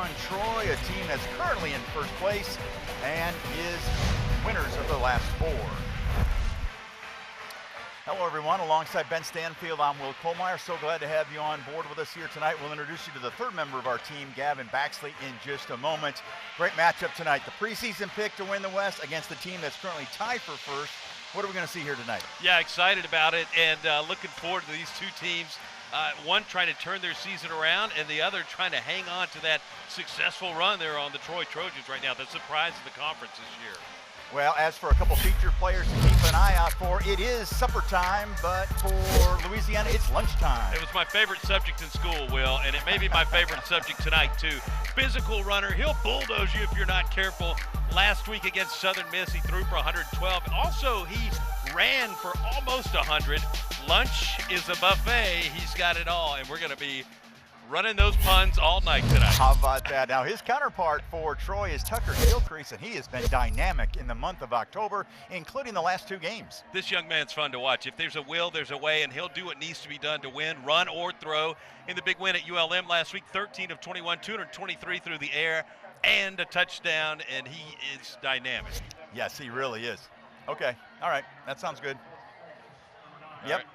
on Troy, a team that's currently in first place and is winners of the last 4. Hello everyone, alongside Ben Stanfield, I'm Will Kohlmeyer. So glad to have you on board with us here tonight. We'll introduce you to the third member of our team, Gavin Baxley, in just a moment. Great matchup tonight. The preseason pick to win the West against the team that's currently tied for first. What are we going to see here tonight? Yeah, excited about it and looking forward to these two teams. One trying to turn their season around and the other trying to hang on to that successful run there on the Troy Trojans right now. The surprise of the conference this year. Well, as for a couple featured players to keep an eye out for, it is supper time, but for Louisiana, it's lunchtime. It was my favorite subject in school, Will, and it may be my favorite subject tonight, too. Physical runner, he'll bulldoze you if you're not careful. Last week against Southern Miss, he threw for 112. Also, he ran for almost 100. Lunch is a buffet. He's got it all, and we're going to be running those puns all night tonight. How about that? Now, his counterpart for Troy is Tucker Gilcrease, and he has been dynamic in the month of October, including the last 2 games. This young man's fun to watch. If there's a will, there's a way, and he'll do what needs to be done to win, run or throw. In the big win at ULM last week, 13 of 21, 223 through the air, and a touchdown, and he is dynamic. Yes, he really is. Okay, all right, that sounds good. Yep. Right.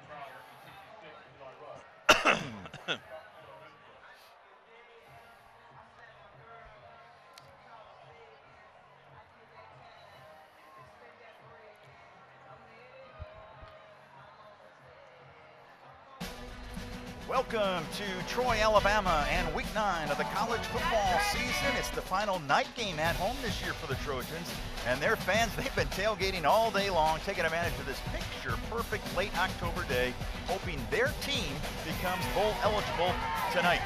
Welcome to Troy, Alabama, and week 9 of the college football season. It's the final night game at home this year for the Trojans, and their fans, they've been tailgating all day long, taking advantage of this picture-perfect late October day, hoping their team becomes bowl eligible tonight.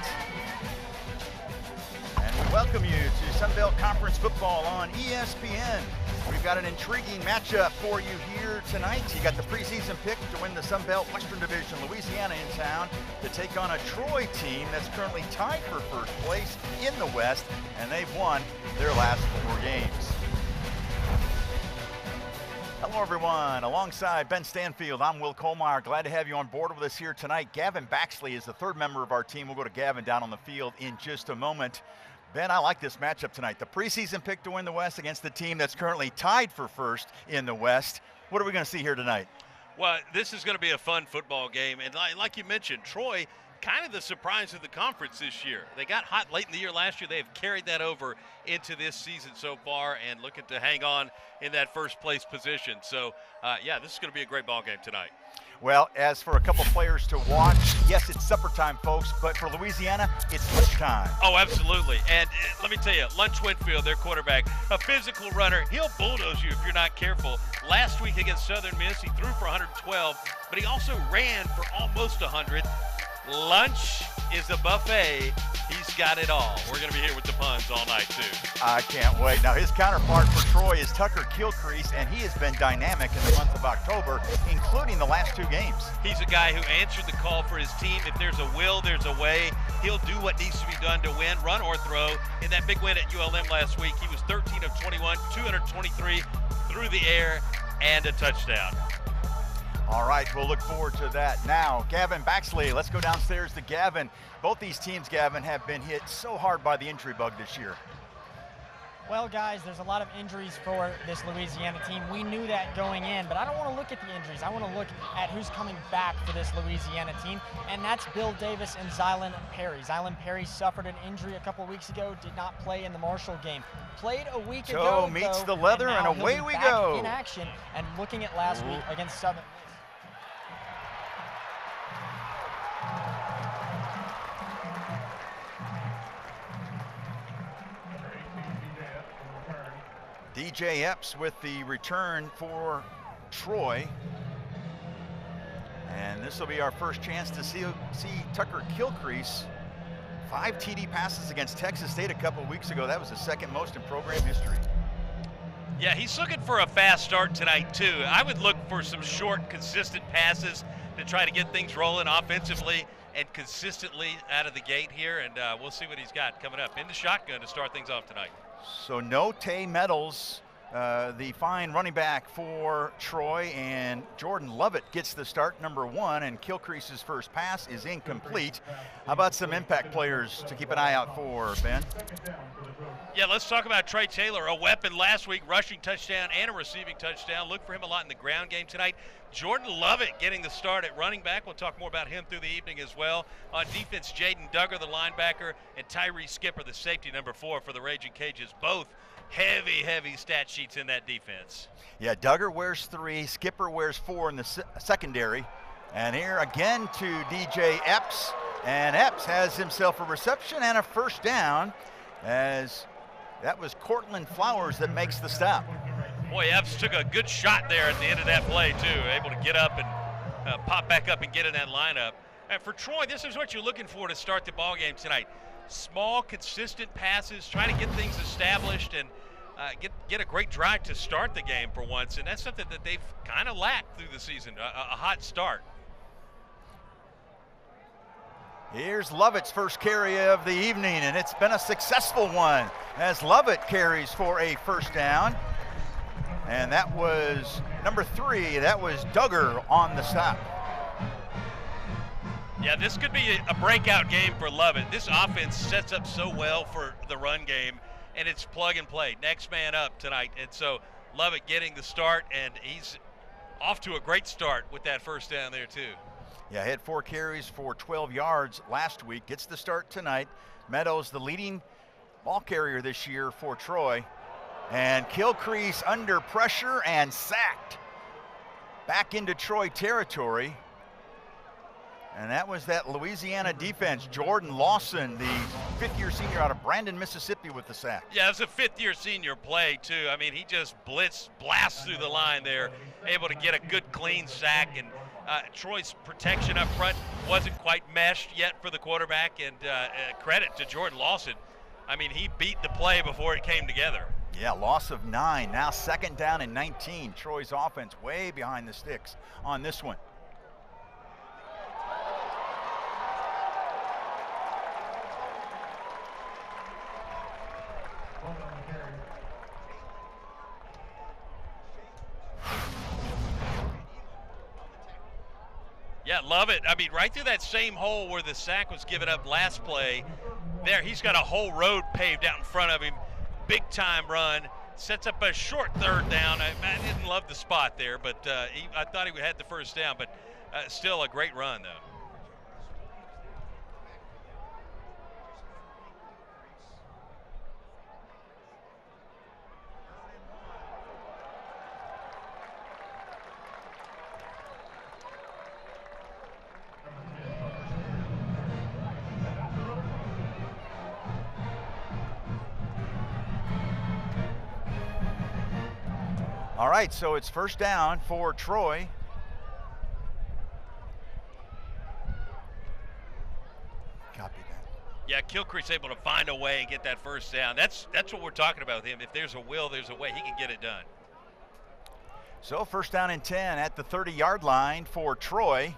And we welcome you to Sun Belt Conference football on ESPN. We've got an intriguing matchup for you here tonight. You got the preseason pick to win the Sun Belt Western Division, Louisiana in town, to take on a Troy team that's currently tied for first place in the West, and they've won their last 4 games. Hello everyone, alongside Ben Stanfield, I'm Will Kohlmeyer. Glad to have you on board with us here tonight. Gavin Baxley is the third member of our team. We'll go to Gavin down on the field in just a moment. Ben, I like this matchup tonight. The preseason pick to win the West against the team that's currently tied for first in the West. What are we going to see here tonight? Well, this is going to be a fun football game. And like you mentioned, Troy, kind of the surprise of the conference this year. They got hot late in the year last year. They have carried that over into this season so far and looking to hang on in that first place position. So, yeah, this is going to be a great ball game tonight. Well, as for a couple players to watch, yes, it's supper time, folks, but for Louisiana, it's lunchtime. Oh, absolutely. And let me tell you, Lunch Winfield, their quarterback, a physical runner, he'll bulldoze you if you're not careful. Last week against Southern Miss, he threw for 112, but he also ran for almost 100. Lunch is a buffet. He's got it all. We're going to be here with the puns all night, too. I can't wait. Now, his counterpart for Troy is Tucker Gilcrease, and he has been dynamic in the month of October, including the last 2 games. He's a guy who answered the call for his team. If there's a will, there's a way. He'll do what needs to be done to win, run or throw. In that big win at ULM last week, he was 13 of 21, 223 through the air, and a touchdown. All right, we'll look forward to that. Now, Gavin Baxley, let's go downstairs to Gavin. Both these teams, Gavin, have been hit so hard by the injury bug this year. Well, guys, there's a lot of injuries for this Louisiana team. We knew that going in, but I don't want to look at the injuries. I want to look at who's coming back for this Louisiana team, and that's Bill Davis and Zylan Perry. Zylan Perry suffered an injury a couple weeks ago, did not play in the Marshall game. Played a week ago, Joe meets though, the leather, and away we go. In action, and looking at last week against Southern. DJ Epps with the return for Troy. And this will be our first chance to see Tucker Gilcrease. 5 TD passes against Texas State a couple weeks ago. That was the second most in program history. Yeah, he's looking for a fast start tonight, too. I would look for some short, consistent passes to try to get things rolling offensively and consistently out of the gate here, and we'll see what he's got coming up in the shotgun to start things off tonight. So no Tay Meadows the fine running back for Troy, and Jordan Lovett gets the start, number 1, and Kilcrease's first pass is incomplete. How about some impact players to keep an eye out for, Ben? Yeah, let's talk about Trey Taylor, a weapon last week, rushing touchdown and a receiving touchdown. Look for him a lot in the ground game tonight. Jordan Lovett getting the start at running back. We'll talk more about him through the evening as well. On defense, Jaden Duggar, the linebacker, and Tyree Skipper, the safety, number 4 for the Raging Cajuns. Both heavy stat sheets in that defense. Yeah, Duggar wears 3, Skipper wears 4 in the secondary. And here again to DJ Epps, and Epps has himself a reception and a first down, as that was Cortland Flowers that makes the stop. Boy, Epps took a good shot there at the end of that play, too. Able to get up and pop back up and get in that lineup. And for Troy, this is what you're looking for to start the ball game tonight. Small, consistent passes, try to get things established and get a great drive to start the game for once. And that's something that they've kind of lacked through the season, a hot start. Here's Lovett's first carry of the evening, and it's been a successful one as Lovett carries for a first down. And that was number 3, that was Duggar on the stop. Yeah, this could be a breakout game for Lovett. This offense sets up so well for the run game, and it's plug and play. Next man up tonight. And so Lovett getting the start, and he's off to a great start with that first down there too. Yeah, had 4 carries for 12 yards last week. Gets the start tonight. Meadows, the leading ball carrier this year for Troy. And Kilcrease under pressure and sacked. Back into Troy territory. And that was that Louisiana defense. Jordan Lawson, the 5th-year senior out of Brandon, Mississippi, with the sack. Yeah, it was a 5th-year senior play, too. I mean, he just blasts through the line there, able to get a good, clean sack. And Troy's protection up front wasn't quite meshed yet for the quarterback. And credit to Jordan Lawson. I mean, he beat the play before it came together. Yeah, loss of 9. Now 2nd down and 19. Troy's offense way behind the sticks on this one. Yeah, love it. I mean, right through that same hole where the sack was given up last play, there he's got a whole road paved out in front of him. Big time run, sets up a short 3rd down. I didn't love the spot there, but I thought he had the first down, but still a great run though. All right, so it's first down for Troy. Copy that. Yeah, Kilcrease able to find a way and get that first down. That's what we're talking about with him. If there's a will, there's a way. He can get it done. So first down and 10 at the 30-yard line for Troy.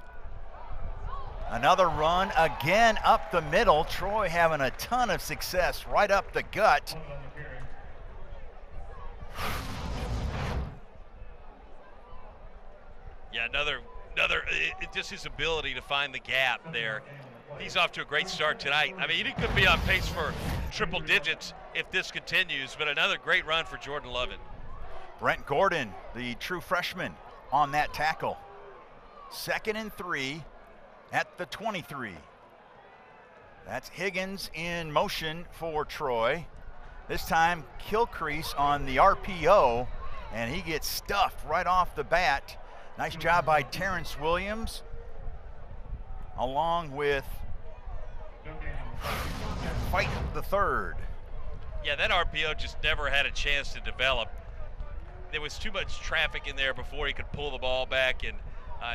Another run again up the middle. Troy having a ton of success right up the gut. Yeah, another just his ability to find the gap there. He's off to a great start tonight. I mean, he could be on pace for triple digits if this continues, but another great run for Jordan Lovett. Brent Gordon, the true freshman, on that tackle. 2nd and 3 at the 23. That's Higgins in motion for Troy. This time Kilcrease on the RPO, and he gets stuffed right off the bat. Nice job by Terrence Williams, along with Fight the Third. Yeah, that RPO just never had a chance to develop. There was too much traffic in there before he could pull the ball back, and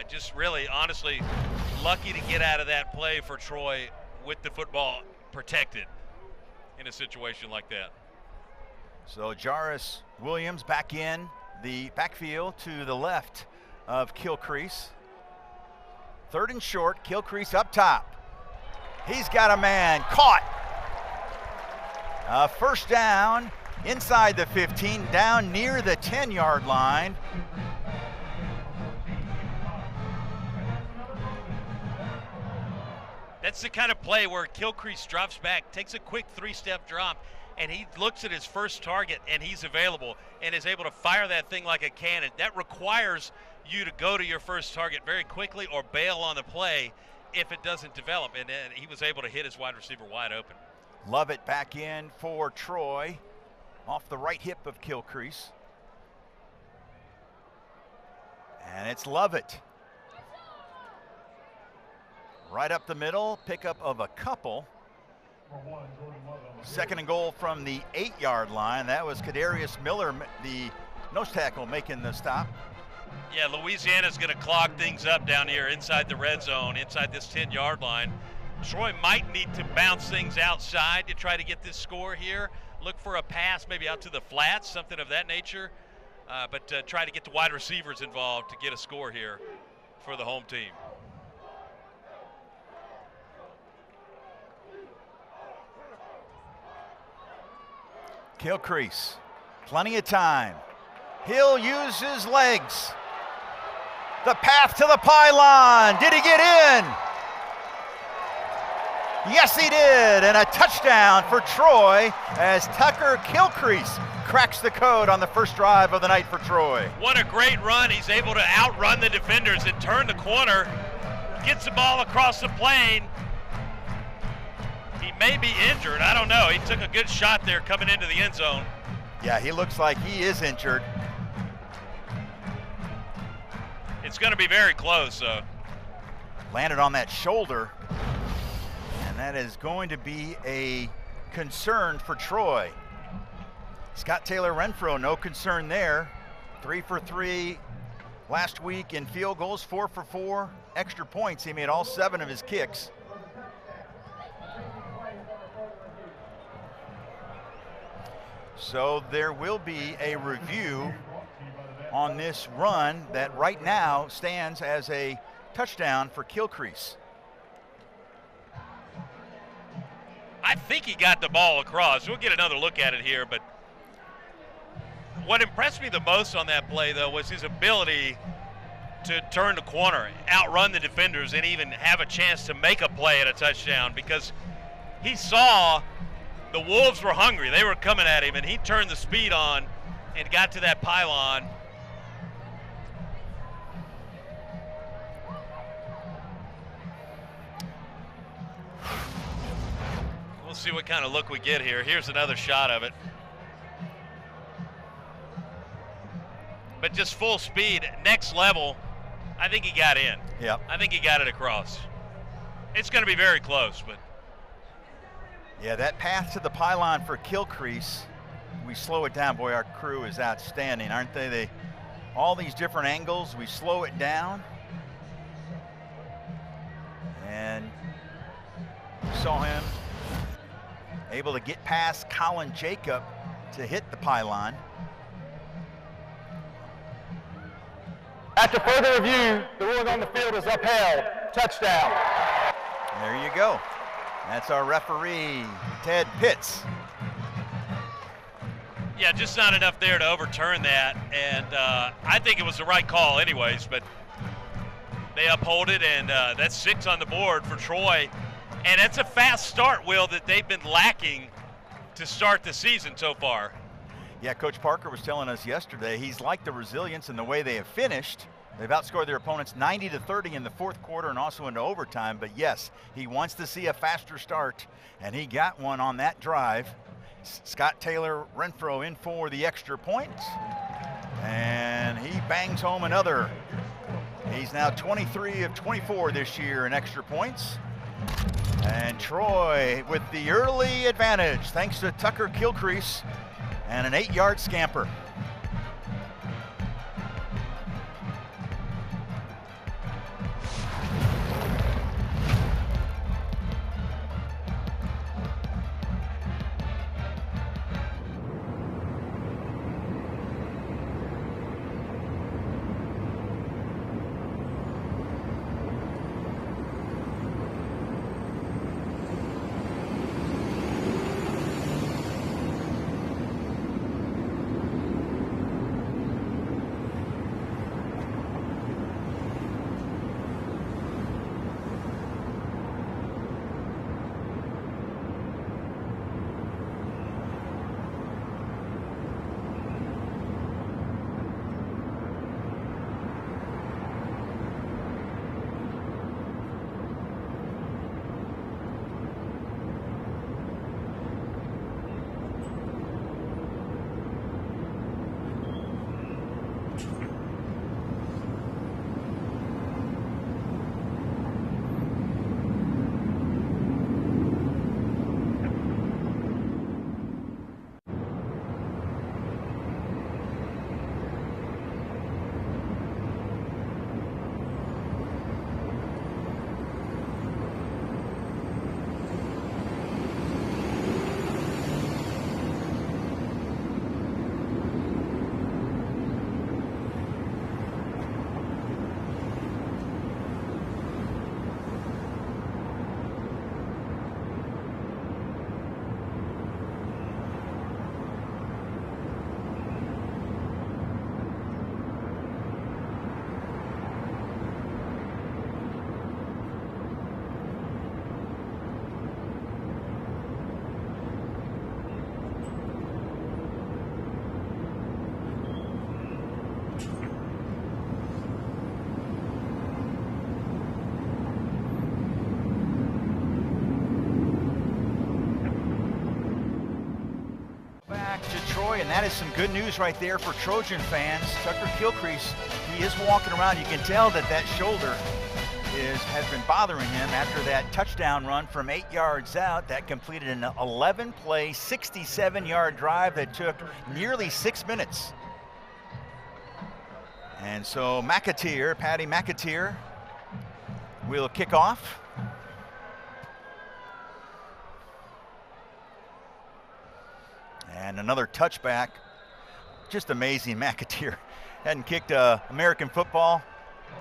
just really, honestly, lucky to get out of that play for Troy with the football protected in a situation like that. So Jarvis Williams back in the backfield to the left of Kilcrease. 3rd and short, Kilcrease up top. He's got a man caught. First down inside the 15, down near the 10-yard line. That's the kind of play where Kilcrease drops back, takes a quick 3-step drop, and he looks at his first target, and he's available and is able to fire that thing like a cannon. That requires you to go to your first target very quickly or bail on the play if it doesn't develop, and then he was able to hit his wide receiver wide open. Lovett back in for Troy, off the right hip of Kilcrease. And it's Lovett. Right up the middle, pickup of a couple. Second and goal from the 8-yard line. That was Kadarius Miller, the nose tackle, making the stop. Yeah, Louisiana's going to clog things up down here inside the red zone, inside this 10-yard line. Troy might need to bounce things outside to try to get this score here. Look for a pass maybe out to the flats, something of that nature. But try to get the wide receivers involved to get a score here for the home team. Kilcrease, plenty of time. He'll use his legs. The path to the pylon. Did he get in? Yes, he did. And a touchdown for Troy as Tucker Kilcrease cracks the code on the first drive of the night for Troy. What a great run. He's able to outrun the defenders and turn the corner. Gets the ball across the plane. He may be injured. I don't know. He took a good shot there coming into the end zone. Yeah, he looks like he is injured. It's going to be very close, though. Landed on that shoulder. And that is going to be a concern for Troy. Scott Taylor Renfro, no concern there. 3 for 3 last week in field goals, 4 for 4 extra points. He made all 7 of his kicks. So there will be a review on this run that right now stands as a touchdown for Kilcrease. I think he got the ball across. We'll get another look at it here, but what impressed me the most on that play, though, was his ability to turn the corner, outrun the defenders, and even have a chance to make a play at a touchdown, because he saw the Wolves were hungry. They were coming at him, and he turned the speed on and got to that pylon. We'll see what kind of look we get here. Here's another shot of it. But just full speed, next level. I think he got in. Yep. I think he got it across. It's going to be very close, but. Yeah, that path to the pylon for Kilcrease, we slow it down. Boy, our crew is outstanding, aren't they? All these different angles, we slow it down. And we saw him able to get past Colin Jacob to hit the pylon. After further review, the ruling on the field is upheld. Touchdown. There you go. That's our referee, Ted Pitts. Yeah, just not enough there to overturn that, and I think it was the right call anyways, but they uphold it, and that's 6 on the board for Troy. And that's a fast start, Will, that they've been lacking to start the season so far. Yeah, Coach Parker was telling us yesterday he's liked the resilience in the way they have finished. They've outscored their opponents 90-30 in the fourth quarter and also into overtime. But yes, he wants to see a faster start, and he got one on that drive. Scott Taylor Renfro in for the extra point, and he bangs home another. He's now 23 of 24 this year in extra points. And Troy with the early advantage thanks to Tucker Kilcrease and an 8-yard scamper. Troy, and that is some good news right there for Trojan fans. Tucker Kilcrease, he is walking around. You can tell that shoulder has been bothering him after that touchdown run from 8 yards out. That completed an 11-play, 67-yard drive that took nearly 6 minutes. And so Patty McAteer will kick off. And another touchback. Just amazing. McAteer hadn't kicked American football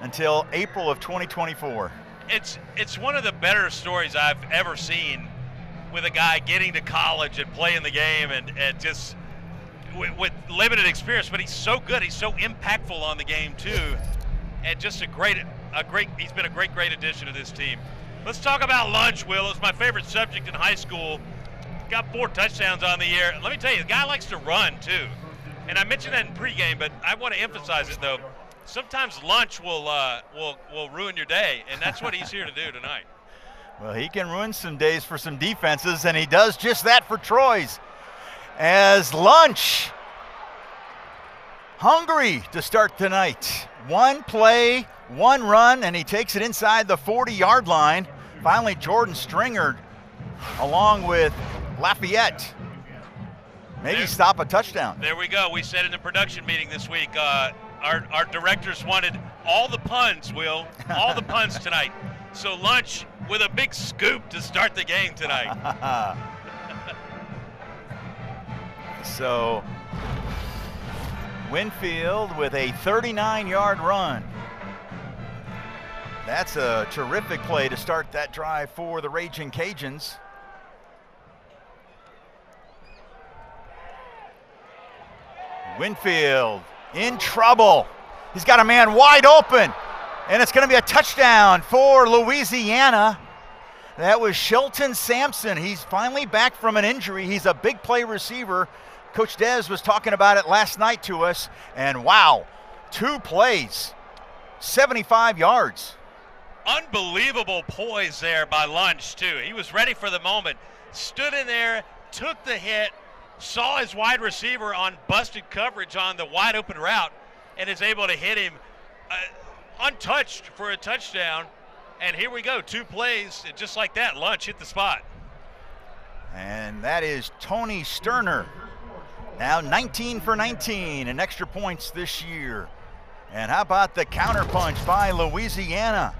until April of 2024. It's one of the better stories I've ever seen with a guy getting to college and playing the game and just with limited experience, but he's so good. He's so impactful on the game too, and just he's been a great addition to this team. Let's talk about lunch, Will. It was my favorite subject in high school. Got 4 touchdowns on the year. Let me tell you, the guy likes to run too. And I mentioned that in pregame, but I want to emphasize it though. Sometimes lunch will ruin your day, and that's what he's here to do tonight. Well, he can ruin some days for some defenses, and he does just that for Troy's. As Lunch, hungry to start tonight. 1 play, 1 run, and he takes it inside the 40-yard line. Finally, Jordan Stringer, along with Lafayette, maybe stop a touchdown. There we go. We said in the production meeting this week, our directors wanted all the puns, Will, all the puns tonight. So Lunch with a big scoop to start the game tonight. So Winfield with a 39-yard run. That's a terrific play to start that drive for the Raging Cajuns. Winfield in trouble. He's got a man wide open, and it's going to be a touchdown for Louisiana. That was Shelton Sampson. He's finally back from an injury. He's a big play receiver. Coach Dez was talking about it last night to us, and wow, 2 plays, 75 yards. Unbelievable poise there by Lunch, too. He was ready for the moment, stood in there, took the hit, saw his wide receiver on busted coverage on the wide open route, and is able to hit him untouched for a touchdown. And here we go, 2 plays, and just like that, Lunch hit the spot. And that is Tony Sterner. Now 19 for 19 and extra points this year. And how about the counterpunch by Louisiana?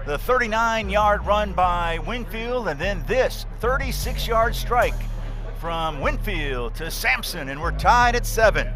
The 39-yard run by Winfield, and then this 36-yard strike from Winfield to Sampson, and we're tied at 7.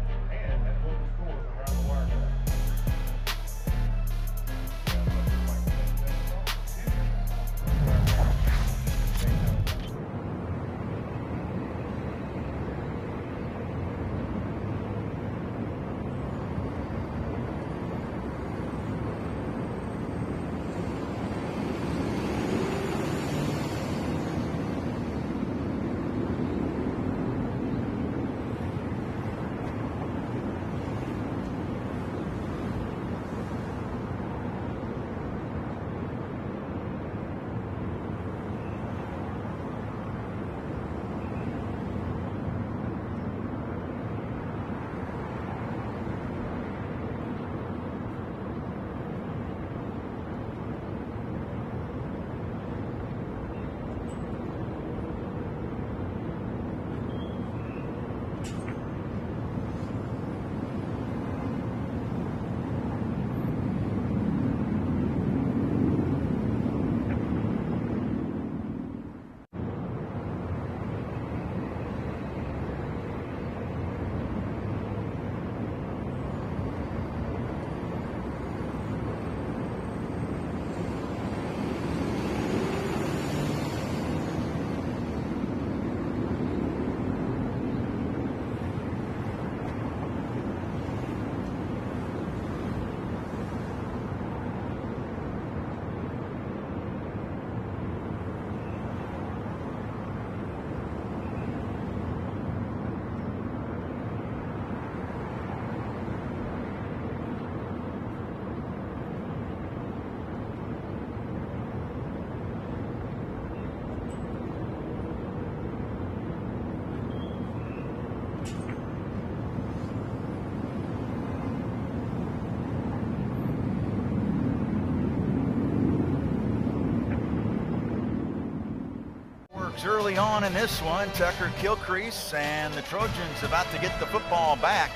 Moves early on in this one. Tucker Kilcrease and the Trojans about to get the football back.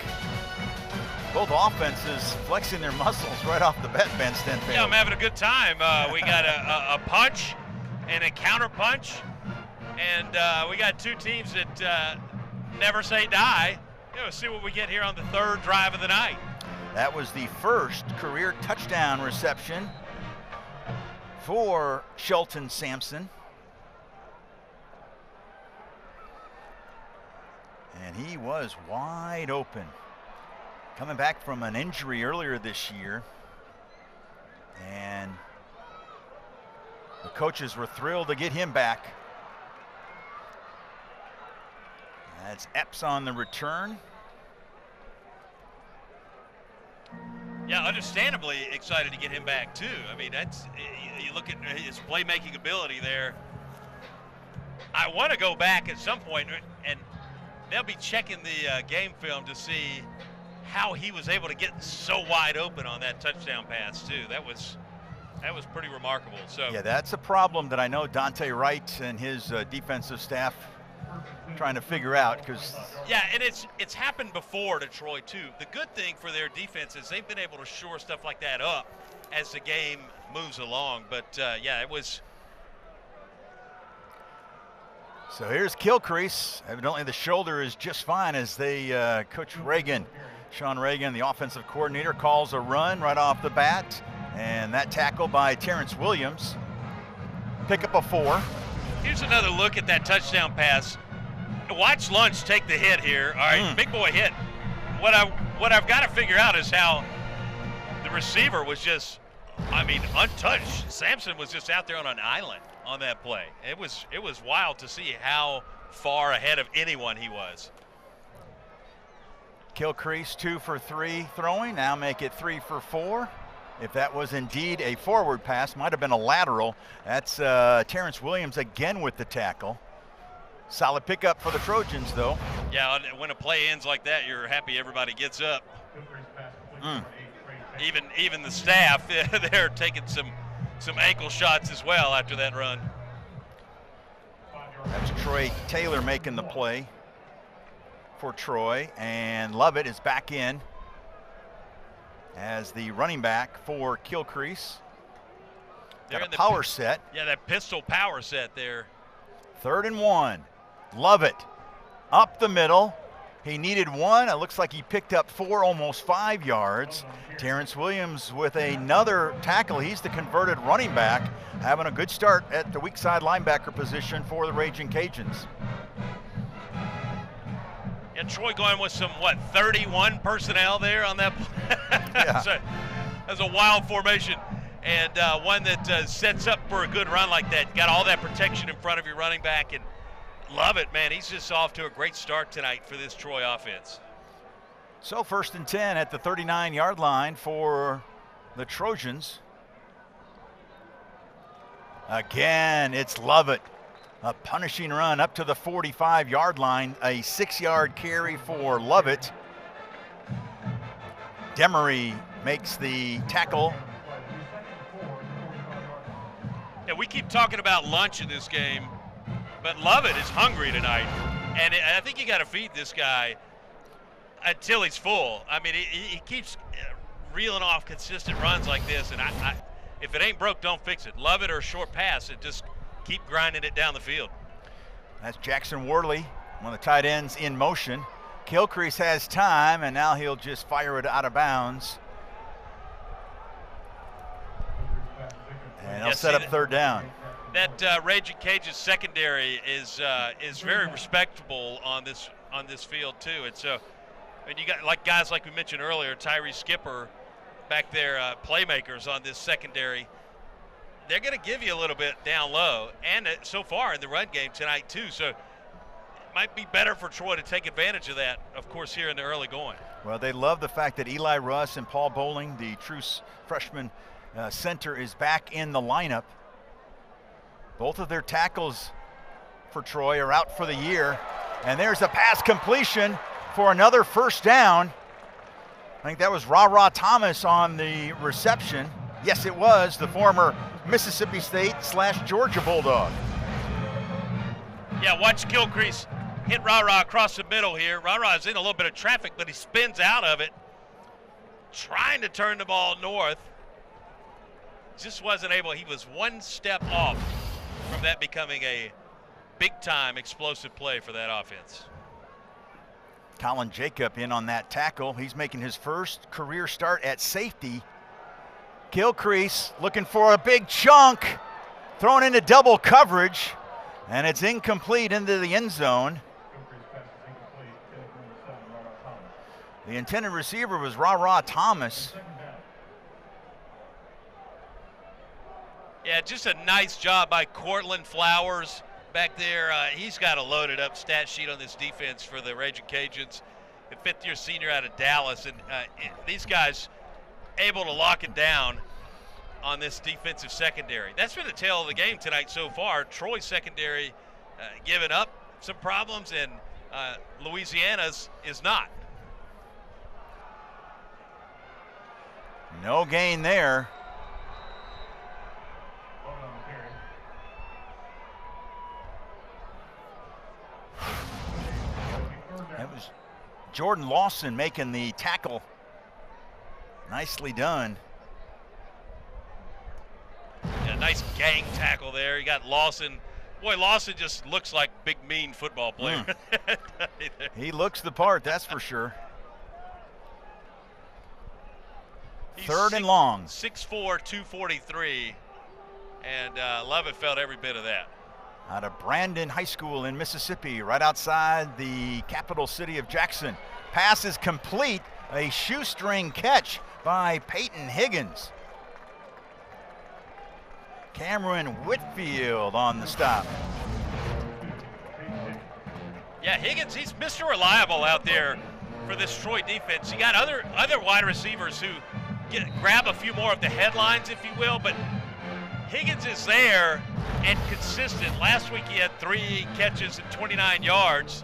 Both offenses flexing their muscles right off the bat, Ben Stenfield. Yeah, I'm having a good time. We got a punch and a counter punch, and we got two teams that never say die. See what we get here on the third drive of the night. That was the first career touchdown reception for Shelton Sampson. And he was wide open. Coming back from an injury earlier this year. And the coaches were thrilled to get him back. That's Epps on the return. Yeah, understandably excited to get him back too. I mean, that's, you look at his playmaking ability there. I want to go back at some point, and they'll be checking the game film to see how he was able to get so wide open on that touchdown pass too. That was pretty remarkable. So yeah, that's a problem that I know Dante Wright and his defensive staff trying to figure out, because yeah, and it's happened before to Troy too. The good thing for their defense is they've been able to shore stuff like that up as the game moves along. But yeah, it was. So here's Kilcrease. Evidently the shoulder is just fine as they Coach Reagan, Sean Reagan, the offensive coordinator, calls a run right off the bat, and that tackle by Terrence Williams. Pick up a 4. Here's another look at that touchdown pass. Watch Lunch take the hit here. All right, big boy hit. What I've got to figure out is how the receiver was just, I mean, untouched. Sampson was just out there on an island on that play. It was wild to see how far ahead of anyone he was. Kilcrease 2 for 3 throwing, now make it 3 for 4. If that was indeed a forward pass, might have been a lateral. That's Terrence Williams again with the tackle. Solid pickup for the Trojans, though. Yeah, when a play ends like that, you're happy everybody gets up. Even the staff, they're taking some ankle shots as well after that run. That's Troy Taylor making the play for Troy, and Lovett is back in as the running back for Kilcrease. Got a power set. Yeah, that pistol power set there. 3rd and 1. Lovett up the middle. He needed 1. It looks like he picked up 4, almost 5 yards. Terrence Williams with another tackle. He's the converted running back, having a good start at the weak side linebacker position for the Raging Cajuns. And Troy going with some, 31 personnel there on that. Yeah. That's a wild formation, and one that sets up for a good run like that. Got all that protection in front of your running back, and love it, man. He's just off to a great start tonight for this Troy offense. So 1st and 10 at the 39-yard line for the Trojans. Again, it's Lovett. A punishing run up to the 45-yard line. A 6-yard carry for Lovett. Demery makes the tackle. Yeah, we keep talking about lunch in this game, but Lovett is hungry tonight. And I think you got to feed this guy until he's full. I mean, he keeps reeling off consistent runs like this, and if it ain't broke, don't fix it. Lovett or a short pass, and just keep grinding it down the field. That's Jackson Worley, one of the tight ends in motion. Kilcrease has time, and now he'll just fire it out of bounds. And he'll set up 3rd down. That Raging Cajuns secondary is very respectable on this field too. And so, and you got like guys like we mentioned earlier, Tyree Skipper back there, playmakers on this secondary. They're going to give you a little bit down low, and so far in the run game tonight too. So it might be better for Troy to take advantage of that, of course, here in the early going. Well, they love the fact that Eli Russ and Paul Bowling, the true freshman center, is back in the lineup. Both of their tackles for Troy are out for the year. And there's a pass completion for another 1st down. I think that was Ra Thomas on the reception. Yes, it was, the former Mississippi State / Georgia Bulldog. Yeah, watch Gilcrease hit Ra-Ra across the middle here. Ra-Ra is in a little bit of traffic, but he spins out of it, trying to turn the ball north. Just wasn't able. He was one step off from that becoming a big-time explosive play for that offense. Colin Jacob in on that tackle. He's making his first career start at safety. Gilcrease looking for a big chunk, thrown into double coverage, and it's incomplete into the end zone. The intended receiver was Ra-Ra Thomas. Yeah, just a nice job by Cortland Flowers back there. He's got a loaded up stat sheet on this defense for the Raging Cajuns. A fifth-year senior out of Dallas, and these guys able to lock it down on this defensive secondary. That's been the tale of the game tonight so far. Troy's secondary giving up some problems, and Louisiana's is not. No gain there. That was Jordan Lawson making the tackle. Nicely done. Yeah, nice gang tackle there. You got Lawson. Boy, Lawson just looks like big, mean football player. He looks the part, that's for sure. He's Third and long. 6'4", 243, and Lovett felt every bit of that. Out of Brandon High School in Mississippi, right outside the capital city of Jackson. Pass is complete, a shoestring catch by Peyton Higgins. Cameron Whitfield on the stop. Yeah, Higgins, he's Mr. Reliable out there for this Troy defense. You got other wide receivers who grab a few more of the headlines, if you will, but Higgins is there and consistent. Last week he had 3 catches and 29 yards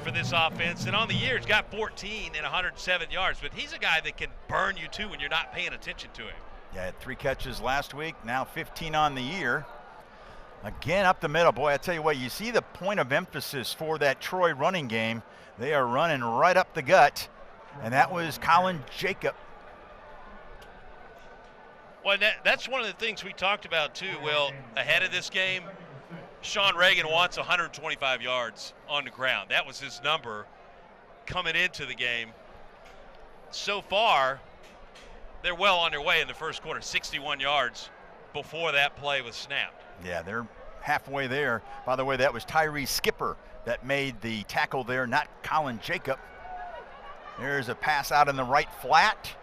for this offense, and on the year he's got 14 and 107 yards, but he's a guy that can burn you too when you're not paying attention to him. Yeah, had 3 catches last week, now 15 on the year. Again, up the middle. Boy, I tell you what, you see the point of emphasis for that Troy running game. They are running right up the gut, and that was Colin Jacob. Well, that's one of the things we talked about too, Will, ahead of this game. Sean Reagan wants 125 yards on the ground. That was his number coming into the game. So far, they're well on their way in the first quarter, 61 yards before that play was snapped. Yeah, they're halfway there. By the way, that was Tyree Skipper that made the tackle there, not Colin Jacob. There's a pass out in the right flat.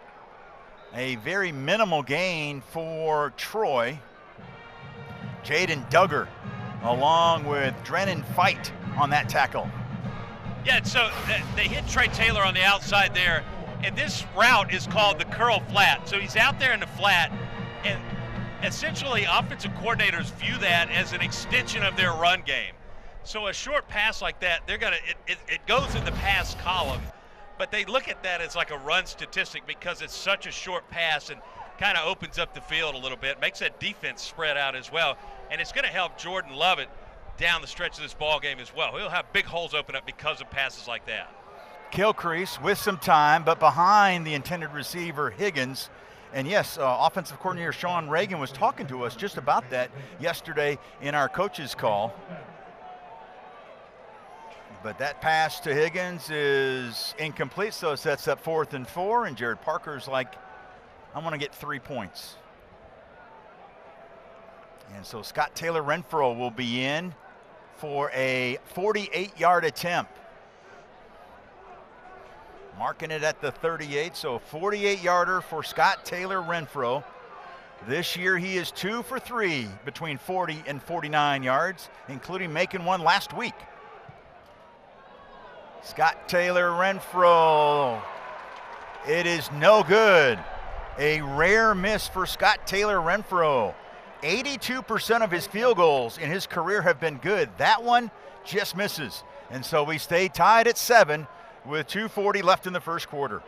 A very minimal gain for Troy. Jaden Duggar along with Drennan Fight on that tackle. Yeah, so they hit Trey Taylor on the outside there, and this route is called the curl flat. So he's out there in the flat, and essentially offensive coordinators view that as an extension of their run game. So a short pass like that, they're gonna it goes in the pass column, but they look at that as like a run statistic because it's such a short pass and kind of opens up the field a little bit, makes that defense spread out as well, and it's going to help Jordan Lovett down the stretch of this ball game as well. He'll have big holes open up because of passes like that. Gilcrease with some time, but behind the intended receiver Higgins. And yes, offensive coordinator Sean Reagan was talking to us just about that yesterday in our coaches call. But that pass to Higgins is incomplete, so it sets up 4th and 4, and Jared Parker's like, I want to get 3 points. And so Scott Taylor Renfro will be in for a 48-yard attempt. Marking it at the 38, so a 48-yarder for Scott Taylor Renfro. This year he is 2 for 3 between 40 and 49 yards, including making one last week. Scott Taylor Renfro, it is no good. A rare miss for Scott Taylor Renfro. 82% of his field goals in his career have been good. That one just misses. And so we stay tied at 7 with 2:40 left in the first quarter.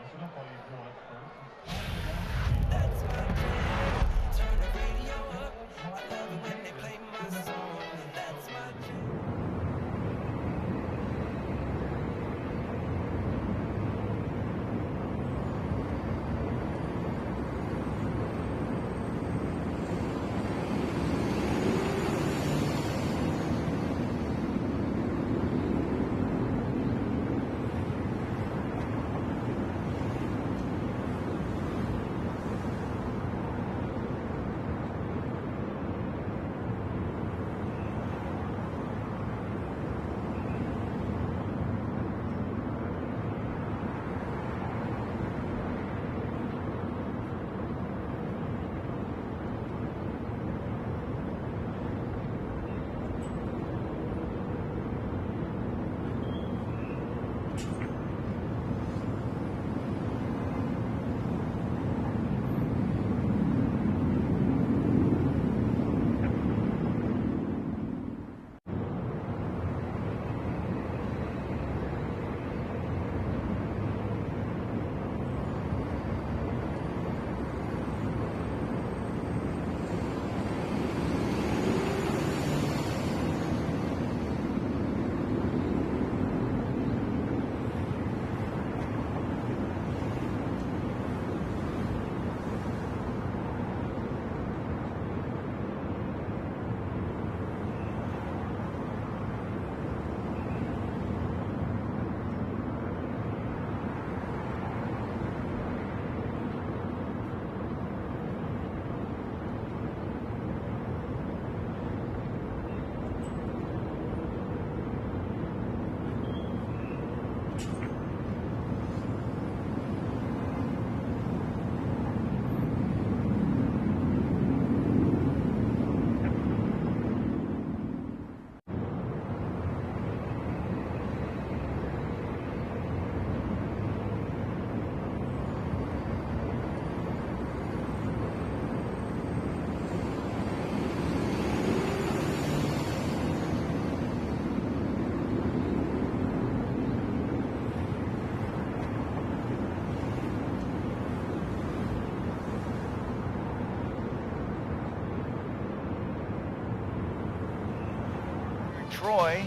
Troy.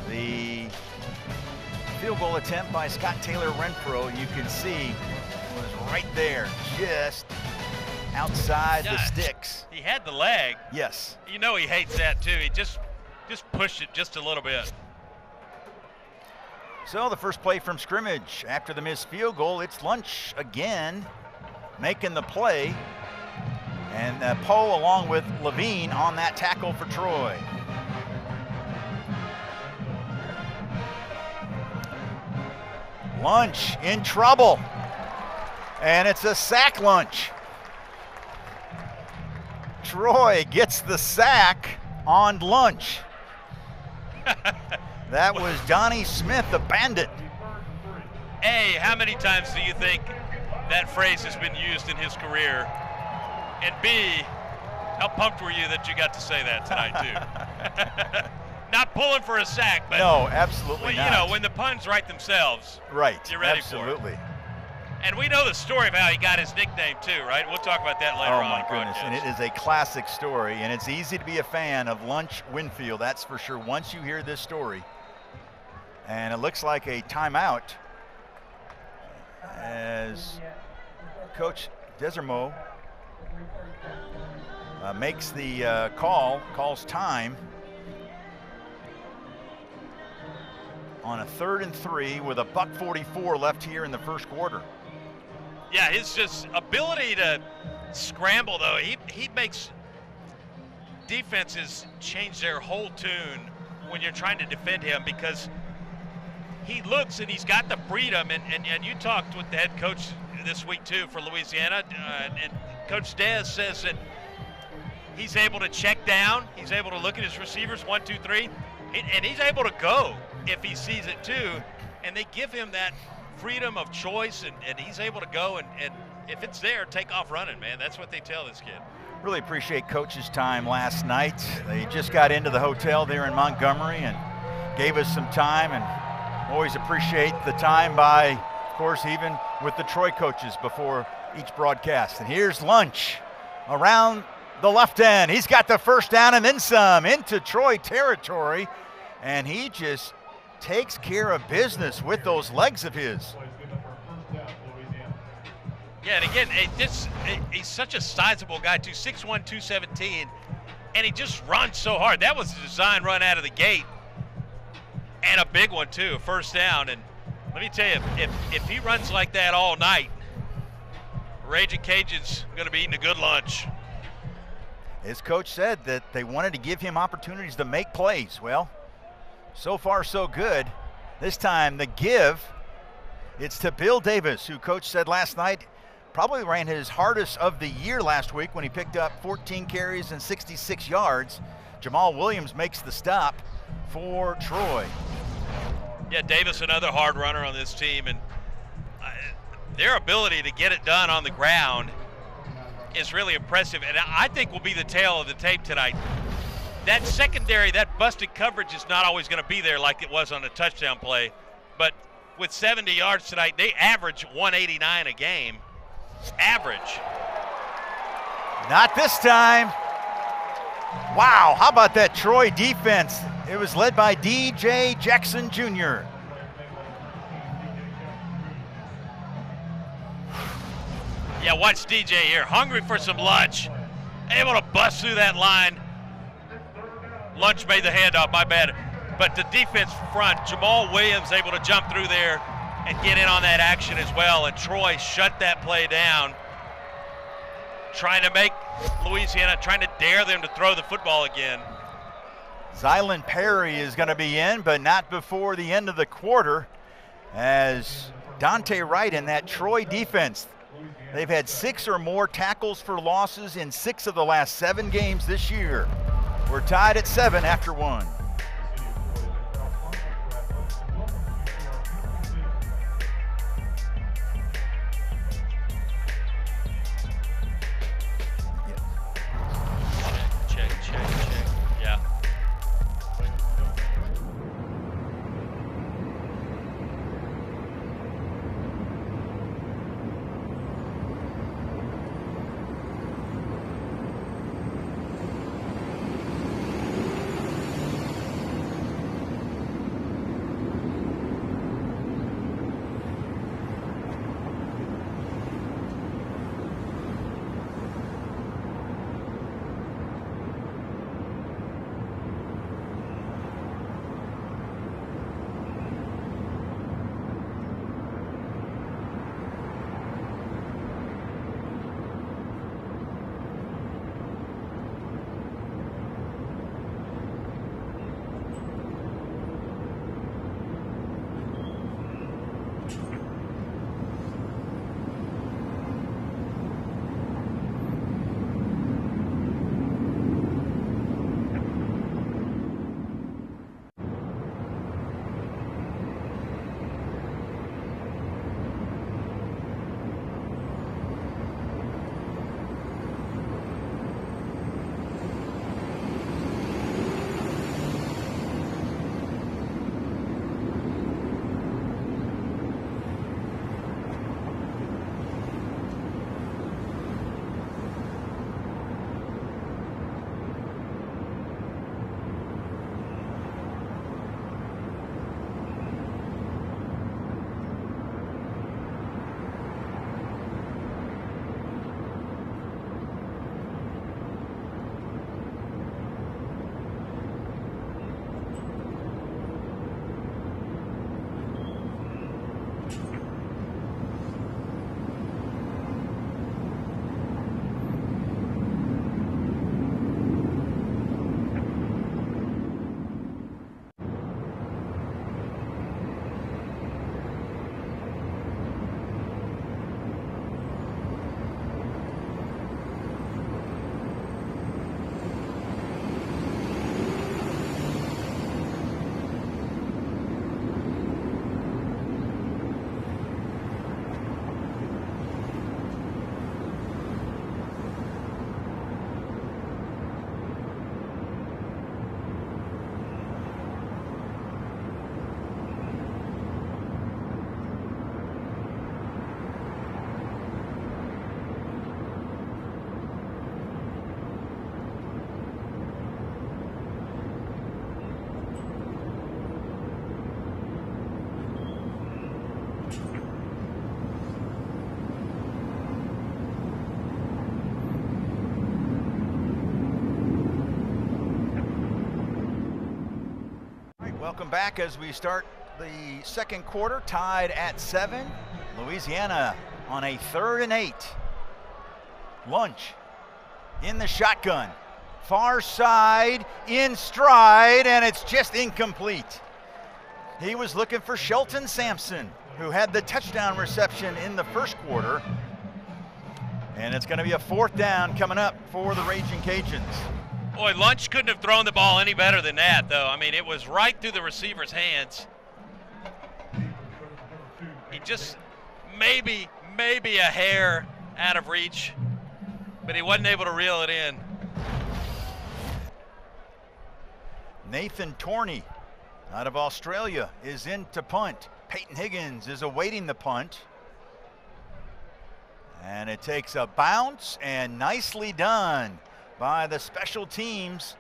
The field goal attempt by Scott Taylor Renfro, you can see, was right there, just outside the sticks. He had the leg. Yes. You know he hates that too. He just pushed it just a little bit. So the first play from scrimmage after the missed field goal, it's Lunch again making the play. And Poe along with Levine on that tackle for Troy. Lunch in trouble. And it's a sack Lunch. Troy gets the sack on Lunch. That was Donnie Smith, the bandit. A, how many times do you think that phrase has been used in his career? And B, how pumped were you that you got to say that tonight too? Not pulling for a sack, but no, absolutely not. You know, when the puns write themselves, right? You're ready absolutely. for it. And we know the story of how he got his nickname too, right? We'll talk about that later on. Oh my goodness, and it is a classic story, and it's easy to be a fan of Lunch Winfield, that's for sure, once you hear this story. And it looks like a timeout as Coach Desormeaux makes the calls time on a 3rd and 3 with a $1:44 left here in the first quarter. Yeah, his just ability to scramble though, he makes defenses change their whole tune when you're trying to defend him, because he looks and he's got the freedom, and you talked with the head coach this week too for Louisiana, and Coach Dez says that he's able to check down, he's able to look at his receivers, 1, 2, 3, and he's able to go if he sees it too, and they give him that freedom of choice, and he's able to go, and if it's there, take off running, man. That's what they tell this kid. Really appreciate Coach's time last night. They just got into the hotel there in Montgomery and gave us some time, and always appreciate the time by, of course, even with the Troy coaches before each broadcast. And here's Lunch around the left end. He's got the first down and then some into Troy territory, and he just takes care of business with those legs of his. Yeah, and again, he's such a sizable guy too, 6'1", 217, and he just runs so hard. That was a design run out of the gate, and a big one too, first down. And let me tell you, if he runs like that all night, Raging Cajun's going to be eating a good lunch. His coach said that they wanted to give him opportunities to make plays. Well, so far so good. This time the give, it's to Bill Davis, who coach said last night probably ran his hardest of the year last week when he picked up 14 carries and 66 yards. Jamal Williams makes the stop for Troy. Yeah, Davis, another hard runner on this team, and their ability to get it done on the ground is really impressive, and I think will be the tale of the tape tonight. That secondary, that busted coverage is not always going to be there like it was on a touchdown play, but with 70 yards tonight, they average 189 a game. Average. Not this time. Wow, how about that Troy defense? It was led by DJ Jackson Jr. Yeah, watch DJ here, hungry for some lunch. Able to bust through that line. Lunch made the handoff, my bad. But the defense front, Jamal Williams able to jump through there and get in on that action as well. And Troy shut that play down, trying to make Louisiana, trying to dare them to throw the football again. Zylan Perry is going to be in, but not before the end of the quarter, as Dante Wright in that Troy defense. They've had 6 or more tackles for losses in 6 of the last 7 games this year. We're tied at 7 after 1. Check. Yeah. Welcome back as we start the second quarter, tied at 7. Louisiana on a 3rd and 8. Lunch in the shotgun. Far side, in stride, and it's just incomplete. He was looking for Shelton Sampson, who had the touchdown reception in the first quarter. And it's going to be a 4th down coming up for the Raging Cajuns. Boy, Lunch couldn't have thrown the ball any better than that, though. I mean, it was right through the receiver's hands. He just maybe a hair out of reach, but he wasn't able to reel it in. Nathan Torney out of Australia is in to punt. Peyton Higgins is awaiting the punt. And it takes a bounce, and nicely done by the special teams,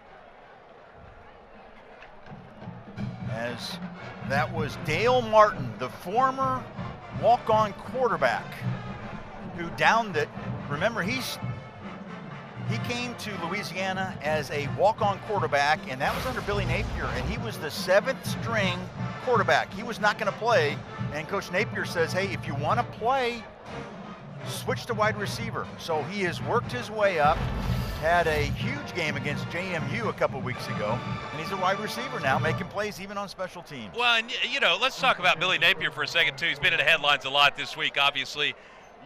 as that was Dale Martin, the former walk-on quarterback, who downed it. Remember, he came to Louisiana as a walk-on quarterback, and that was under Billy Napier, and he was the 7th string quarterback. He was not going to play, and Coach Napier says, hey, if you want to play, switch to wide receiver. So he has worked his way up, had a huge game against JMU a couple weeks ago, and he's a wide receiver now, making plays even on special teams. Well, and you know, let's talk about Billy Napier for a second, too. He's been in the headlines a lot this week, obviously.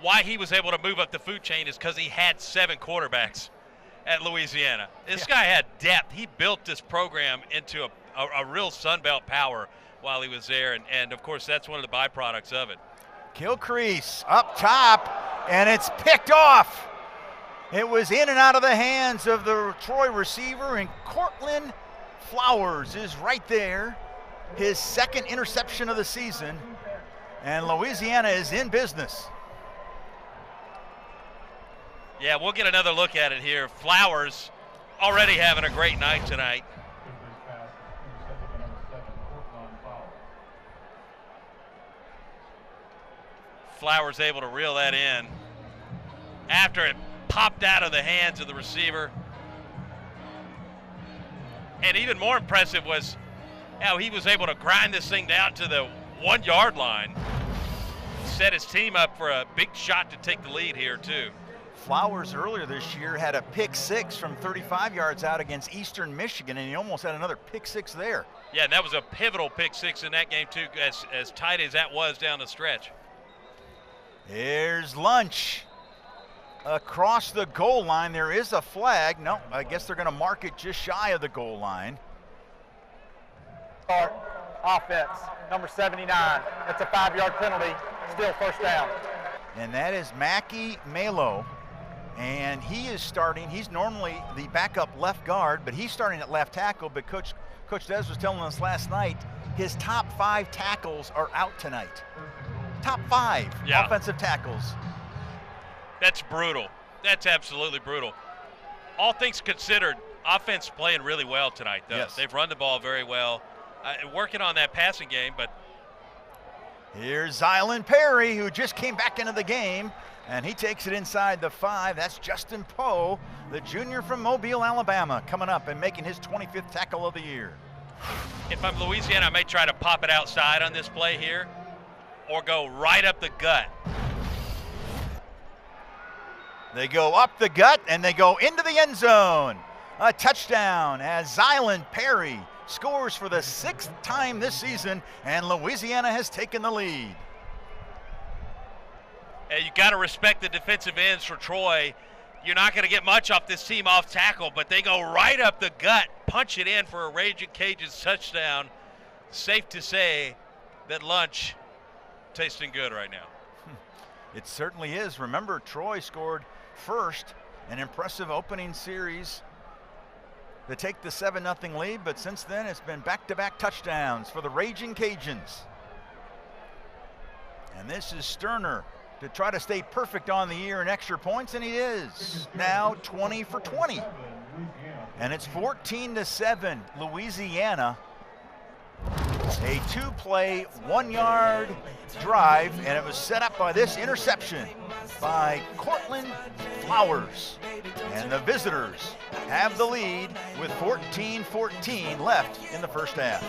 Why he was able to move up the food chain is because he had 7 quarterbacks at Louisiana. This guy had depth. He built this program into a real Sun Belt power while he was there, and of course, that's one of the byproducts of it. Gilcrease up top, and it's picked off. It was in and out of the hands of the Troy receiver, and Cortland Flowers is right there. His 2nd interception of the season, and Louisiana is in business. Yeah, we'll get another look at it here. Flowers already having a great night tonight. Flowers able to reel that in after it popped out of the hands of the receiver. And even more impressive was how he was able to grind this thing down to the 1-yard line. Set his team up for a big shot to take the lead here, too. Flowers earlier this year had a pick 6 from 35 yards out against Eastern Michigan, and he almost had another pick 6 there. Yeah, and that was a pivotal pick 6 in that game, too, as tight as that was down the stretch. Here's Lunch across the goal line. There is a flag. No, I guess they're going to mark it just shy of the goal line. Offense, number 79. That's a 5-yard penalty. Still 1st down. And that is Mackie Malo. And he is starting. He's normally the backup left guard, but he's starting at left tackle. But Coach Des was telling us last night his top 5 tackles are out tonight. Top 5 offensive tackles. That's brutal. That's absolutely brutal. All things considered, offense playing really well tonight, though. Yes. They've run the ball very well. Working on that passing game, but here's Zylan Perry, who just came back into the game, and he takes it inside the 5. That's Justin Poe, the junior from Mobile, Alabama, coming up and making his 25th tackle of the year. If I'm Louisiana, I may try to pop it outside on this play here or go right up the gut. They go up the gut, and they go into the end zone. A touchdown as Zylan Perry scores for the 6th time this season, and Louisiana has taken the lead. Hey, you got to respect the defensive ends for Troy. You're not going to get much off this team off tackle, but they go right up the gut, punch it in for a Raging Cajuns touchdown. Safe to say that Lunch tasting good right now. It certainly is. Remember, Troy scored first, an impressive opening series to take the 7-0 lead, but since then it's been back-to-back touchdowns for the Raging Cajuns. And this is Sterner to try to stay perfect on the year in extra points, and he is now 20 for 20. And it's 14-7, Louisiana. A 2-play, 1-yard drive, and it was set up by this interception by Cortland Flowers. And the visitors have the lead with 14-14 left in the first half.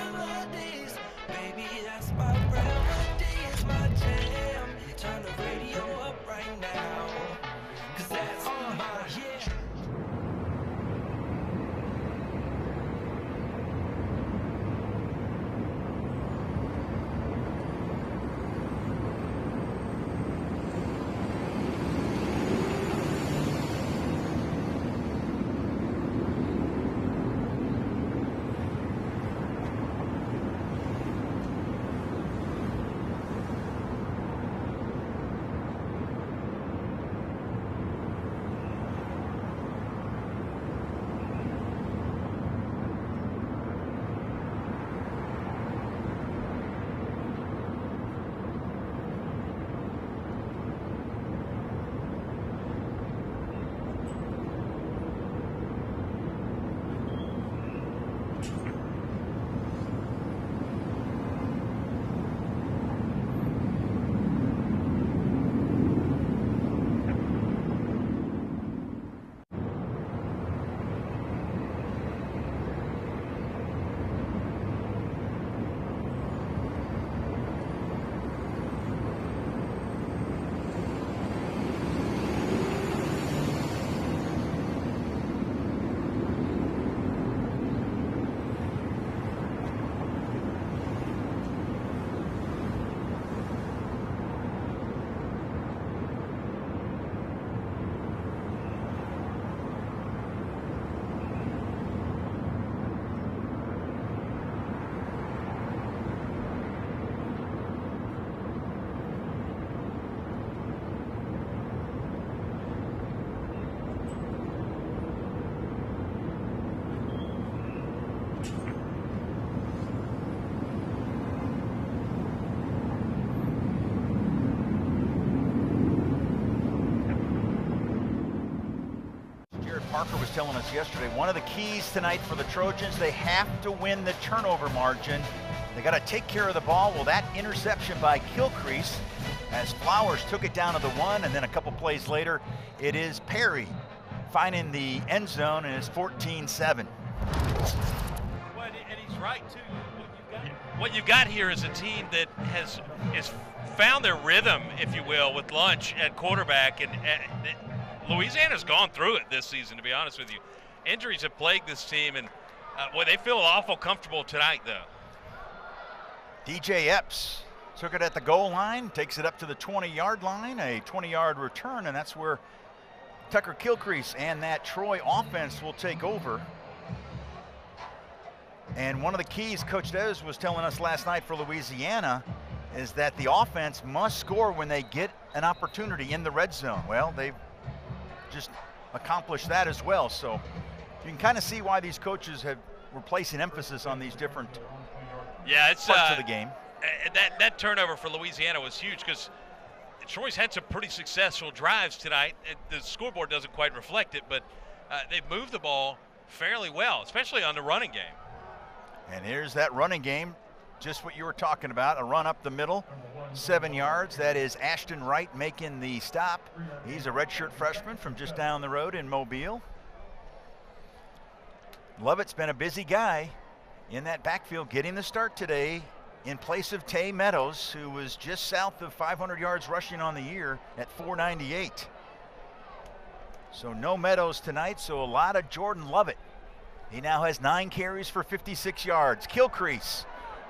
Parker was telling us yesterday, one of the keys tonight for the Trojans, they have to win the turnover margin. They got to take care of the ball. Well, that interception by Kilcrease, as Flowers took it down to the 1, and then a couple plays later, it is Perry finding the end zone, and it's 14-7. Well, and he's right, too. What you've got here is a team that has found their rhythm, if you will, with Lunch at quarterback, and Louisiana's gone through it this season, to be honest with you. Injuries have plagued this team, and they feel awful comfortable tonight, though. DJ Epps took it at the goal line, takes it up to the 20-yard line, a 20-yard return, and that's where Tucker Kilcrease and that Troy offense will take over. And one of the keys Coach Des was telling us last night for Louisiana is that the offense must score when they get an opportunity in the red zone. Well, they've just accomplished that as well. So you can kind of see why these coaches were placing emphasis on these different parts of the game. That turnover for Louisiana was huge because Troy's had some pretty successful drives tonight. The scoreboard doesn't quite reflect it, but they've moved the ball fairly well, especially on the running game. And here's that running game, just what you were talking about, a run up the middle, 7 yards. That is Ashton Wright making the stop. He's a redshirt freshman from just down the road in Mobile. Lovett's been a busy guy in that backfield, getting the start today in place of Tay Meadows, who was just south of 500 yards rushing on the year at 498. So no Meadows tonight, so a lot of Jordan Lovett. He now has 9 carries for 56 yards. Kilcrease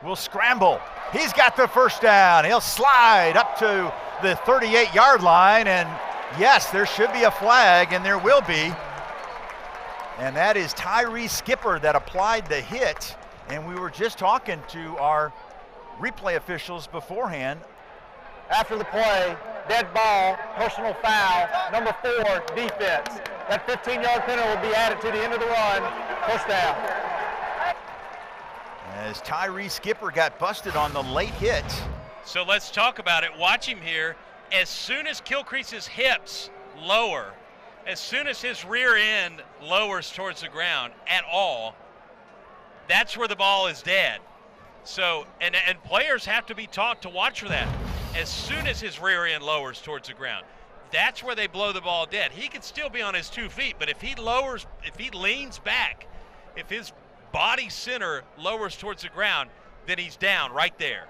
will scramble. He's got the first down. He'll slide up to the 38-yard line, and yes, there should be a flag, and there will be. And that is Tyree Skipper that applied the hit, and we were just talking to our replay officials beforehand. After the play, dead ball, personal foul, number 4, defense. That 15-yard penalty will be added to the end of the run, first down. As Tyree Skipper got busted on the late hit. So let's talk about it. Watch him here. As soon as Kilcrease's hips lower, as soon as his rear end lowers towards the ground at all, that's where the ball is dead. So, and players have to be taught to watch for that. As soon as his rear end lowers towards the ground, that's where they blow the ball dead. He can still be on his 2 feet, but if he leans back, if his body center lowers towards the ground, then he's down right there.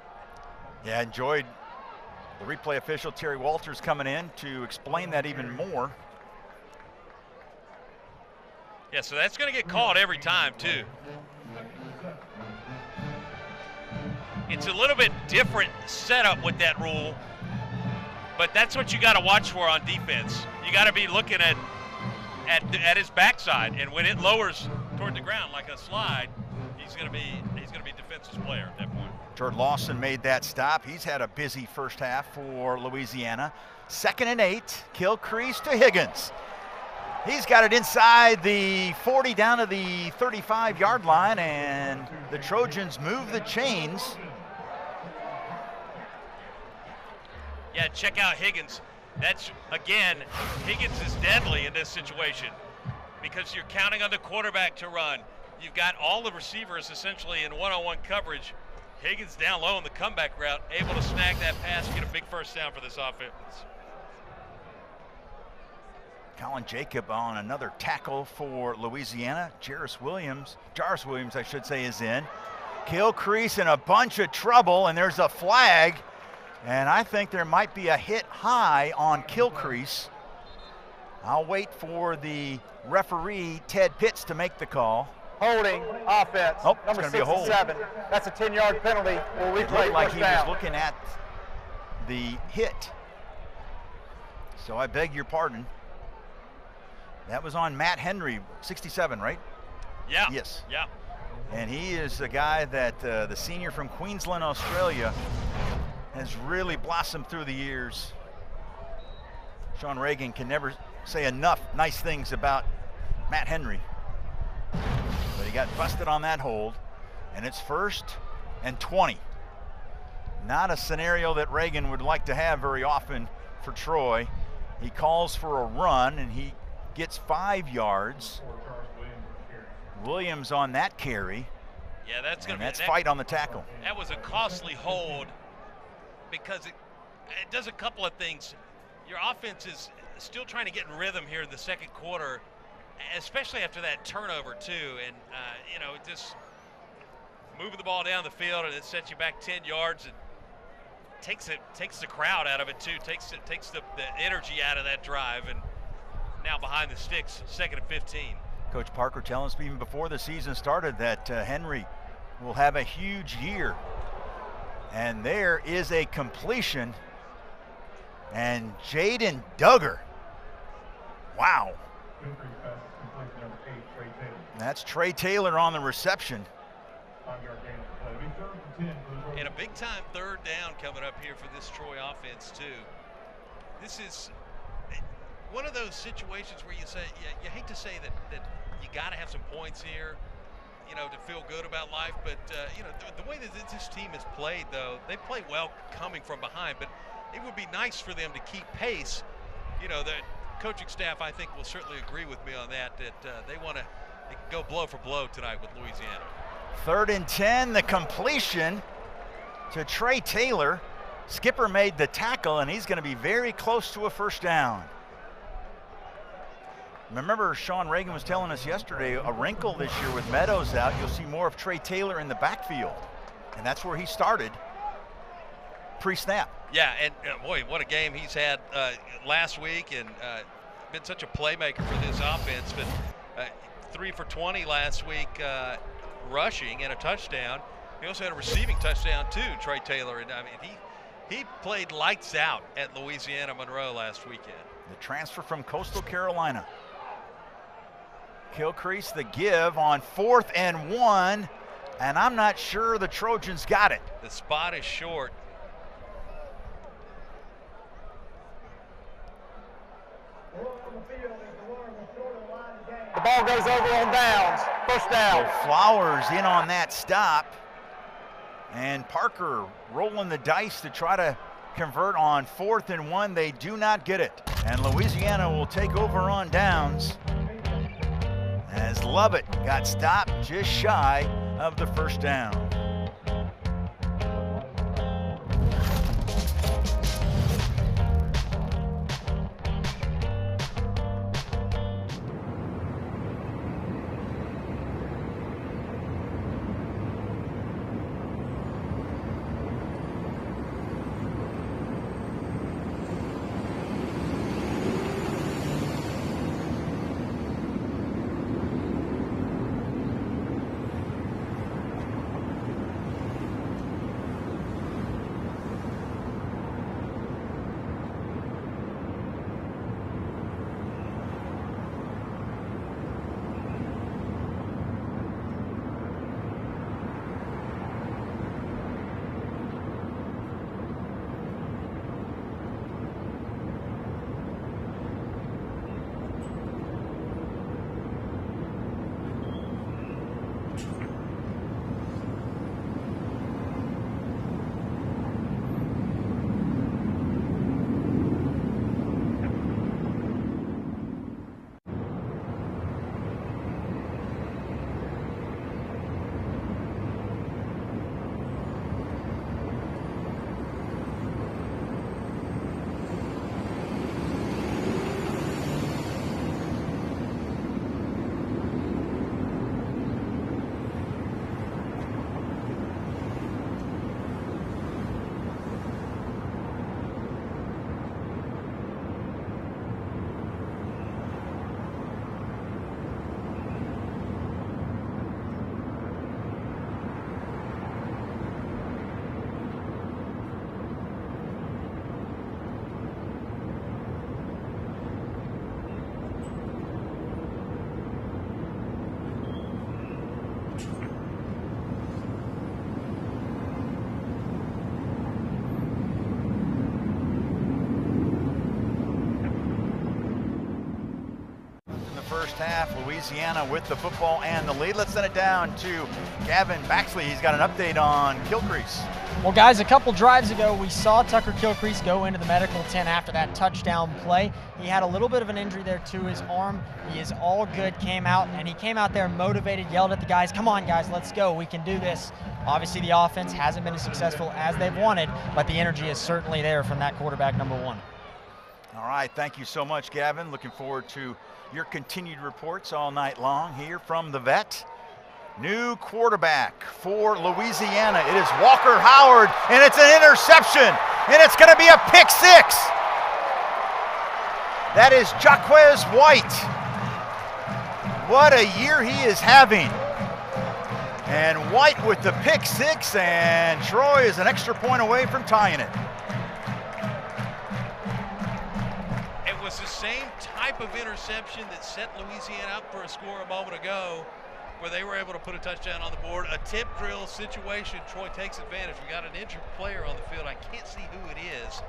Yeah, enjoyed the replay official, Terry Walters, coming in to explain that even more. Yeah, so that's going to get called every time, too. It's a little bit different setup with that rule, but that's what you got to watch for on defense. You got to be looking at his backside, and when it lowers toward the ground like a slide, he's going to be defensive player at that point. Jordan Lawson made that stop. He's had a busy first half for Louisiana. 2nd and 8, kill crease to Higgins. He's got it inside the 40 down to the 35-yard line, and the Trojans move the chains. Yeah, check out Higgins. That's, again, Higgins is deadly in this situation because you're counting on the quarterback to run. You've got all the receivers essentially in one-on-one coverage. Higgins down low on the comeback route, able to snag that pass, get a big first down for this offense. Colin Jacob on another tackle for Louisiana. Jairus Williams, I should say, is in. Kill crease in a bunch of trouble, and there's a flag. And I think there might be a hit high on kill crease. I'll wait for the referee, Ted Pitts, to make the call. Holding offense, Oh, number it's gonna be a hold. 67. That's a 10-yard penalty. We'll It replay looked like first he down. was looking at the hit. So I beg your pardon. That was on Matt Henry, 67, right? Yeah. Yes. Yeah. And he is a guy that the senior from Queensland, Australia, has really blossomed through the years. Sean Reagan can never say enough nice things about Matt Henry. But he got busted on that hold, and it's 1st and 20. Not a scenario that Reagan would like to have very often for Troy. He calls for a run, and he gets 5 yards. Williams on that carry. Yeah, that's going to be that's fight on the tackle. That was a costly hold because it does a couple of things. Your offense is still trying to get in rhythm here in the second quarter, especially after that turnover too. And just moving the ball down the field, and it sets you back 10 yards and takes the crowd out of it too. Takes the energy out of that drive. And now behind the sticks, 2nd and 15. Coach Parker telling us even before the season started that Henry will have a huge year. And there is a completion. And Jaden Duggar. Wow. That's Trey Taylor on the reception. And a big time 3rd down coming up here for this Troy offense too. This is one of those situations where you say, you hate to say that you got to have some points here, to feel good about life. But, the way that this team has played, though, they play well coming from behind. But it would be nice for them to keep pace. The coaching staff, I think, will certainly agree with me on that they want to go blow for blow tonight with Louisiana. 3rd and 10, the completion to Trey Taylor. Skipper made the tackle, and he's going to be very close to a first down. Remember, Sean Reagan was telling us yesterday, a wrinkle this year with Meadows out, you'll see more of Trey Taylor in the backfield. And that's where he started pre-snap. Yeah, and boy, what a game he's had last week, and been such a playmaker for this offense. But 3 for 20 last week rushing and a touchdown. He also had a receiving touchdown too, Trey Taylor. And I mean, he played lights out at Louisiana Monroe last weekend. The transfer from Coastal Carolina. Kilcrease the give on 4th and 1, and I'm not sure the Trojans got it. The spot is short. The ball goes over on downs. First down. So Flowers in on that stop, and Parker rolling the dice to try to convert on 4th and 1. They do not get it, and Louisiana will take over on downs as Lovett got stopped just shy of the first down. Louisiana with the football and the lead. Let's send it down to Gavin Baxley. He's got an update on Kilcrease. Well, guys, a couple drives ago, we saw Tucker Kilcrease go into the medical tent after that touchdown play. He had a little bit of an injury there to his arm. He is all good, came out, and he came out there motivated, yelled at the guys, come on, guys, let's go, we can do this. Obviously, the offense hasn't been as successful as they've wanted, but the energy is certainly there from that quarterback number 1. All right, thank you so much, Gavin. Looking forward to your continued reports all night long here from the vet. New quarterback for Louisiana. It is Walker Howard, and it's an interception, and it's going to be a pick 6. That is Jaquez White. What a year he is having. And White with the pick 6, and Troy is an extra point away from tying it. It was the same type of interception that set Louisiana up for a score a moment ago, where they were able to put a touchdown on the board. A tip drill situation, Troy takes advantage. We got an injured player on the field. I can't see who it is.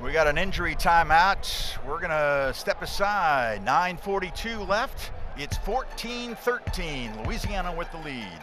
We got an injury timeout. We're going to step aside. 9:42 left. It's 14-13. Louisiana with the lead.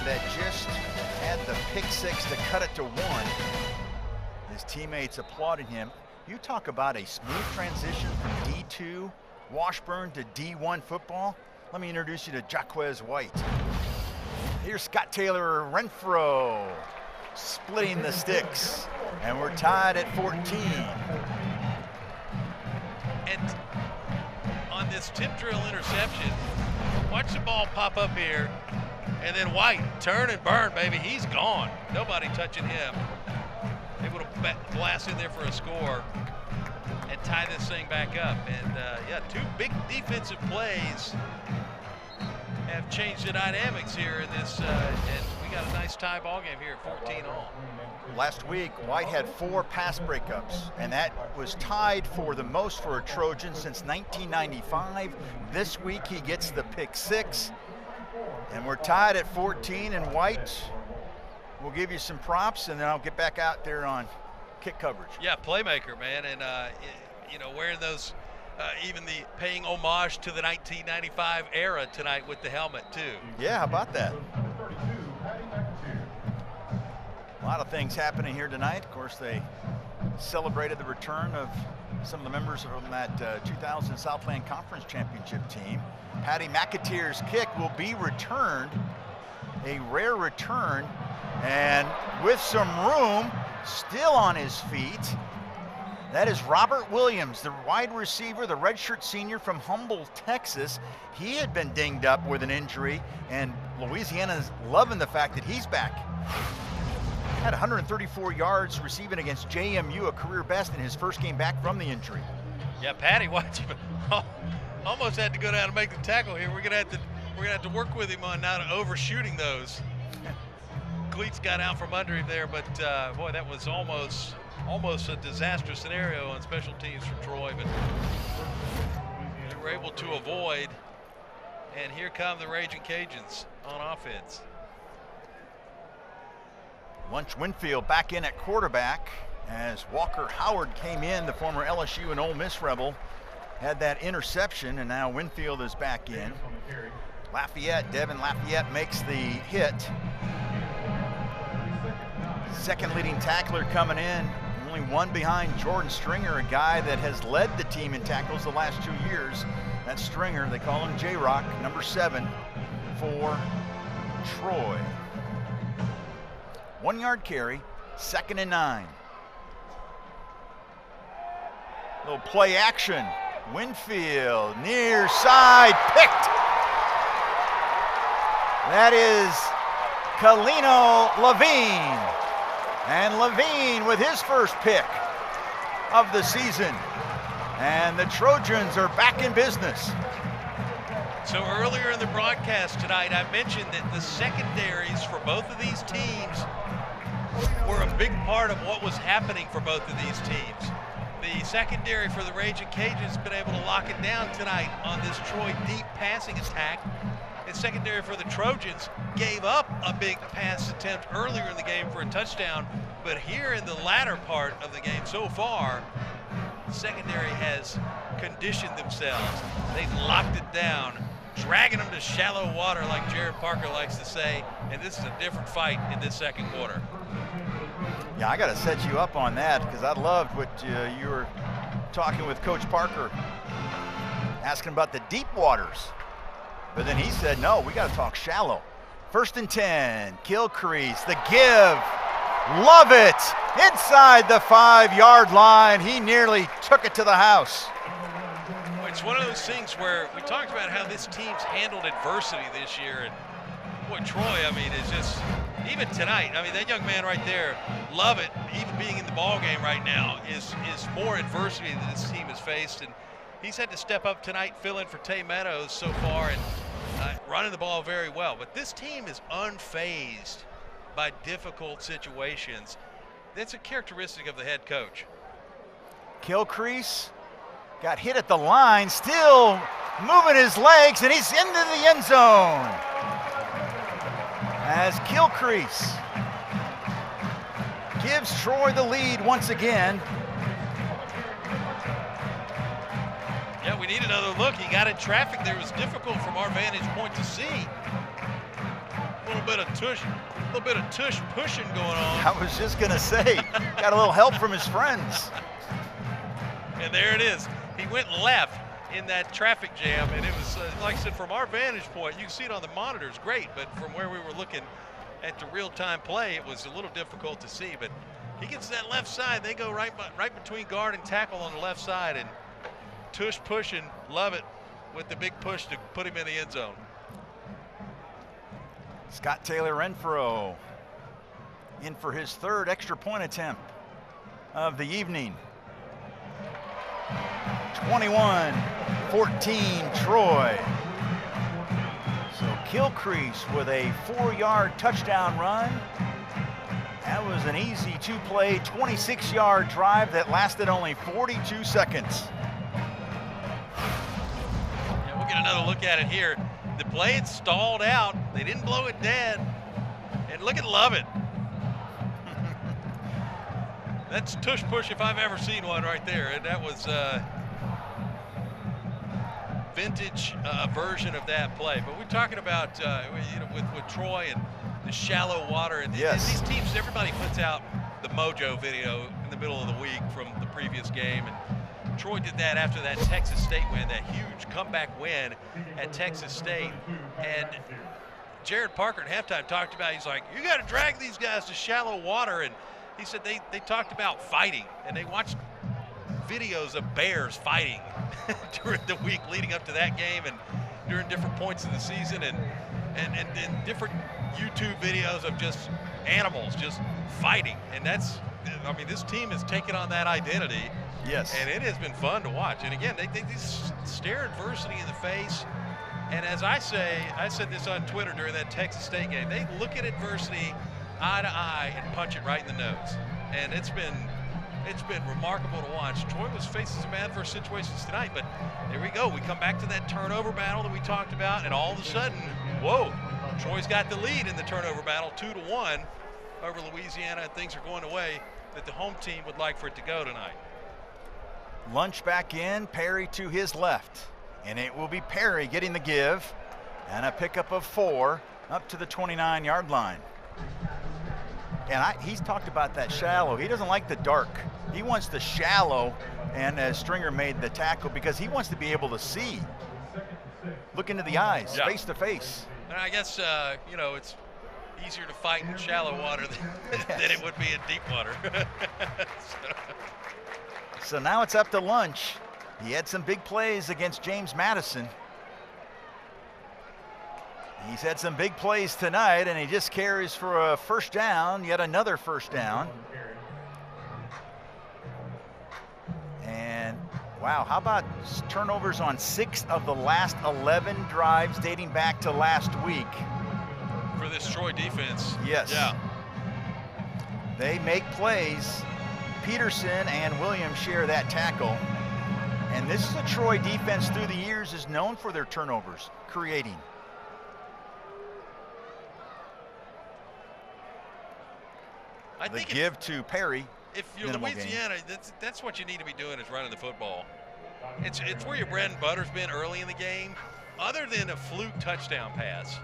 That just had the pick 6 to cut it to 1. His teammates applauding him. You talk about a smooth transition from D2 Washburn to D1 football. Let me introduce you to Jaquez White. Here's Scott Taylor Renfro splitting the sticks, and we're tied at 14. And on this tip drill interception, watch the ball pop up here. And then White, turn and burn, baby. He's gone. Nobody touching him. Able to blast in there for a score and tie this thing back up. And, yeah, 2 big defensive plays have changed the dynamics here in this. And we got a nice tie ball game here at 14 all. Last week, White had 4 pass breakups, and that was tied for the most for a Trojan since 1995. This week, he gets the pick 6. And we're tied at 14, and White will give you some props, and then I'll get back out there on kick coverage. Yeah, playmaker, man, and you know, wearing those, even the paying homage to the 1995 era tonight with the helmet too. Yeah, how about that? A lot of things happening here tonight. Of course, they celebrated the return of some of the members from that 2000 Southland Conference Championship team. Patty McAteer's kick will be returned, a rare return, and with some room, still on his feet. That is Robert Williams, the wide receiver, the redshirt senior from Humble, Texas. He had been dinged up with an injury, and Louisiana's loving the fact that he's back. Had 134 yards receiving against JMU, a career best in his first game back from the injury. Yeah, Patty, watch him. Almost had to go down and make the tackle here. We're gonna have to work with him on not overshooting those. Cleats got out from under him there, but boy, that was almost a disastrous scenario on special teams for Troy, but they were able to avoid. And here come the Raging Cajuns on offense. Lunch Winfield back in at quarterback as Walker Howard came in, the former LSU and Ole Miss Rebel, had that interception, and now Winfield is back in. Devin Lafayette makes the hit. Second leading tackler coming in, only one behind Jordan Stringer, a guy that has led the team in tackles the last 2 years. That's Stringer, they call him J-Rock, number 7 for Troy. 1 yard carry, 2nd and 9. Little play action. Winfield, near side, picked. That is Kalino Levine. And Levine with his first pick of the season. And the Trojans are back in business. So earlier in the broadcast tonight, I mentioned that the secondaries for both of these teams were a big part of what was happening for both of these teams. The secondary for the Raging Cajuns has been able to lock it down tonight on this Troy deep passing attack. And secondary for the Trojans gave up a big pass attempt earlier in the game for a touchdown. But here in the latter part of the game so far, secondary has conditioned themselves. They've locked it down, dragging them to shallow water like Jared Parker likes to say. And this is a different fight in this second quarter. Yeah, I got to set you up on that because I loved what you were talking with Coach Parker, asking about the deep waters. But then he said, no, we got to talk shallow. 1st and 10, Gilcrease, the give. Love it. Inside the 5-yard line. He nearly took it to the house. It's one of those things where we talked about how this team's handled adversity this year. And boy, Troy, I mean, is just, even tonight, I mean, that young man right there, love it, even being in the ball game right now, is more adversity that this team has faced. And he's had to step up tonight, fill in for Tay Meadows so far, and running the ball very well. But this team is unfazed by difficult situations. That's a characteristic of the head coach. Gilcrease got hit at the line, still moving his legs, and he's into the end zone. As Gilcrease gives Troy the lead once again. Yeah, we need another look. He got in traffic there. It was difficult from our vantage point to see. A little bit of tush pushing going on. I was just going to say, got a little help from his friends. And there it is. He went left in that traffic jam, and it was, like I said, from our vantage point, you can see it on the monitors, great, but from where we were looking at the real-time play, it was a little difficult to see. But he gets to that left side. They go right between guard and tackle on the left side, and tush pushing, love it, with the big push to put him in the end zone. Scott Taylor Renfro in for his 3rd extra point attempt of the evening. 21-14 Troy. So Gilcrease with a 4-yard touchdown run. That was an easy 2-play, 26-yard drive that lasted only 42 seconds. Yeah, we'll get another look at it here. The play had stalled out. They didn't blow it dead. And look at Lovett. That's tush push if I've ever seen one right there. And that was vintage version of that play. But we're talking about with Troy and the shallow water. And yes. these teams, everybody puts out the mojo video and the middle of the week from the previous game. And Troy did that after that Texas State win, that huge comeback win at Texas State. And Jared Parker at halftime talked about, he's like, you got to drag these guys to shallow water. And he said they talked about fighting, and they watched videos of bears fighting during the week leading up to that game and during different points of the season, and different YouTube videos of just animals just fighting. And that's, I mean, this team has taken on that identity. Yes. And it has been fun to watch. And again, they just stare adversity in the face. And as I said this on Twitter during that Texas State game, they look at adversity eye to eye and punch it right in the nose. And it's been remarkable to watch. Troy was facing some adverse situations tonight, but there we go. We come back to that turnover battle that we talked about, and all of a sudden, whoa, Troy's got the lead in the turnover battle, 2-1 over Louisiana, and things are going the way that the home team would like for it to go tonight. Lunch back in, Perry to his left, and it will be Perry getting the give, and a pickup of 4 up to the 29-yard line. And he's talked about that shallow. He doesn't like the dark. He wants the shallow, and as Stringer made the tackle, because he wants to be able to see. Look into the eyes, yeah. face to face. And I guess, you know, it's easier to fight in shallow water than it would be in deep water. So now it's up to Lunch. He had some big plays against James Madison. He's had some big plays tonight, and he just carries for a first down, yet another first down. And wow, how about turnovers on 6 of the last 11 drives dating back to last week? For this Troy defense. Yes. Yeah. They make plays. Peterson and Williams share that tackle. And this is a Troy defense through the years is known for their turnovers, creating. I think give to Perry. If you're Louisiana, that's what you need to be doing is running the football. It's where your bread and butter's been early in the game, other than a fluke touchdown pass.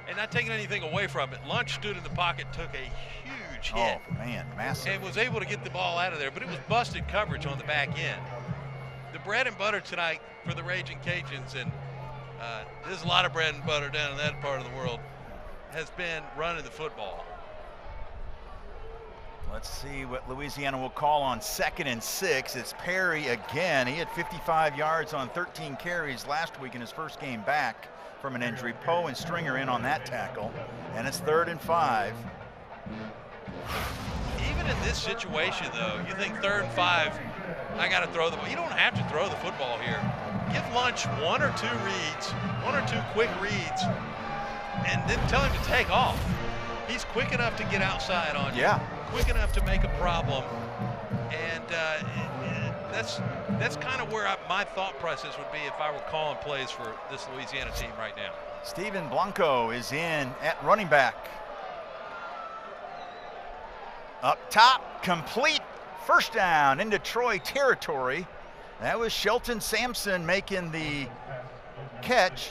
And not taking anything away from it, Lunch stood in the pocket, took a huge hit. Oh, man, massive. And was able to get the ball out of there, but it was busted coverage on the back end. The bread and butter tonight for the Raging Cajuns, and there's a lot of bread and butter down in that part of the world, has been running the football. Let's see what Louisiana will call on 2nd and 6. It's Perry again. He had 55 yards on 13 carries last week in his first game back from an injury. Poe and Stringer in on that tackle. And it's 3rd and 5. Even in this situation, though, you think 3rd and 5, I got to throw the ball. You don't have to throw the football here. Give Lunch 1 or 2 reads, 1 or 2 quick reads, and then tell him to take off. He's quick enough to get outside on you. Yeah. Quick enough to make a problem, and that's kind of where my thought process would be if I were calling plays for this Louisiana team right now. Steven Blanco is in at running back. Up top, complete, first down into Troy territory. That was Shelton Sampson making the catch.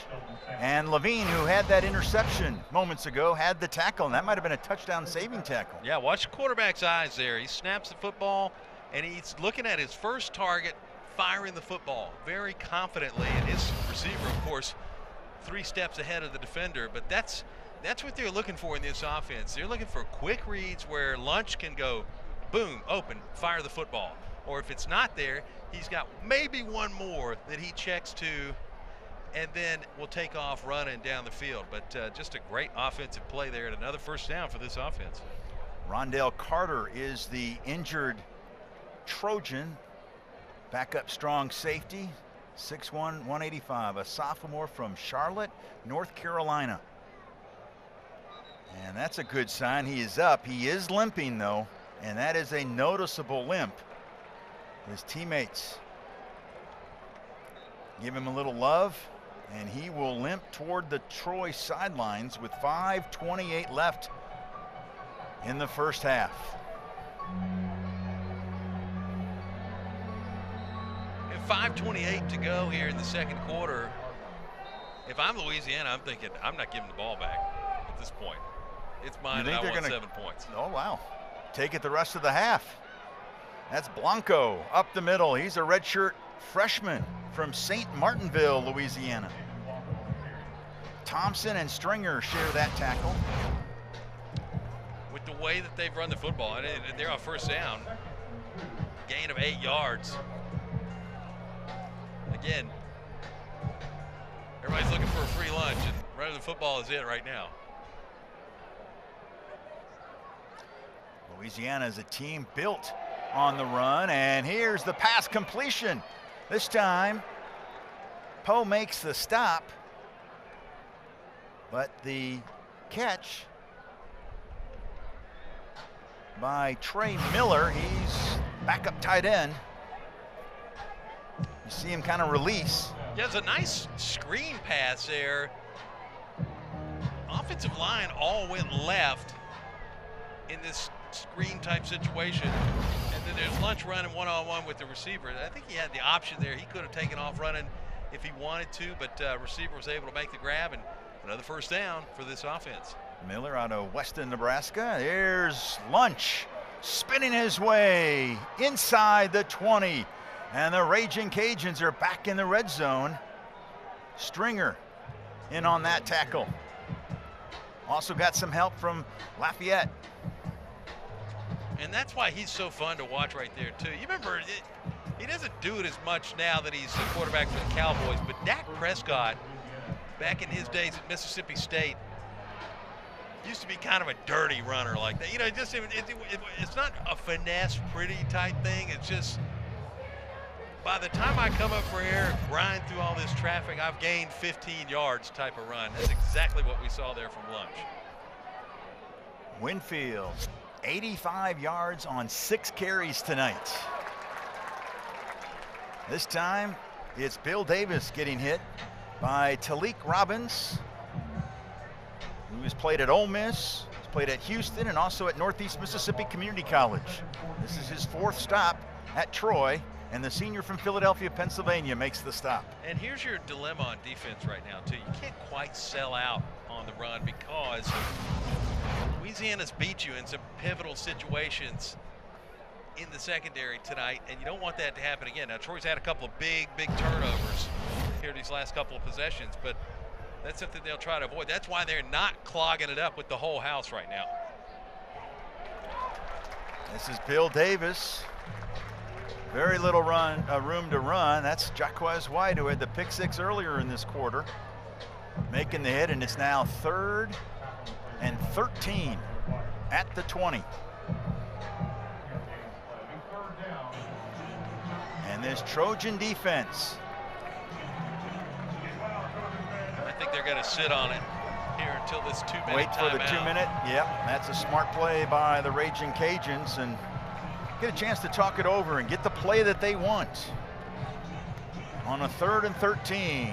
And Levine, who had that interception moments ago, had the tackle, and that might have been a touchdown-saving tackle. Yeah, watch the quarterback's eyes there. He snaps the football, and he's looking at his first target, firing the football very confidently. And his receiver, of course, 3 steps ahead of the defender. But that's what they're looking for in this offense. They're looking for quick reads where Lunch can go, boom, open, fire the football. Or if it's not there, he's got maybe one more that he checks to, and then we'll take off running down the field. But just a great offensive play there, and another first down for this offense. Rondell Carter is the injured Trojan. Backup strong safety, 6'1", 185, a sophomore from Charlotte, North Carolina. And that's a good sign. He is up. He is limping, though, and that is a noticeable limp. His teammates give him a little love, and he will limp toward the Troy sidelines with 5:28 left in the first half. And 5:28 to go here in the second quarter. If I'm Louisiana, I'm thinking I'm not giving the ball back at this point. It's mine, and I want 7 points. Oh, wow. Take it the rest of the half. That's Blanco up the middle. He's a redshirt freshman from St. Martinville, Louisiana. Thompson and Stringer share that tackle. With the way that they've run the football, they're on first down. Gain of 8 yards. Again, everybody's looking for a free lunch, and running the football is it right now. Louisiana is a team built on the run, and here's the pass completion. This time, Poe makes the stop, but the catch by Trey Miller. He's backup tight end. You see him kind of release. Yeah, it's a nice screen pass there. Offensive line all went left in this screen type situation. And then there's Lunch running one-on-one with the receiver. I think he had the option there. He could have taken off running if he wanted to, but receiver was able to make the grab, and another first down for this offense. Miller out of Weston, Nebraska. There's Lunch spinning his way inside the 20. And the Raging Cajuns are back in the red zone. Stringer in on that tackle. Also got some help from Lafayette. And that's why he's so fun to watch right there, too. You remember, he doesn't do it as much now that he's the quarterback for the Cowboys, but Dak Prescott, back in his days at Mississippi State, used to be kind of a dirty runner like that. You know, it's not a finesse, pretty type thing. It's just, by the time I come up for air, grind through all this traffic, I've gained 15 yards type of run. That's exactly what we saw there from Lunch. Winfield, 85 yards on 6 carries tonight. This time, it's Bill Davis getting hit by Talik Robbins, who has played at Ole Miss, he's played at Houston, and also at Northeast Mississippi Community College. This is his 4th stop at Troy, and the senior from Philadelphia, Pennsylvania makes the stop. And here's your dilemma on defense right now, too. You can't quite sell out on the run because Louisiana's beat you in some pivotal situations in the secondary tonight, and you don't want that to happen again. Now, Troy's had a couple of big turnovers here these last couple of possessions, but that's something they'll try to avoid. That's why they're not clogging it up with the whole house right now. This is Bill Davis. Very little room to run. That's Jaquez White, who had the pick 6 earlier in this quarter, making the hit, and it's now 3rd and 13 at the 20. And this Trojan defense. I think they're going to sit on it here until this 2-minute Wait for the 2-minute. Yep, that's a smart play by the Raging Cajuns, and get a chance to talk it over and get the play that they want on a 3rd and 13.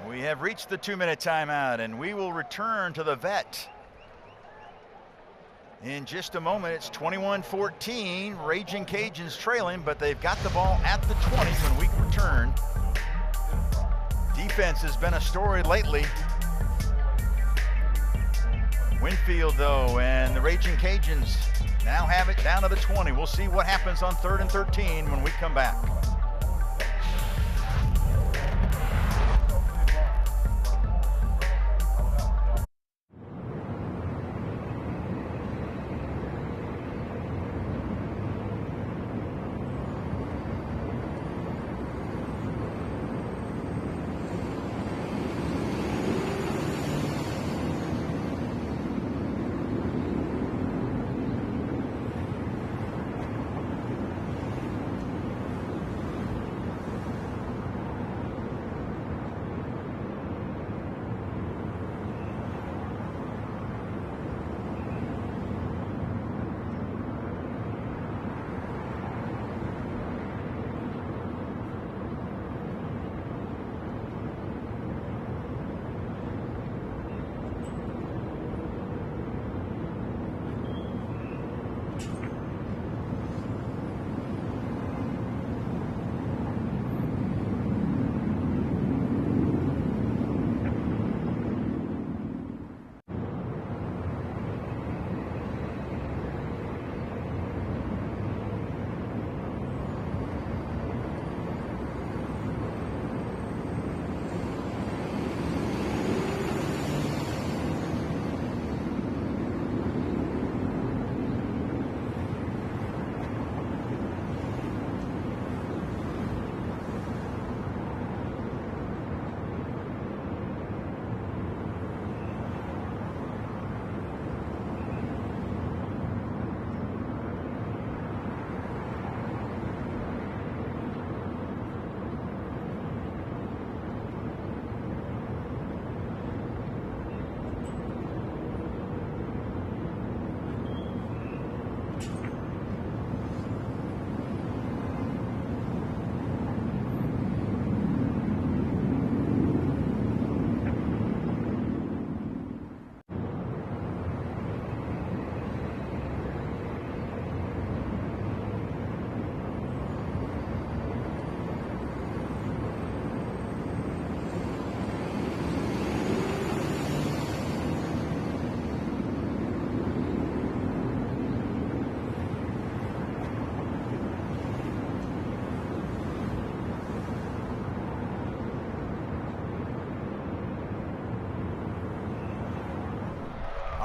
We have reached the 2-minute timeout, and we will return to the vet in just a moment. It's 21-14, Raging Cajuns trailing, but they've got the ball at the 20 when we return. Defense has been a story lately. Winfield, though, and the Raging Cajuns now have it down to the 20. We'll see what happens on 3rd and 13 when we come back.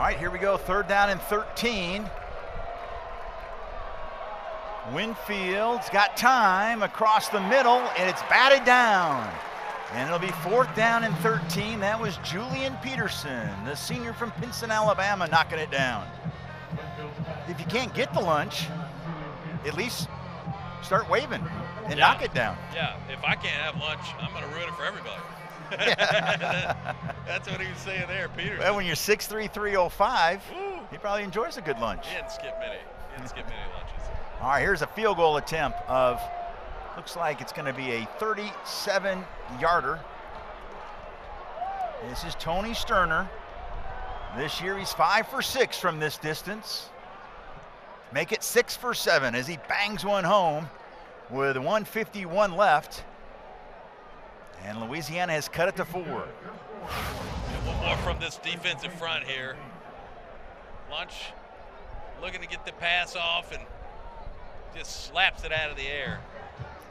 All right, here we go, 3rd down and 13. Winfield's got time across the middle, and it's batted down. And it'll be 4th down and 13. That was Julian Peterson, the senior from Pinson, Alabama, knocking it down. If you can't get the lunch, at least start waving and knock it down. Yeah, if I can't have lunch, I'm going to ruin it for everybody. That's what he was saying there, Peterson. Well, when you're 6'3", 305, he probably enjoys a good lunch. He didn't skip many. Lunches. All right, here's a field goal attempt of, looks like it's going to be a 37-yarder. This is Tony Sterner. This year he's 5 for 6 from this distance. Make it 6 for 7 as he bangs one home with 1:51 left. And Louisiana has cut it to 4. And one more from this defensive front here. Lunch looking to get the pass off and just slaps it out of the air.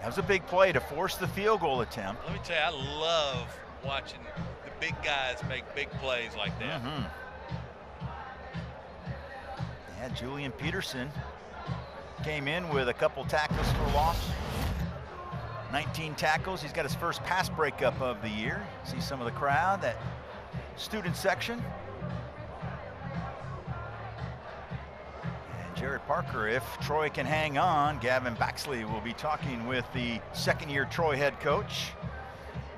That was a big play to force the field goal attempt. Let me tell you, I love watching the big guys make big plays like that. Yeah, Julian Peterson came in with a couple tackles for loss. 19 tackles. He's got his first pass breakup of the year. See some of the crowd, that student section. And Jared Parker, if Troy can hang on, Gavin Baxley will be talking with the second-year Troy head coach.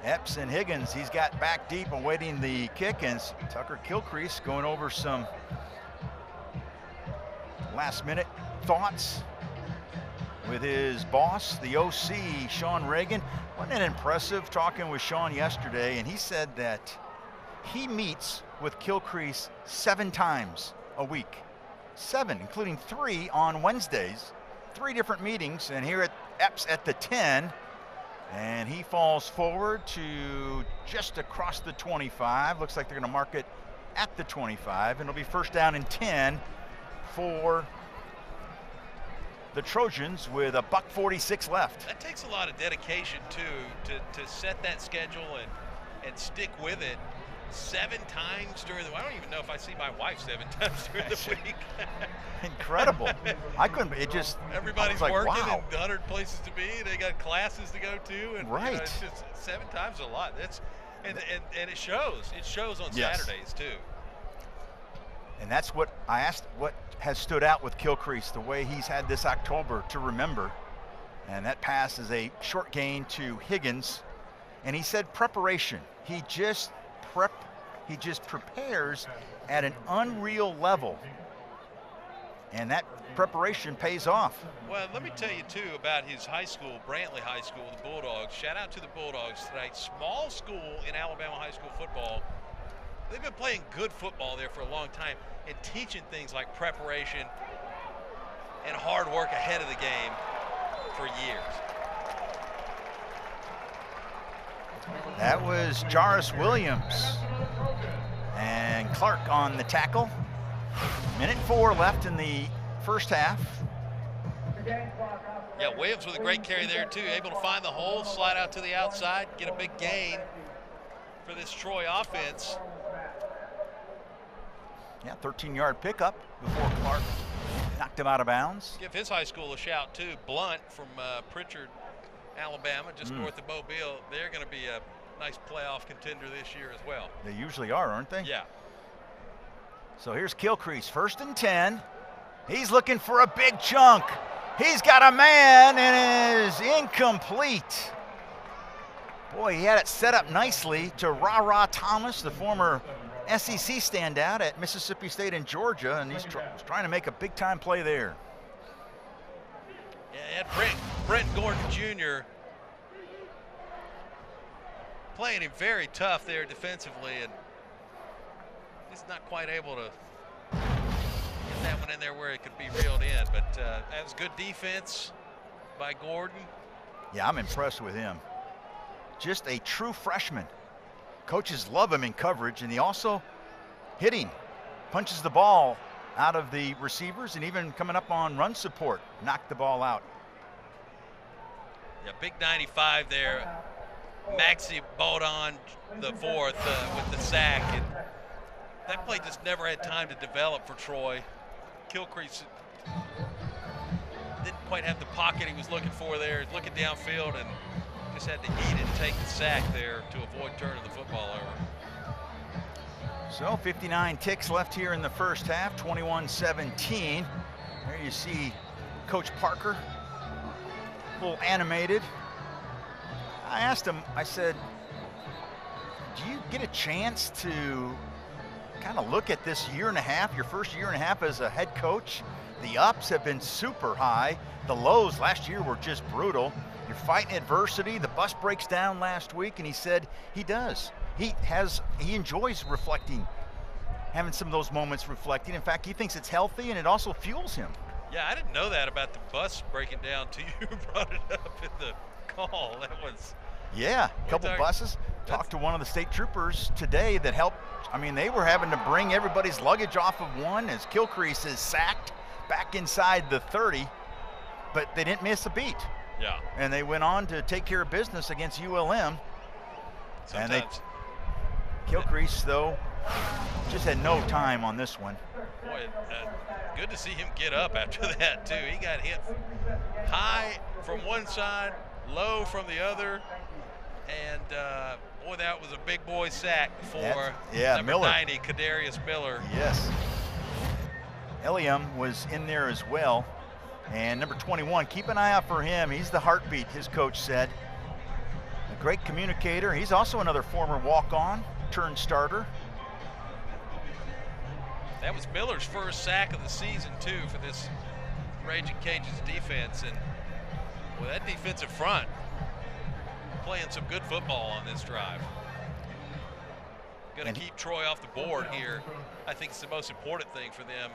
Epps and Higgins, he's got back deep awaiting the kick, and Tucker Kilcrease going over some last-minute thoughts with his boss, the OC, Sean Reagan. Wasn't it impressive talking with Sean yesterday? And he said that he meets with Kilcrease 7 times a week. 7, including 3 on Wednesdays. 3 different meetings, and here at Epps at the 10. And he falls forward to just across the 25. Looks like they're going to mark it at the 25, and it'll be 1st down and 10 for the Trojans with a $1:46 left. That takes a lot of dedication too, to set that schedule and stick with it 7 times during the. I don't even know if I see my wife 7 times during the week. Incredible. I couldn't. It just. Everybody's like, working wow. and 100 places to be. They got classes to go to, and right. It's just 7 times a lot. That's and it shows. It shows on Saturdays too. And that's what I asked, what has stood out with Kilcrease, the way he's had this October to remember. And that pass is a short gain to Higgins. And he said preparation. He just prepares at an unreal level. And that preparation pays off. Well, let me tell you too about his high school, Brantley High School, the Bulldogs. Shout out to the Bulldogs tonight. Small school in Alabama high school football. They've been playing good football there for a long time and teaching things like preparation and hard work ahead of the game for years. That was Jarvis Williams and Clark on the tackle. 1:04 left in the first half. Yeah, Williams with a great carry there too, able to find the hole, slide out to the outside, get a big gain for this Troy offense. Yeah, 13-yard pickup before Clark knocked him out of bounds. Give his high school a shout too. Blunt from Pritchard, Alabama, just north of Mobile. They're going to be a nice playoff contender this year as well. They usually are, aren't they? Yeah. So here's Kilcrease, 1st and 10. He's looking for a big chunk. He's got a man and is incomplete. Boy, he had it set up nicely to Ra Thomas, the former SEC standout at Mississippi State and Georgia, and he's trying to make a big-time play there. Yeah, Brent Gordon Jr. playing him very tough there defensively, and he's not quite able to get that one in there where it could be reeled in. But that was good defense by Gordon. Yeah, I'm impressed with him. Just a true freshman. Coaches love him in coverage, and he also hitting, punches the ball out of the receivers, and even coming up on run support, knocked the ball out. Yeah, big 95 there. Maxie Bodon, the 4th, with the sack. And that play just never had time to develop for Troy. Gilcrease didn't quite have the pocket he was looking for there. He's looking downfield and just had to eat it and take the sack there to avoid turning the football over. So 59 ticks left here in the first half, 21-17. There you see Coach Parker, a little animated. I asked him, I said, do you get a chance to kind of look at this year and a half, your first year and a half as a head coach? The ups have been super high. The lows last year were just brutal. You're fighting adversity. The bus breaks down last week, and he said he does. He enjoys reflecting, having some of those moments reflecting. In fact, he thinks it's healthy, and it also fuels him. Yeah, I didn't know that about the bus breaking down till you brought it up in the call. That was... Yeah, a couple buses. Talked to one of the state troopers today that helped. I mean, they were having to bring everybody's luggage off of one as Gilcrease is sacked back inside the 30, but they didn't miss a beat. Yeah. And they went on to take care of business against ULM. Sometimes. And Gilcrease, though, just had no time on this one. Boy, good to see him get up after that, too. He got hit high from one side, low from the other. And, boy, that was a big boy sack for number Miller. 90, Kadarius Miller. Yes. Eliam was in there as well. And number 21, keep an eye out for him. He's the heartbeat, his coach said. A great communicator. He's also another former walk-on turned starter. That was Miller's first sack of the season, too, for this Raging Cajuns defense. And, boy, that defensive front playing some good football on this drive. Going to keep Troy off the board here. I think it's the most important thing for them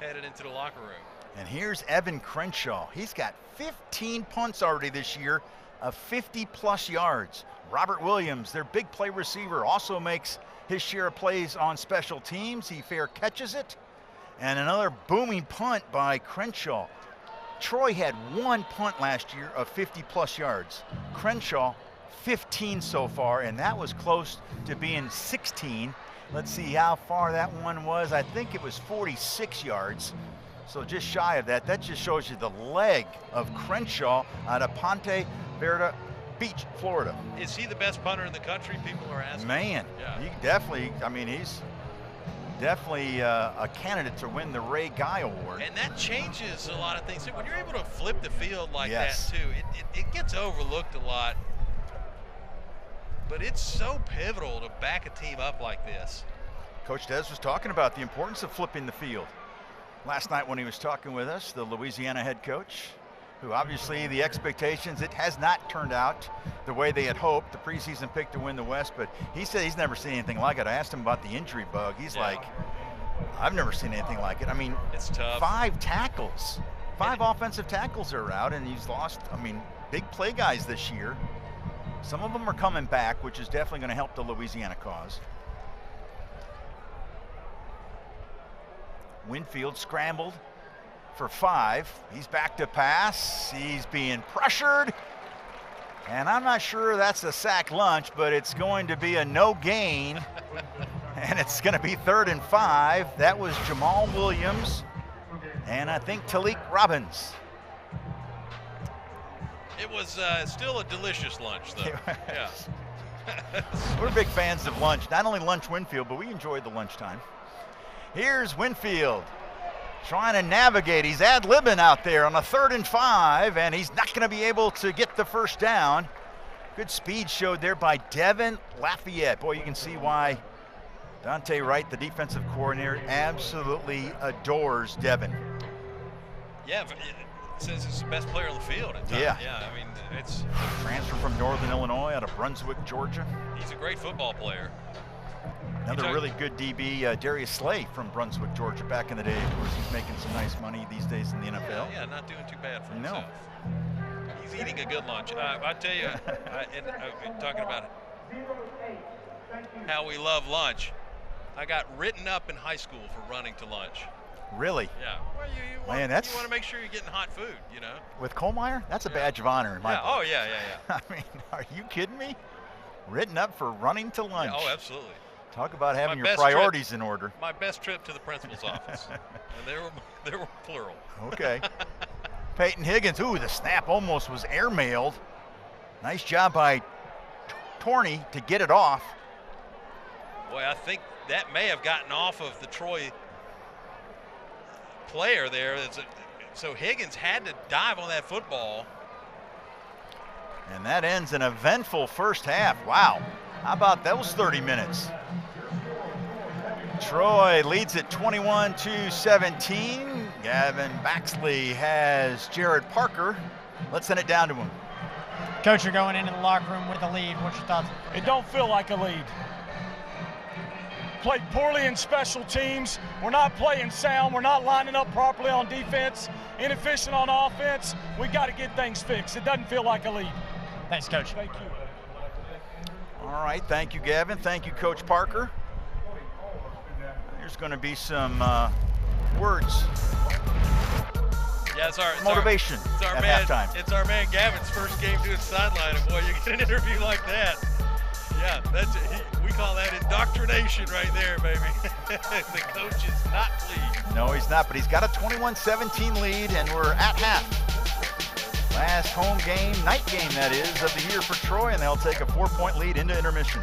headed into the locker room. And here's Evan Crenshaw. He's got 15 punts already this year of 50-plus yards. Robert Williams, their big play receiver, also makes his share of plays on special teams. He fair catches it. And another booming punt by Crenshaw. Troy had one punt last year of 50-plus yards. Crenshaw, 15 so far, and that was close to being 16. Let's see how far that one was. I think it was 46 yards. So just shy of that. That just shows you the leg of Crenshaw out of Ponte Verde Beach, Florida. Is he the best punter in the country? People are asking. Man, he definitely, I mean, he's definitely a candidate to win the Ray Guy Award. And that changes a lot of things. When you're able to flip the field like that, too, it gets overlooked a lot. But it's so pivotal to back a team up like this. Coach Des was talking about the importance of flipping the field last night when he was talking with us, the Louisiana head coach, who obviously the expectations, it has not turned out the way they had hoped, the preseason pick to win the West, but he said he's never seen anything like it. I asked him about the injury bug. He's like, I've never seen anything like it. I mean, it's tough. 5 tackles, 5 offensive tackles are out, and he's lost, I mean, big play guys this year. Some of them are coming back, which is definitely going to help the Louisiana cause. Winfield scrambled for 5. He's back to pass. He's being pressured. And I'm not sure that's a sack lunch, but it's going to be a no gain. And it's going to be 3rd and 5. That was Jamal Williams and I think Talik Robbins. It was still a delicious lunch, though. Yeah. We're big fans of lunch. Not only lunch Winfield, but we enjoyed the lunchtime. Here's Winfield trying to navigate. He's ad-libbing out there on a 3rd and 5, and he's not going to be able to get the first down. Good speed showed there by Devin Lafayette. Boy, you can see why Dante Wright, the defensive coordinator, absolutely adores Devin. Yeah, it says he's the best player on the field at times. Yeah, I mean, it's transfer from Northern Illinois out of Brunswick, Georgia. He's a great football player. Another really good DB, Darius Slay from Brunswick, Georgia, back in the day. Of course, he's making some nice money these days in the NFL. Yeah, not doing too bad for himself. He's eating a good lunch. I tell you, talking about how we love lunch, I got written up in high school for running to lunch. Really? Yeah. Well, you want to make sure you're getting hot food, you know. With Kohlmeyer, that's a badge of honor in my book. Oh, yeah. I mean, are you kidding me? Written up for running to lunch. Yeah, oh, absolutely. Talk about having your best priorities in order. My best trip to the principal's office. And they were plural. Okay. Peyton Higgins, ooh, the snap almost was airmailed. Nice job by Torney to get it off. Boy, I think that may have gotten off of the Troy player there. So Higgins had to dive on that football. And that ends an eventful first half. Wow. How about those 30 minutes? Troy leads it 21-17. Gavin Baxley has Jared Parker. Let's send it down to him. Coach, you're going into the locker room with a lead. What's your thoughts? It don't feel like a lead. Played poorly in special teams. We're not playing sound. We're not lining up properly on defense. Inefficient on offense. We got to get things fixed. It doesn't feel like a lead. Thanks, Coach. Thank you. All right, thank you, Gavin. Thank you, Coach Parker. There's going to be some words. Yeah, it's our motivation at halftime. It's our man Gavin's first game to his sideline, and boy, you get an interview like that. Yeah, we call that indoctrination right there, baby. The coach is not pleased. No, he's not, but he's got a 21-17 lead, and we're at half. Last home game, night game that is, of the year for Troy, and they'll take a 4-point lead into intermission.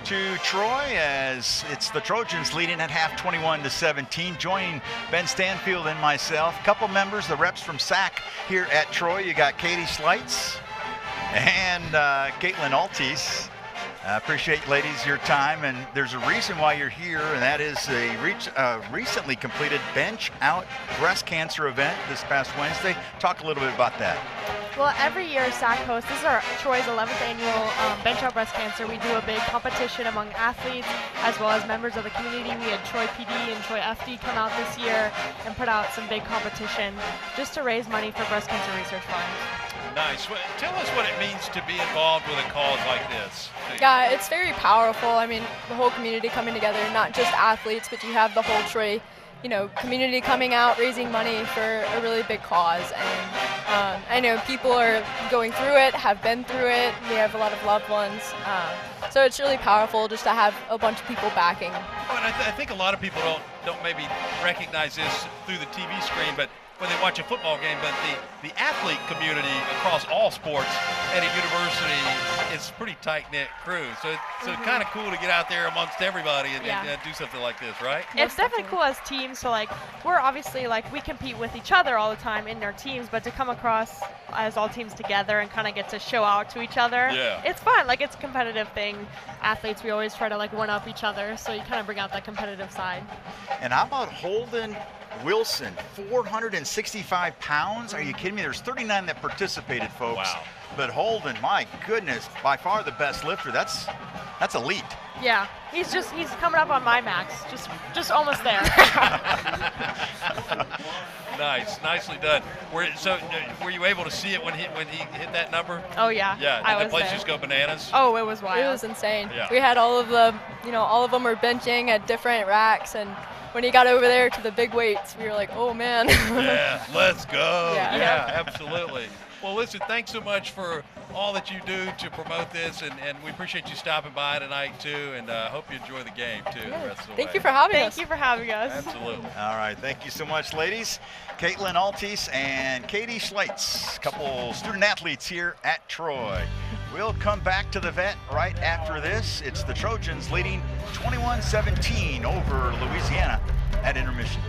to Troy as it's the Trojans leading at half 21-17. Joining Ben Stanfield and myself, a couple members, the reps from SAC here at Troy. You got Katie Schleitz and Caitlin Altis. I appreciate, ladies, your time, and there's a reason why you're here, and that is a recently completed Bench Out breast cancer event this past Wednesday. Talk a little bit about that. Well, every year SAC hosts, this is our Troy's 11th annual Bench Out Breast Cancer. We do a big competition among athletes as well as members of the community. We had Troy PD and Troy FD come out this year and put out some big competition just to raise money for breast cancer research funds. Nice. Well, tell us what it means to be involved with a cause like this. Yeah, it's very powerful. I mean, the whole community coming together, not just athletes, but you have the whole Troy, community coming out, raising money for a really big cause. And I know people are going through it, have been through it. We have a lot of loved ones. So it's really powerful just to have a bunch of people backing. Well, and I think a lot of people don't maybe recognize this through the TV screen, but when they watch a football game, but the athlete community across all sports at a university is a pretty tight-knit crew. So it's kind of cool to get out there amongst everybody and do something like this, right? It's definitely cool as teams. So we're obviously we compete with each other all the time in our teams, but to come across as all teams together and kind of get to show out to each other, it's fun. It's a competitive thing. Athletes, we always try to one up each other, so you kind of bring out that competitive side. And how about Holden Wilson, 465 pounds? Are you kidding me? There's 39 that participated, folks. Wow. But Holden, my goodness, by far the best lifter. That's elite. Yeah, he's coming up on my max, just almost there. Nice, nicely done. Were you able to see it when he hit that number? Oh yeah. Yeah. I Did the was place there. just go bananas? Oh, it was wild. It was insane. Yeah. We had all of them were benching at different racks, and when he got over there to the big weights, we were like, oh man. Yeah, let's go. Yeah. Absolutely. Well, listen, thanks so much for all that you do to promote this, and we appreciate you stopping by tonight, too, and hope you enjoy the game, too, the rest of the way. Thank you for having us. Thank you for having us. Absolutely. All right, thank you so much, ladies. Caitlin Altis and Katie Schleitz, a couple student athletes here at Troy. We'll come back to the vet right after this. It's the Trojans leading 21-17 over Louisiana at intermission.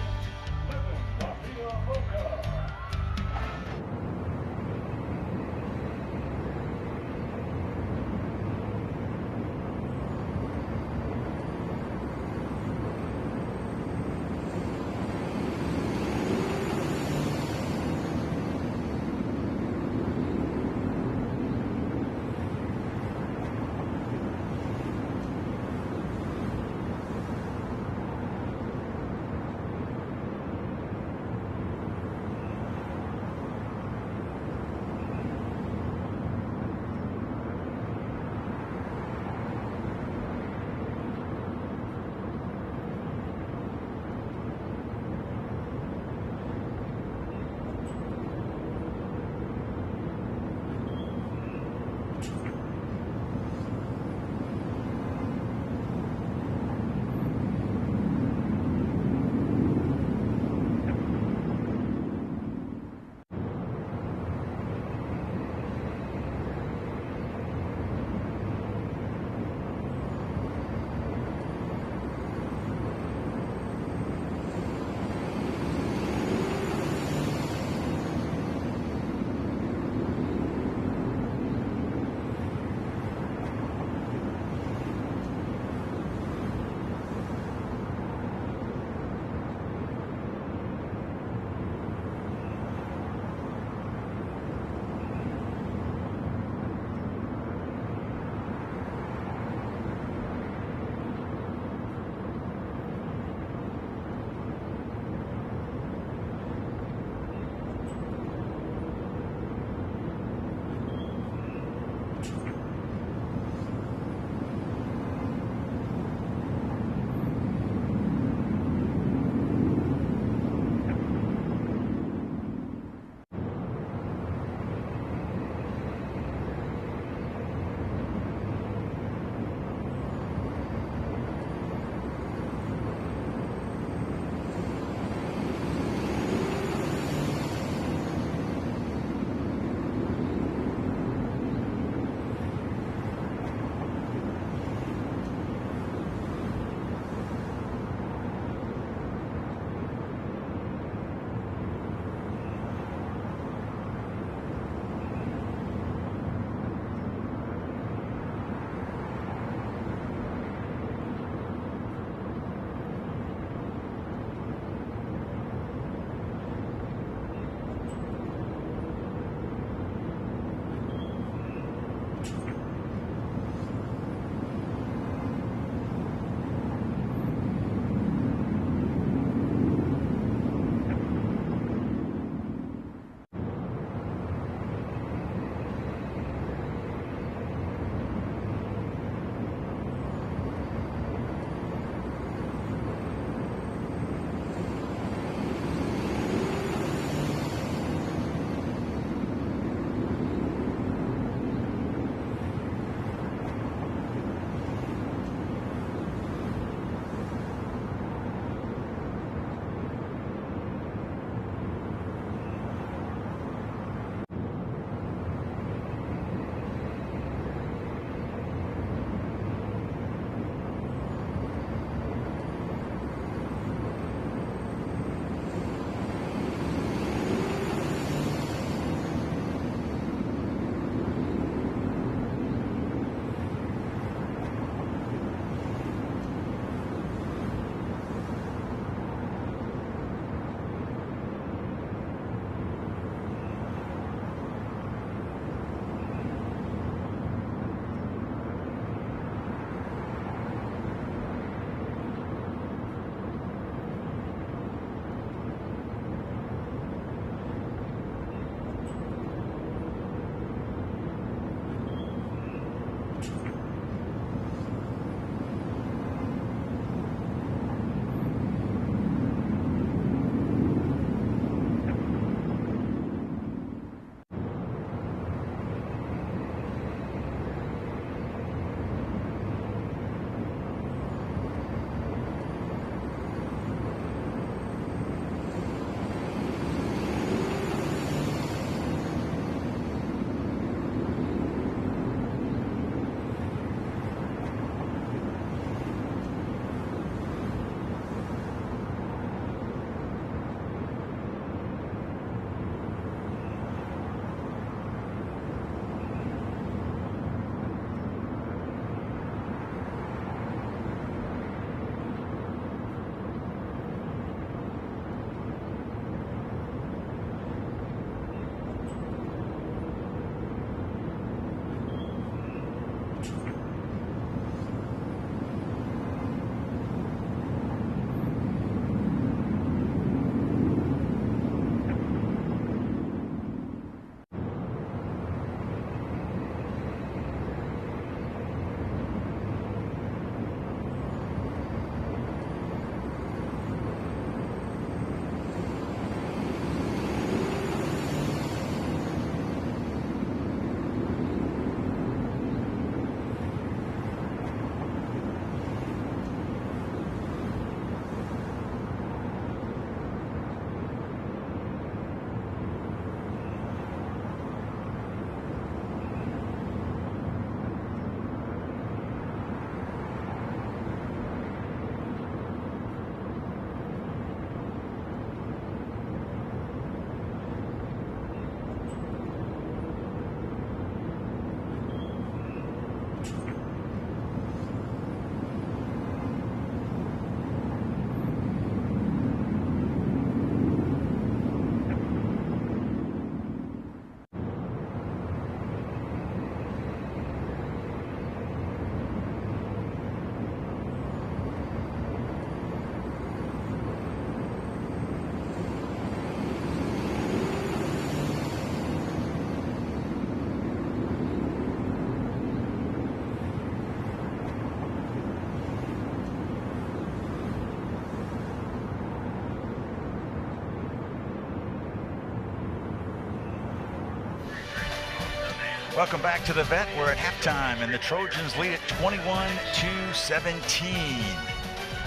Welcome back to the Vet. We're at halftime, and the Trojans lead at 21-17.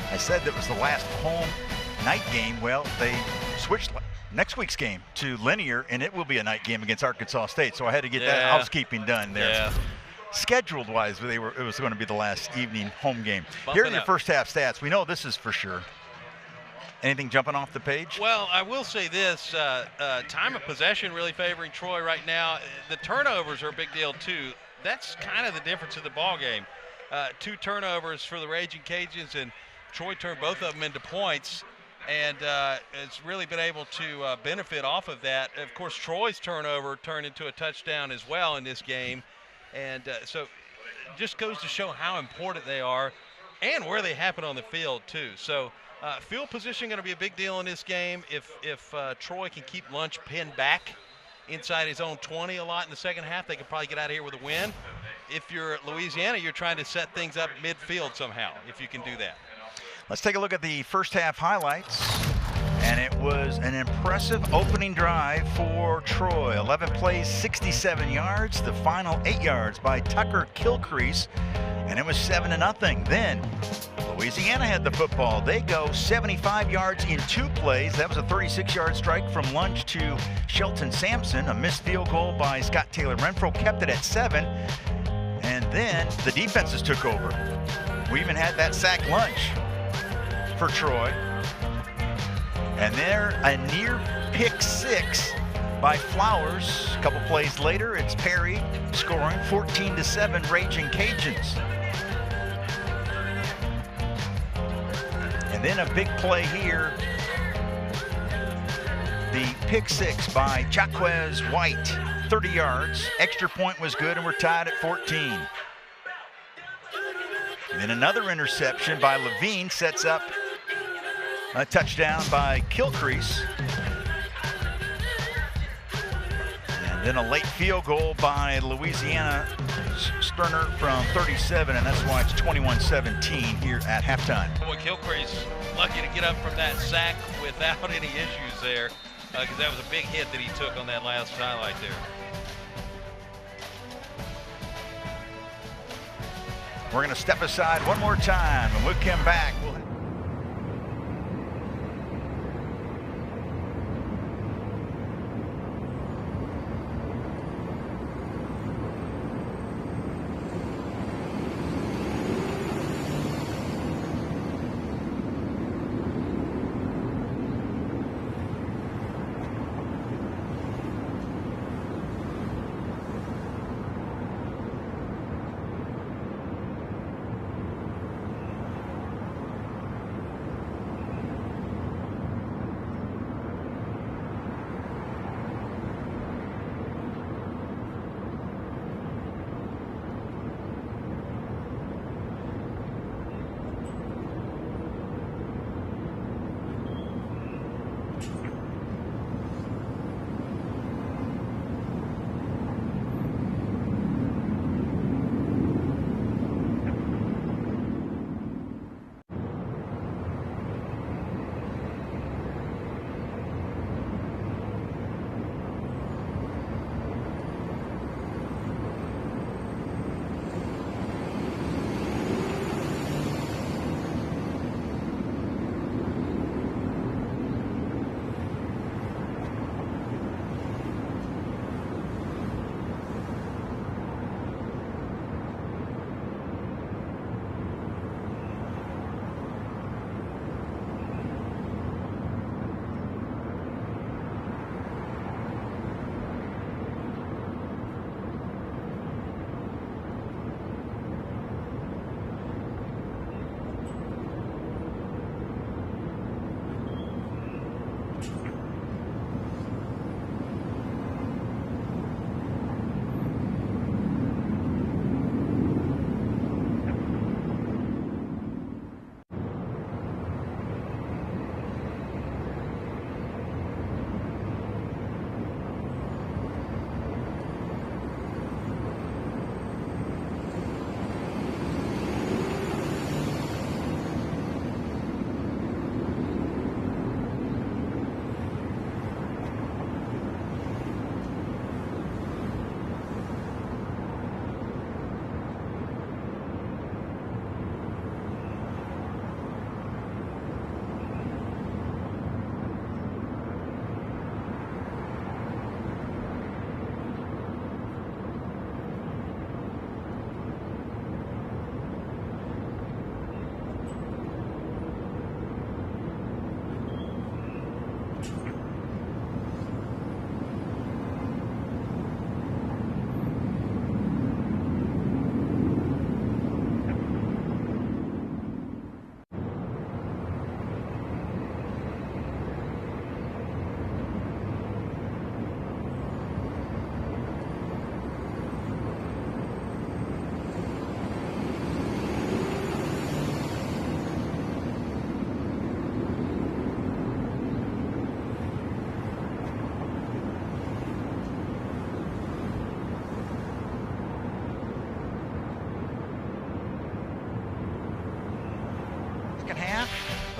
I said that was the last home night game. Well, they switched next week's game to linear, and it will be a night game against Arkansas State. So I had to get that housekeeping done there. Yeah. Scheduled-wise, it was going to be the last evening home game. Bumping Here are your up. first half stats. We know this is for sure. Anything jumping off the page? Well, I will say this, time of possession really favoring Troy right now. The turnovers are a big deal too. That's kind of the difference in the ball game. 2 turnovers for the Raging Cajuns, and Troy turned both of them into points, and has really been able to benefit off of that. Of course, Troy's turnover turned into a touchdown as well in this game, and so it just goes to show how important they are and where they happen on the field too. So field position going to be a big deal in this game. If Troy can keep Lunch pinned back inside his own 20 a lot in the second half, they could probably get out of here with a win. If you're at Louisiana, you're trying to set things up midfield somehow, if you can do that. Let's take a look at the first half highlights. And it was an impressive opening drive for Troy. 11 plays, 67 yards. The final 8 yards by Tucker Kilcrease. And it was 7-0. Then Louisiana had the football. They go 75 yards in 2 plays. That was a 36-yard strike from Lunch to Shelton Sampson. A missed field goal by Scott Taylor Renfro kept it at 7. And then the defenses took over. We even had that sack Lunch for Troy. And there, a near pick 6 by Flowers. A couple plays later, it's Perry scoring 14-7 Raging Cajuns. And then a big play here. The pick 6 by Jaquez White, 30 yards. Extra point was good, and we're tied at 14. And then another interception by Levine sets up a touchdown by Kilcrease. And then a late field goal by Louisiana Sterner from 37, and that's why it's 21-17 here at halftime. Boy, Kilcrease lucky to get up from that sack without any issues there, because that was a big hit that he took on that last highlight there. We're going to step aside one more time, and we'll come back.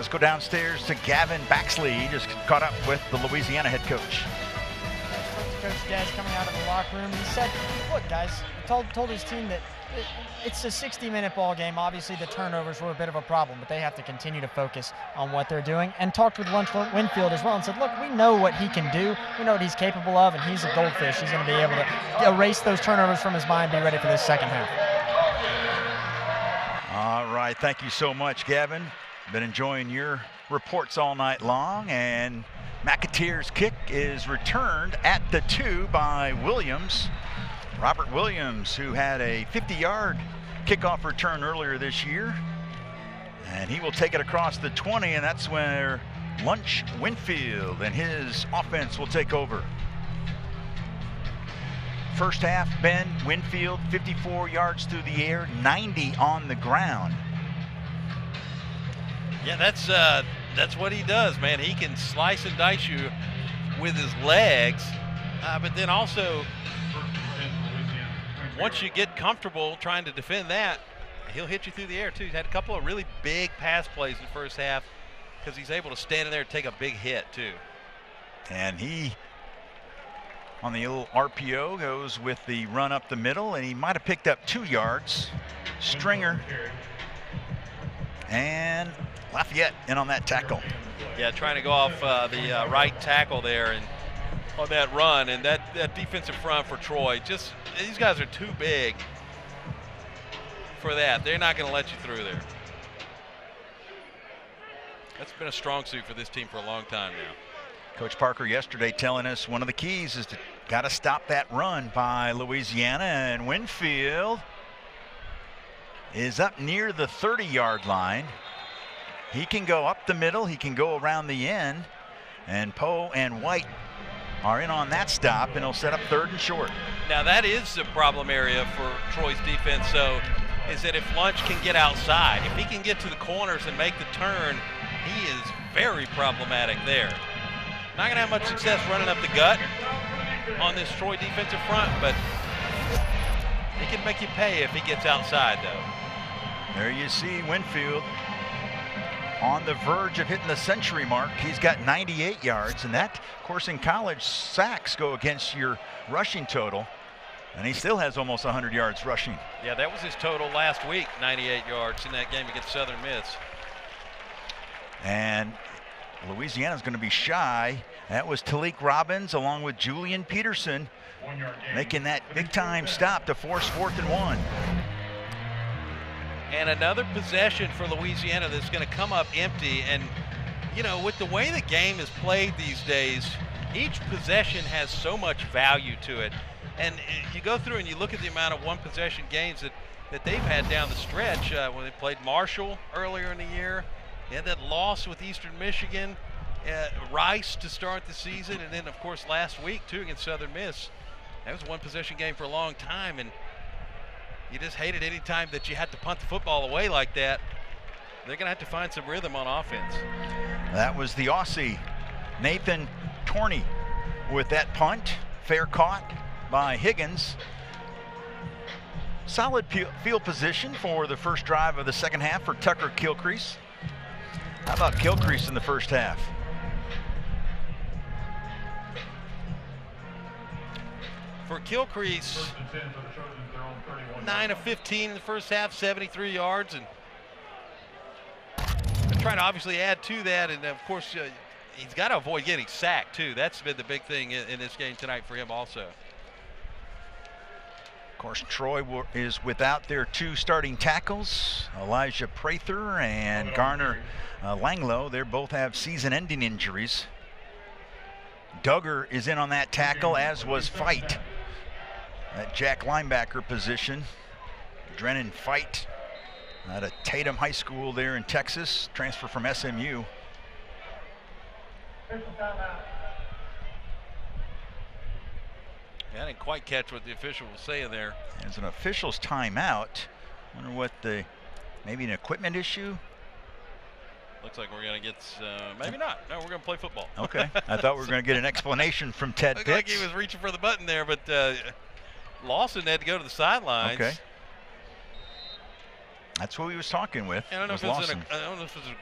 Let's go downstairs to Gavin Baxley. He just caught up with the Louisiana head coach. Coach Des coming out of the locker room. He said, look, guys, told his team that it's a 60-minute ball game. Obviously, the turnovers were a bit of a problem, but they have to continue to focus on what they're doing. And talked with Winfield as well and said, look, we know what he can do. We know what he's capable of, and he's a goldfish. He's going to be able to erase those turnovers from his mind, be ready for this second half. All right, thank you so much, Gavin. Been enjoying your reports all night long, and McAteer's kick is returned at the 2 by Williams. Robert Williams, who had a 50-yard kickoff return earlier this year. And he will take it across the 20, and that's where Lunch Winfield and his offense will take over. First half, Ben Winfield, 54 yards through the air, 90 on the ground. Yeah, that's what he does, man. He can slice and dice you with his legs, but then also, once you get comfortable trying to defend that, he'll hit you through the air too. He's had a couple of really big pass plays in the first half because he's able to stand in there and take a big hit too. And he, on the little RPO, goes with the run up the middle, and he might have picked up 2 yards. Stringer and Lafayette in on that tackle. Yeah, trying to go off the right tackle there and on that run, and that defensive front for Troy, just these guys are too big for that. They're not going to let you through there. That's been a strong suit for this team for a long time now. Coach Parker yesterday telling us one of the keys is to got to stop that run by Louisiana, and Winfield is up near the 30-yard line. He can go up the middle, he can go around the end, and Poe and White are in on that stop, and he'll set up 3rd and short. Now that is a problem area for Troy's defense, so is that if Lunch can get outside, if he can get to the corners and make the turn, he is very problematic there. Not going to have much success running up the gut on this Troy defensive front, but he can make you pay if he gets outside, though. There you see Winfield on the verge of hitting the century mark. He's got 98 yards, and that, of course, in college, sacks go against your rushing total, and he still has almost 100 yards rushing. Yeah, that was his total last week, 98 yards in that game against Southern Miss. And Louisiana's going to be shy. That was Talik Robbins along with Julian Peterson making that big-time stop to force 4th and 1. And another possession for Louisiana that's going to come up empty. And, you know, with the way the game is played these days, each possession has so much value to it. And you go through and you look at the amount of one-possession games that they've had down the stretch. When they played Marshall earlier in the year, they had that loss with Eastern Michigan, Rice to start the season, and then, of course, last week, too, against Southern Miss. That was a one-possession game for a long time, and you just hate it any time that you have to punt the football away like that. They're going to have to find some rhythm on offense. That was the Aussie, Nathan Torney, with that punt. Fair caught by Higgins. Solid field position for the first drive of the second half for Tucker Kilcrease. How about Kilcrease in the first half? For Kilcrease, 9 of 15 in the first half, 73 yards, and they're trying to obviously add to that, and of course he's got to avoid getting sacked too. That's been the big thing in this game tonight for him also. Of course, Troy is without their 2 starting tackles, Elijah Prather and Garner Langlow. They both have season-ending injuries. Duggar is in on that tackle, as was Fight. That Jack linebacker position. Drennan Fight out of Tatum High School there in Texas, transfer from SMU. Yeah, I didn't quite catch what the official was saying there. As an official's timeout. Wonder what maybe an equipment issue? Looks like we're going to get, maybe not. No, we're going to play football. Okay. I thought we were going to get an explanation from Ted Pitts. Looked like he was reaching for the button there, but Lawson had to go to the sidelines. Okay. That's who he was talking with. I don't know if it was an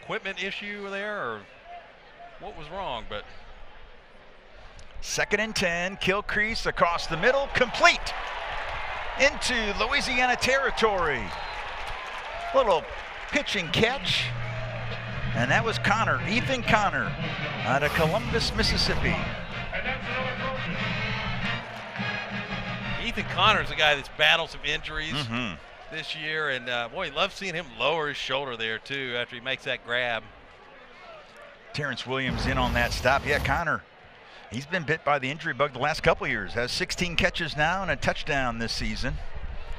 equipment issue there or what was wrong, but 2nd and 10, Kilcrease across the middle, complete into Louisiana territory. Little pitch and catch, and that was Connor, Ethan Connor, out of Columbus, Mississippi. Ethan Connor's a guy that's battled some injuries this year, and boy, he loves seeing him lower his shoulder there too after he makes that grab. Terrence Williams in on that stop. Yeah, Connor, he's been bit by the injury bug the last couple years. Has 16 catches now and a touchdown this season.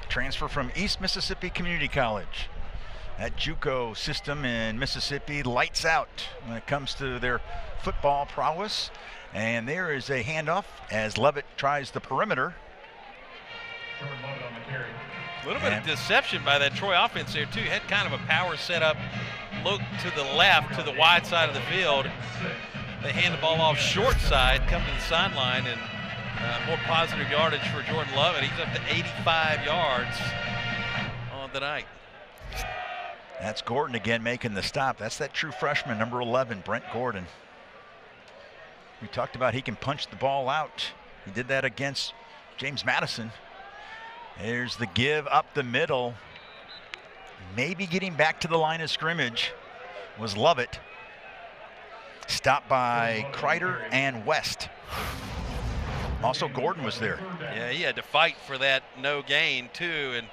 Transfer from East Mississippi Community College. That JUCO system in Mississippi lights out when it comes to their football prowess. And there is a handoff as Lovett tries the perimeter. A little bit of deception by that Troy offense there too. Had kind of a power setup, look to the left, to the wide side of the field. They hand the ball off short side, come to the sideline, and more positive yardage for Jordan Lovett. He's up to 85 yards on the night. That's Gordon again making the stop. That's that true freshman, number 11, Brent Gordon. We talked about he can punch the ball out. He did that against James Madison. There's the give up the middle. Maybe getting back to the line of scrimmage was Lovett. Stopped by Kreider and West. Also Gordon was there. Yeah, he had to fight for that no gain too, and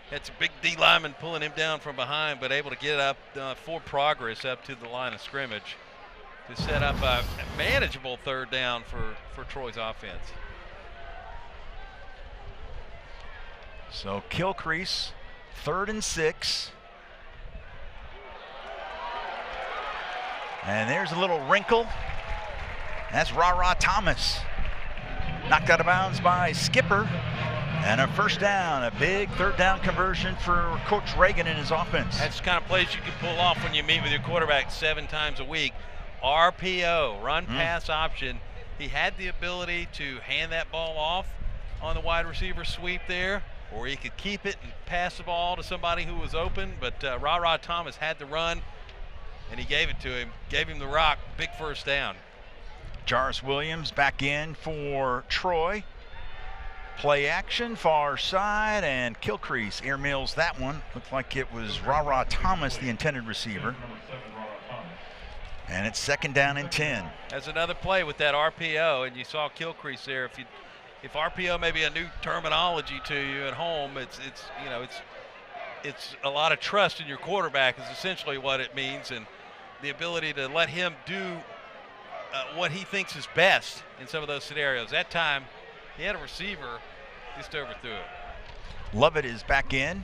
had some big D linemen pulling him down from behind, but able to get up for progress up to the line of scrimmage to set up a manageable 3rd down for Troy's offense. So Kilcrease, 3rd and 6. And there's a little wrinkle. That's Ra Thomas. Knocked out of bounds by Skipper. And a 1st down, a big 3rd down conversion for Coach Reagan and his offense. That's the kind of plays you can pull off when you meet with your quarterback 7 times a week. RPO, run pass option. He had the ability to hand that ball off on the wide receiver sweep there, or he could keep it and pass the ball to somebody who was open, but Ra Thomas had the run, and he gave it to him, gave him the rock, big 1st down. Jarvis Williams back in for Troy. Play action, far side, and Kilcrease airmails that one. Looked like it was Ra Thomas, the intended receiver. And it's 2nd down and 10. That's another play with that RPO, and you saw Kilcrease there. If RPO may be a new terminology to you at home, it's a lot of trust in your quarterback is essentially what it means, and the ability to let him do what he thinks is best in some of those scenarios. That time, he had a receiver, just overthrew it. Lovett is back in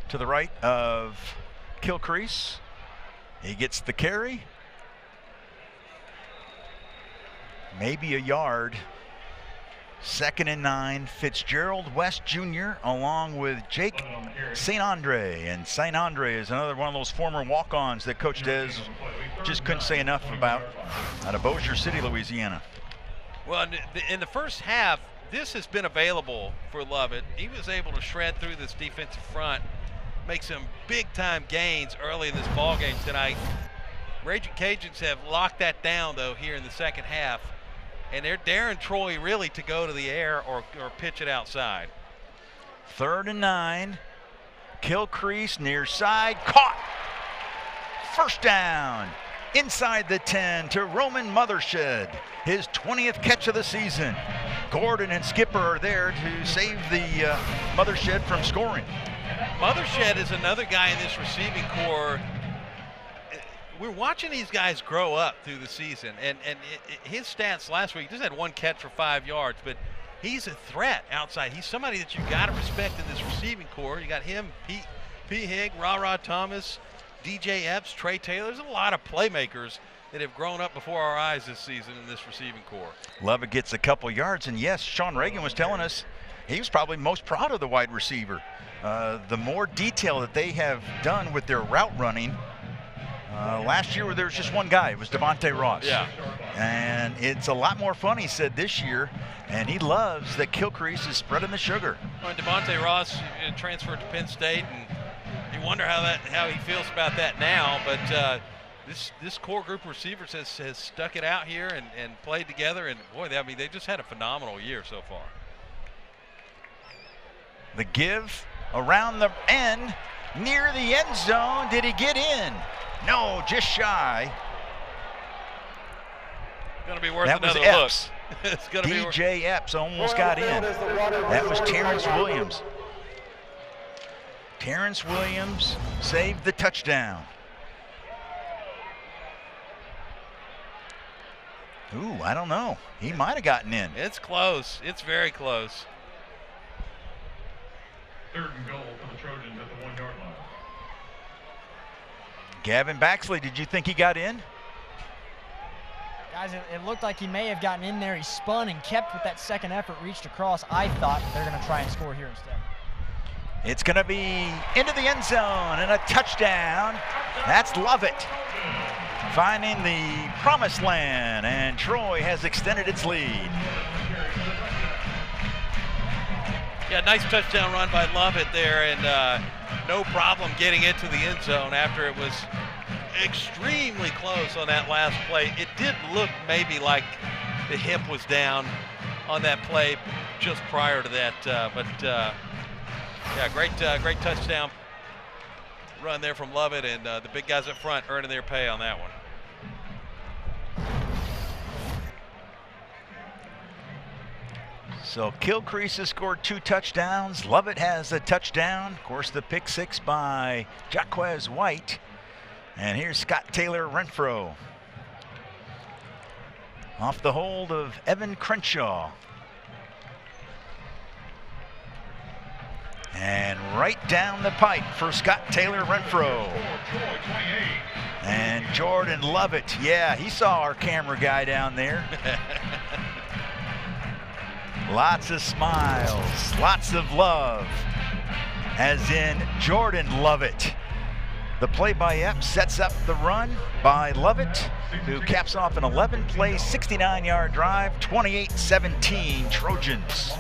to the right of Kilcrease. He gets the carry. Maybe a yard. 2nd and 9. Fitzgerald West Jr. along with Jake St. Andre. And St. Andre is another one of those former walk-ons that Coach Des just couldn't say enough about out of Bossier City, Louisiana. Well, in the first half, this has been available for Lovett. He was able to shred through this defensive front, make some big-time gains early in this ball game tonight. Raging Cajuns have locked that down, though, here in the 2nd half. And they're daring Troy really to go to the air or pitch it outside. 3rd and 9. Kilcrease near side, caught. 1st down, inside the 10 to Roman Mothershed. His 20th catch of the season. Gordon and Skipper are there to save the Mothershed from scoring. Mothershed is another guy in this receiving corps. We're watching these guys grow up through the season, and his stats last week, just had 1 catch for 5 yards, but he's a threat outside. He's somebody that you got to respect in this receiving corps. You got him, P. Higg, Ra Thomas, DJ Epps, Trey Taylor. There's a lot of playmakers that have grown up before our eyes this season in this receiving corps. Lovett gets a couple yards, and yes, Sean Reagan was telling us he was probably most proud of the wide receiver. The more detail that they have done with their route running, Last year there was just one guy. It was Devontae Ross. Yeah. And it's a lot more fun, he said, this year. And he loves that Kilcrease is spreading the sugar. Well, Devontae Ross transferred to Penn State, and you wonder how he feels about that now. But this core group of receivers has stuck it out here and played together. And boy, they just had a phenomenal year so far. The give around the end, near the end zone. Did he get in? No, just shy. Going to be worth That was another look. Epps. It's going to be DJ Epps almost got in. That was Terrence Williams. Terrence Williams saved the touchdown. Ooh, I don't know. He might have gotten in. It's close. It's very close. 3rd and goal for the Trojans at the 1-yard line. Gavin Baxley, did you think he got in? Guys, it looked like he may have gotten in there. He spun and kept with that second effort, reached across. I thought they're going to try and score here instead. It's going to be into the end zone and a touchdown. That's Lovett finding the promised land, and Troy has extended its lead. Yeah, nice touchdown run by Lovett there, and no problem getting into the end zone after it was extremely close on that last play. It did look maybe like the hip was down on that play just prior to that, but yeah, great touchdown run there from Lovett, and the big guys up front earning their pay on that one. So Kilcrease has scored 2 touchdowns. Lovett has a touchdown. Of course, the pick 6 by Jaquez White. And here's Scott Taylor Renfro. Off the hold of Evan Crenshaw. And right down the pipe for Scott Taylor Renfro. And Jordan Lovett. Yeah, he saw our camera guy down there. Lots of smiles, lots of love, as in Jordan Lovett. The play by Epps sets up the run by Lovett, who caps off an 11-play, 69-yard drive, 28-17 Trojans.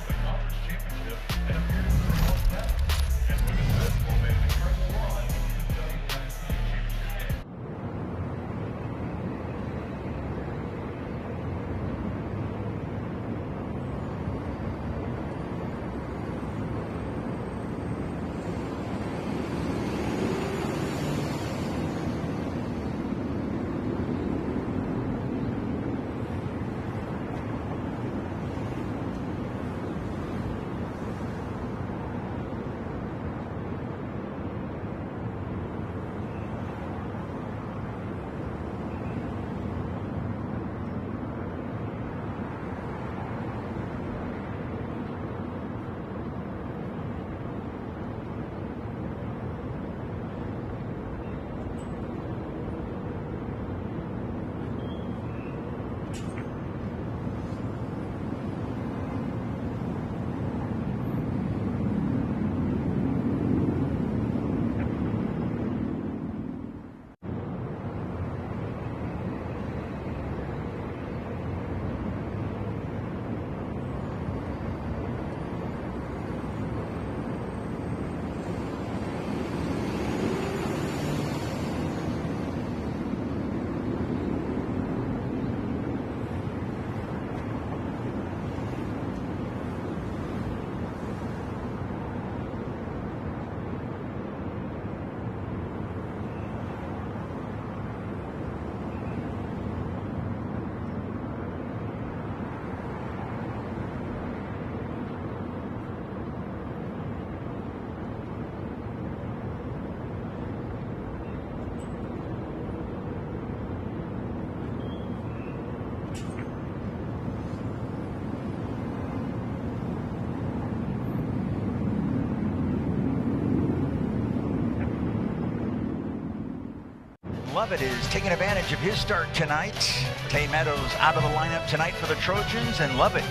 Lovett is taking advantage of his start tonight. Tay Meadows out of the lineup tonight for the Trojans, and Lovett,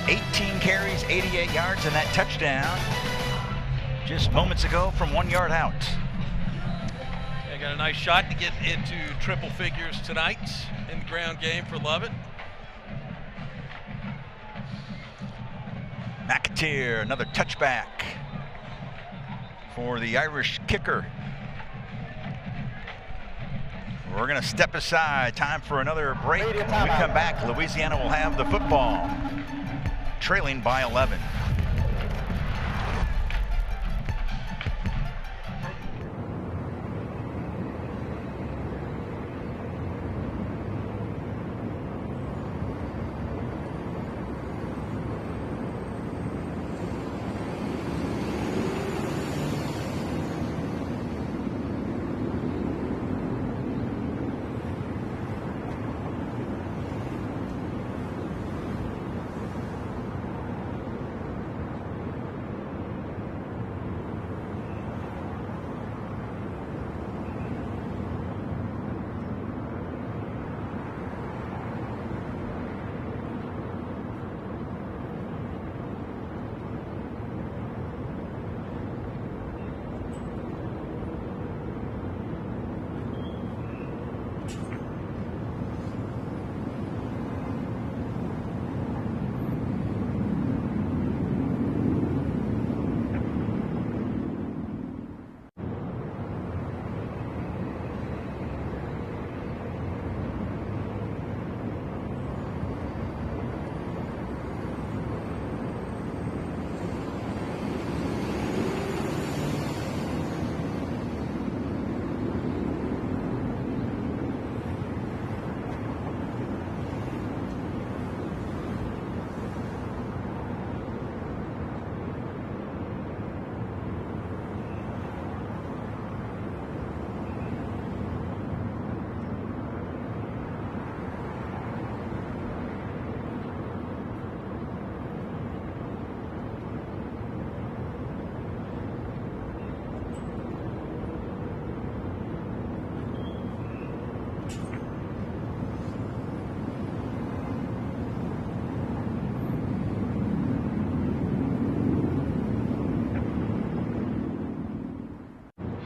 18 carries, 88 yards, and that touchdown just moments ago from 1 yard out. Yeah, got a nice shot to get into triple figures tonight in the ground game for Lovett. McAteer, another touchback for the Irish kicker. We're going to step aside. Time for another break. When we come back, Louisiana will have the football, trailing by 11.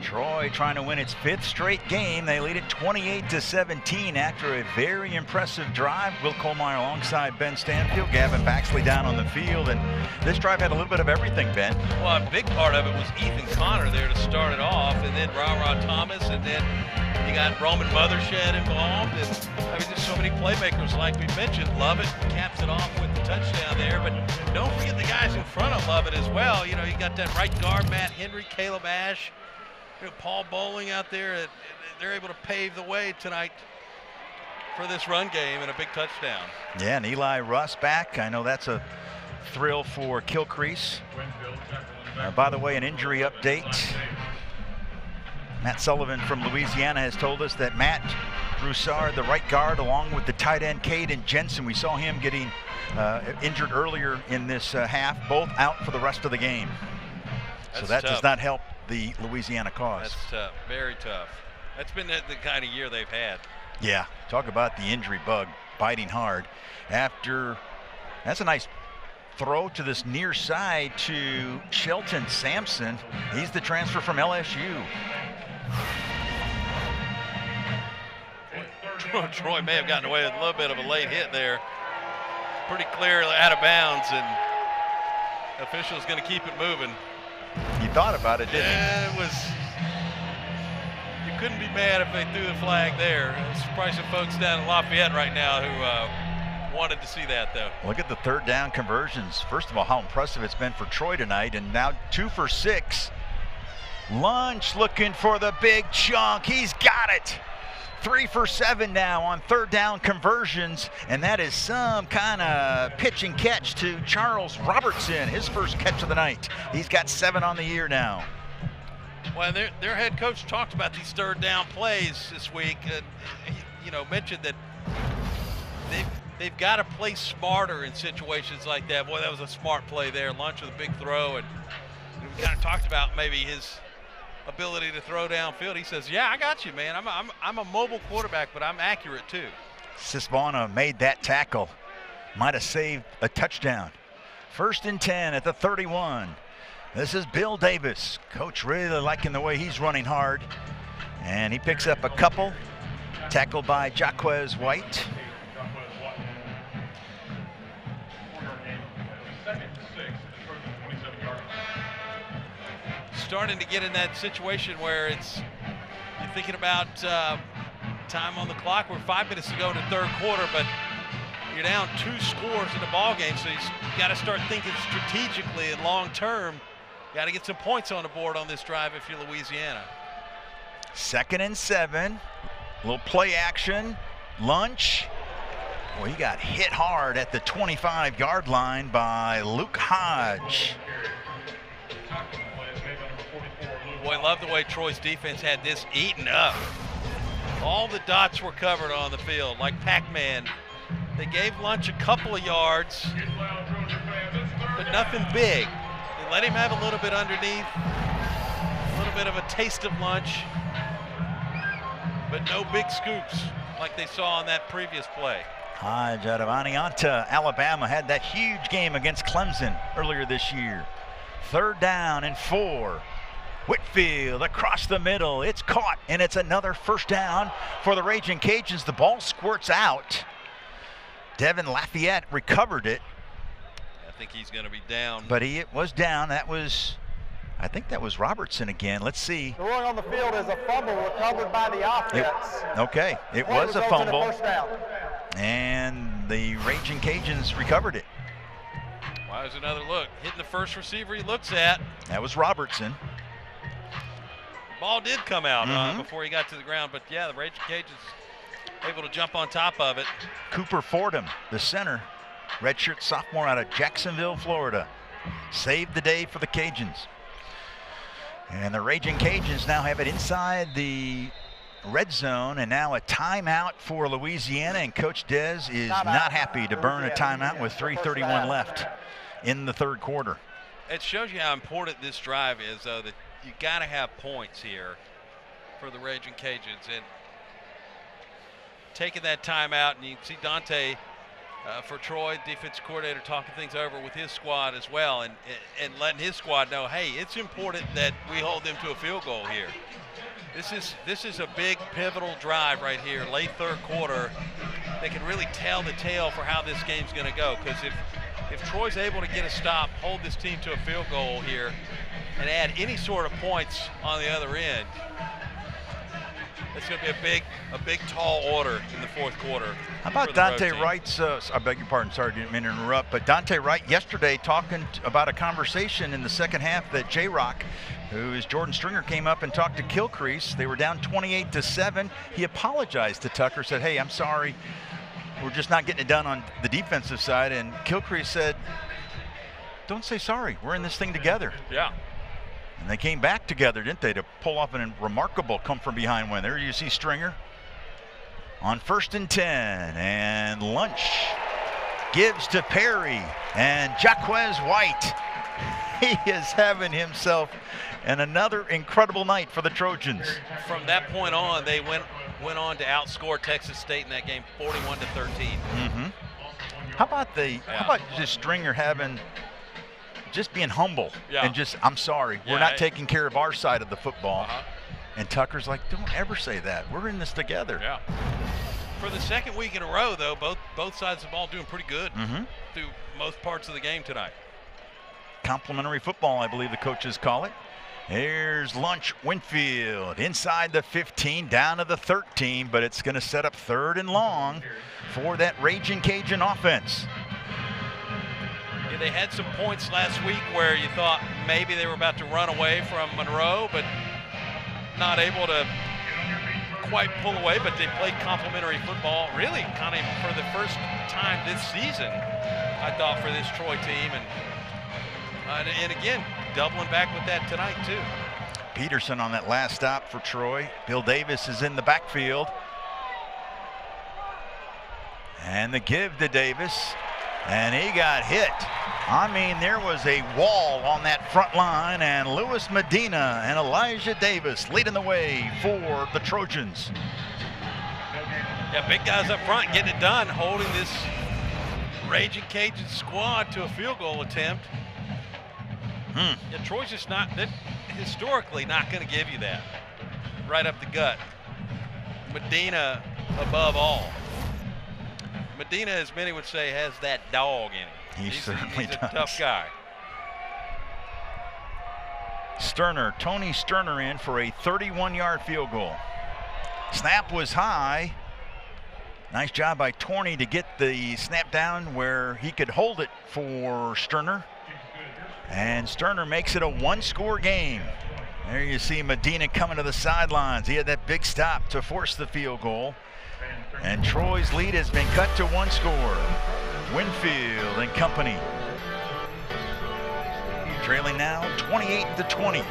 Troy trying to win its 5th straight game. They lead it 28-17 after a very impressive drive. Will Kohlmeyer alongside Ben Stanfield, Gavin Baxley down on the field, and this drive had a little bit of everything, Ben. Well, a big part of it was Ethan Connor there to start it off, and then Ra Thomas, and then you got Roman Mothershed involved, and I mean, there's so many playmakers like we mentioned. Lovett caps it off with the touchdown there, but don't forget the guys in front of Lovett as well. You know, you got that right guard, Matt Henry, Caleb Ash, Paul Bowling out there. They're able to pave the way tonight for this run game and a big touchdown. Yeah, and Eli Russ back. I know that's a thrill for Kilcrease. By the way, an injury update. Matt Sullivan from Louisiana has told us that Matt Broussard, the right guard, along with the tight end Caden Jensen, we saw him getting injured earlier in this half, both out for the rest of the game. So that does not help the Louisiana cause. That's tough, very tough. That's been the kind of year they've had. Yeah, talk about the injury bug biting hard. That's a nice throw to this near side to Shelton Sampson. He's the transfer from LSU. Troy may have gotten away with a little bit of a late hit there. Pretty clear out of bounds, and official's going to keep it moving. He thought about it, didn't he? It was. You couldn't be mad if they threw the flag there. There's probably some folks down in Lafayette right now who wanted to see that, though. Look at the third down conversions. First of all, how impressive it's been for Troy tonight, and now 2 for 6. Lunch looking for the big chunk. He's got it. 3 for 7 now on third down conversions, and that is some kind of pitch and catch to Charles Robertson, his first catch of the night. He's got 7 on the year now. Well, their head coach talked about these third down plays this week. Mentioned that they've got to play smarter in situations like that. Boy, that was a smart play there. Lunch with a big throw, and we kind of talked about maybe his ability to throw downfield. He says, yeah, I got you, man. I'm a mobile quarterback, but I'm accurate too. Sisbona made that tackle. Might have saved a touchdown. 1st and 10 at the 31. This is Bill Davis. Coach really liking the way he's running hard. And he picks up a couple. Tackled by Jaquez White. Starting to get in that situation where you're thinking about time on the clock. We're 5 minutes to go in the third quarter, but you're down 2 scores in the ball game, so you got to start thinking strategically and long term. Got to get some points on the board on this drive if you're Louisiana. 2nd and 7. Little play action. Lunch. Well, he got hit hard at the 25-yard line by Luke Hodge. Boy, I love the way Troy's defense had this eaten up. All the dots were covered on the field, like Pac-Man. They gave Lunch a couple of yards, but nothing big. They let him have a little bit underneath, a little bit of a taste of Lunch, but no big scoops like they saw on that previous play. Hodge out of Anianta, Alabama, had that huge game against Clemson earlier this year. 3rd down and 4. Whitfield across the middle. It's caught, and it's another first down for the Raging Cajuns. The ball squirts out. Devin Lafayette recovered it. I think he's going to be down. But he was down. I think that was Robertson again. Let's see. The ruling on the field is a fumble recovered by the offense. It was a fumble. And the Raging Cajuns recovered it. Wow, there's another look. Hitting the first receiver he looks at. That was Robertson. Ball did come out before he got to the ground, but yeah, the Raging Cajuns able to jump on top of it. Cooper Fordham, the center, redshirt sophomore out of Jacksonville, Florida, saved the day for the Cajuns. And the Raging Cajuns now have it inside the red zone, and now a timeout for Louisiana, and Coach Dez is not happy to burn a timeout with 3:31 left in the third quarter. It shows you how important this drive is, though, that you got to have points here for the Raging Cajuns. And taking that timeout, and you can see Dante for Troy, defensive coordinator, talking things over with his squad as well, and letting his squad know, hey, it's important that we hold them to a field goal here. This is a big pivotal drive right here, late third quarter. They can really tell the tale for how this game's going to go, because if Troy's able to get a stop, hold this team to a field goal here, and add any sort of points on the other end, it's going to be a big tall order in the fourth quarter. How about Dante Wright's, I beg your pardon, sorry, didn't mean to interrupt, but Dante Wright yesterday talking about a conversation in the second half that J-Rock, who is Jordan Stringer, came up and talked to Kilcrease. They were down 28-7. He apologized to Tucker, said, hey, I'm sorry, we're just not getting it done on the defensive side. And Kilcrease said, don't say sorry, we're in this thing together. Yeah. And they came back together, didn't they, to pull off a remarkable come-from-behind win. There you see Stringer on 1st and 10, and Lunch gives to Perry, and Jaquez White, he is having himself another incredible night for the Trojans. From that point on, they went on to outscore Texas State in that game 41-13. How about just Stringer just being humble and just, I'm sorry, we're not taking care of our side of the football. And Tucker's like, don't ever say that. We're in this together. Yeah. For the second week in a row, though, both sides of the ball doing pretty good through most parts of the game tonight. Complementary football, I believe the coaches call it. Here's Lunch Winfield inside the 15, down to the 13, but it's going to set up 3rd and long for that Raging Cajun offense. Yeah, they had some points last week where you thought maybe they were about to run away from Monroe, but not able to quite pull away. But they played complementary football, really kind of for the first time this season, I thought, for this Troy team. And again, doubling back with that tonight, too. Peterson on that last stop for Troy. Bill Davis is in the backfield. And the give to Davis. And he got hit. I mean, there was a wall on that front line, and Louis Medina and Elijah Davis leading the way for the Trojans. Yeah, big guys up front getting it done, holding this Raging Cajun squad to a field goal attempt. Yeah, Troy's just not, historically not going to give you that. right up the gut. Medina above all. Medina, as many would say, has that dog in him. He's certainly a tough guy. Sterner, Tony Sterner in for a 31-yard field goal. Snap was high. Nice job by Torney to get the snap down where he could hold it for Sterner. And Sterner makes it a one-score game. There you see Medina coming to the sidelines. He had that big stop to force the field goal. And Troy's lead has been cut to one score. Winfield and company trailing now 28-20.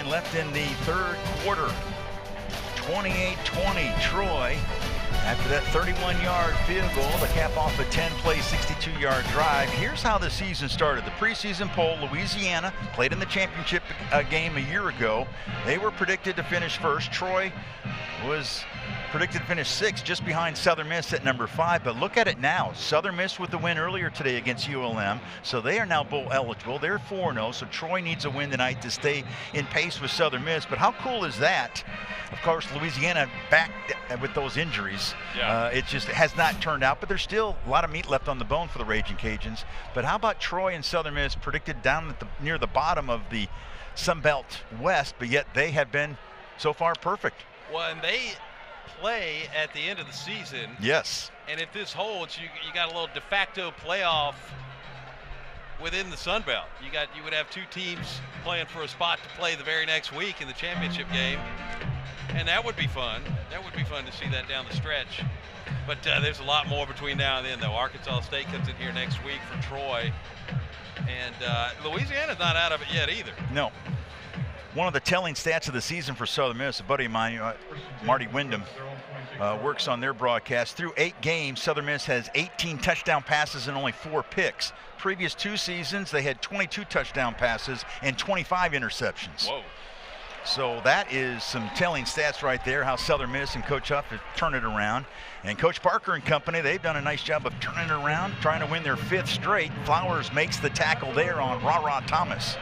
Left in the third quarter. 28-20 Troy. After that 31-yard field goal to cap off a 10-play, 62-yard drive. Here's how the season started. The preseason poll, Louisiana played in the championship game a year ago. They were predicted to finish first. Troy was predicted to finish sixth, just behind Southern Miss at number 5. But look at it now. Southern Miss with the win earlier today against ULM, so they are now bowl eligible. They're 4-0, so Troy needs a win tonight to stay in pace with Southern Miss. But how cool is that? Of course, Louisiana back with those injuries. Yeah. It just has not turned out, but there's still a lot of meat left on the bone for the Raging Cajuns. But how about Troy and Southern Miss predicted down at near the bottom of the Sun Belt West, but yet they have been so far perfect. Well, and they play at the end of the season. Yes. And if this holds, you got a little de facto playoff within the Sun Belt. You would have two teams playing for a spot to play the very next week in the championship game. And that would be fun. That would be fun to see that down the stretch. But there's a lot more between now and then, though. Arkansas State comes in here next week for Troy. And Louisiana's not out of it yet either. No. One of the telling stats of the season for Southern Miss, a buddy of mine, Marty Wyndham, works on their broadcast. Through 8 games, Southern Miss has 18 touchdown passes and only 4 picks. Previous 2 seasons, they had 22 touchdown passes and 25 interceptions. Whoa. So that is some telling stats right there, how Southern Miss and Coach Huff have turned it around. And Coach Parker and company, they've done a nice job of turning it around, trying to win their 5th straight. Flowers makes the tackle there on Ra Thomas.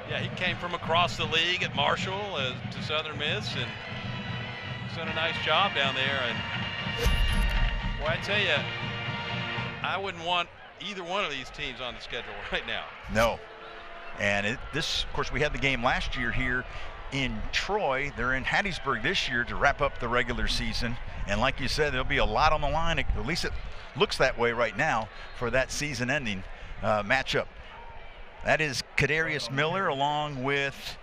Yeah, he came from across the league at Marshall to Southern Miss, and he's done a nice job down there. And boy, I tell you, I wouldn't want either one of these teams on the schedule right now. No. And this, of course, we had the game last year here in Troy. They're in Hattiesburg this year to wrap up the regular season. And like you said, there'll be a lot on the line. At least it looks that way right now for that season-ending matchup. That is Kadarius Miller along with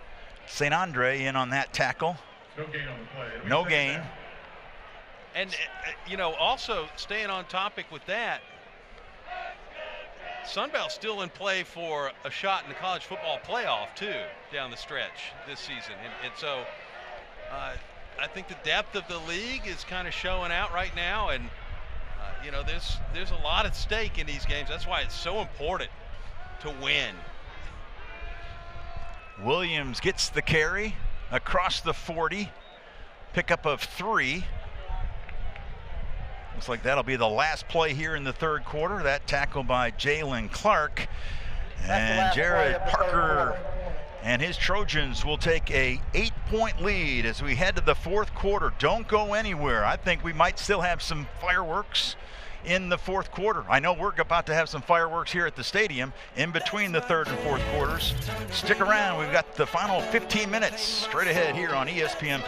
St. Andre in on that tackle. No gain on the play. No gain. And, you know, also staying on topic with that, Sunbelt's still in play for a shot in the college football playoff, too, down the stretch this season. And so I think the depth of the league is kind of showing out right now. And, you know, there's a lot at stake in these games. That's why it's so important to win. Williams gets the carry across the 40. Pickup of 3. Looks like that'll be the last play here in the third quarter. That tackle by Jalen Clark. And Jared Parker and his Trojans will take a 8-point lead as we head to the fourth quarter. Don't go anywhere. I think we might still have some fireworks in the fourth quarter. I know we're about to have some fireworks here at the stadium in between the third and fourth quarters. Stick around. We've got the final 15 minutes straight ahead here on ESPN+.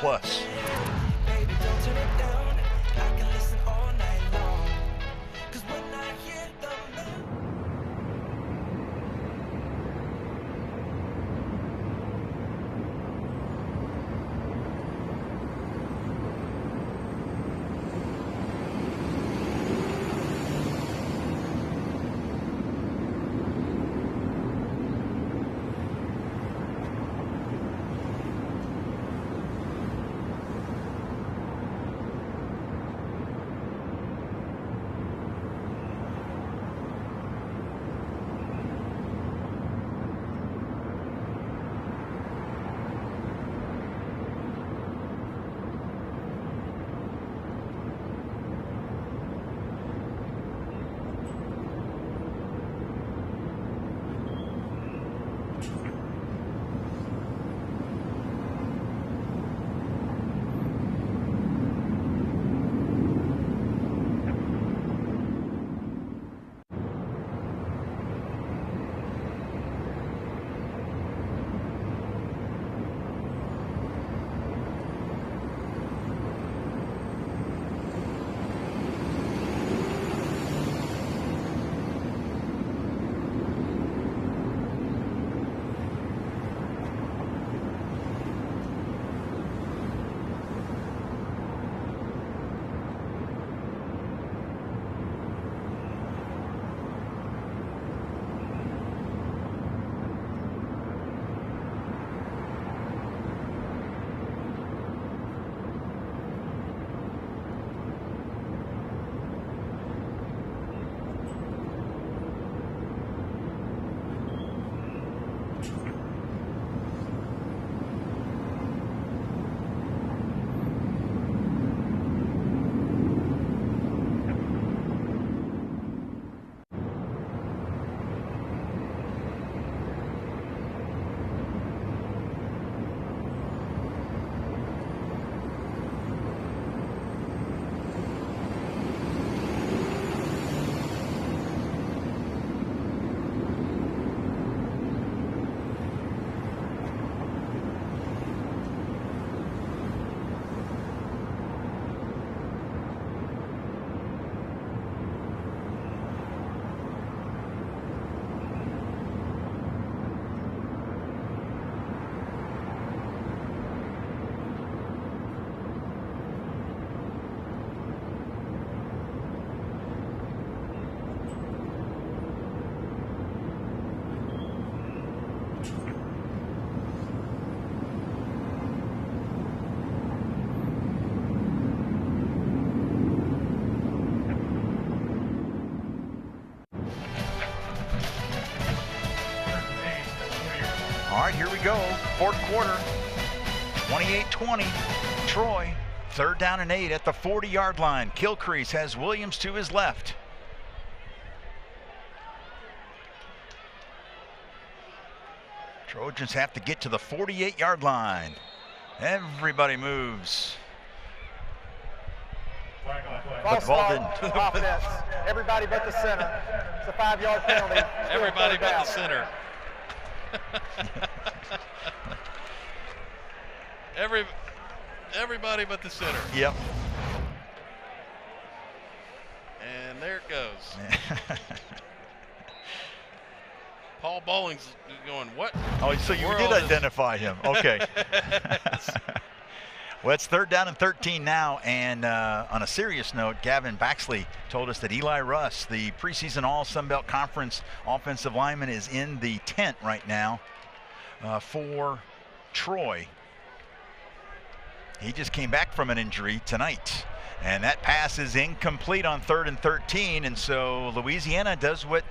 All right, here we go. Fourth quarter, 28-20, Troy. Third down and 8 at the 40-yard line. Kilcrease has Williams to his left. Trojans have to get to the 48-yard line. Everybody moves. But the ball didn't. Offense. Everybody but the center. It's a 5-yard penalty. Everybody but the center. Everybody but the center. Yep. And there it goes. Paul Bowling's going, what? Oh, so you did identify him. Okay. Well, it's 3rd down and 13 now, and on a serious note, Gavin Baxley told us that Eli Russ, the preseason All-Sun Belt Conference offensive lineman, is in the tent right now for Troy. He just came back from an injury tonight, and that pass is incomplete on 3rd and 13, and so Louisiana does what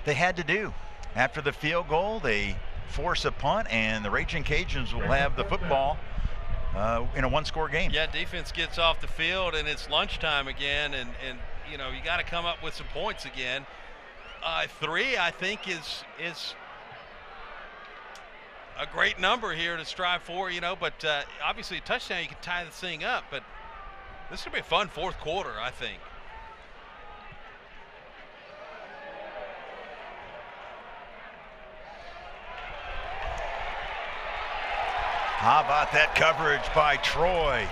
they had to do. After the field goal, they force a punt, and the Raging Cajuns will have the football in a one-score game. Yeah, defense gets off the field, and it's lunchtime again, and you know, you got to come up with some points again. 3, I think, is a great number here to strive for, you know, but obviously a touchdown, you can tie this thing up, but this is going to be a fun 4th quarter, I think. How about that coverage by Troy?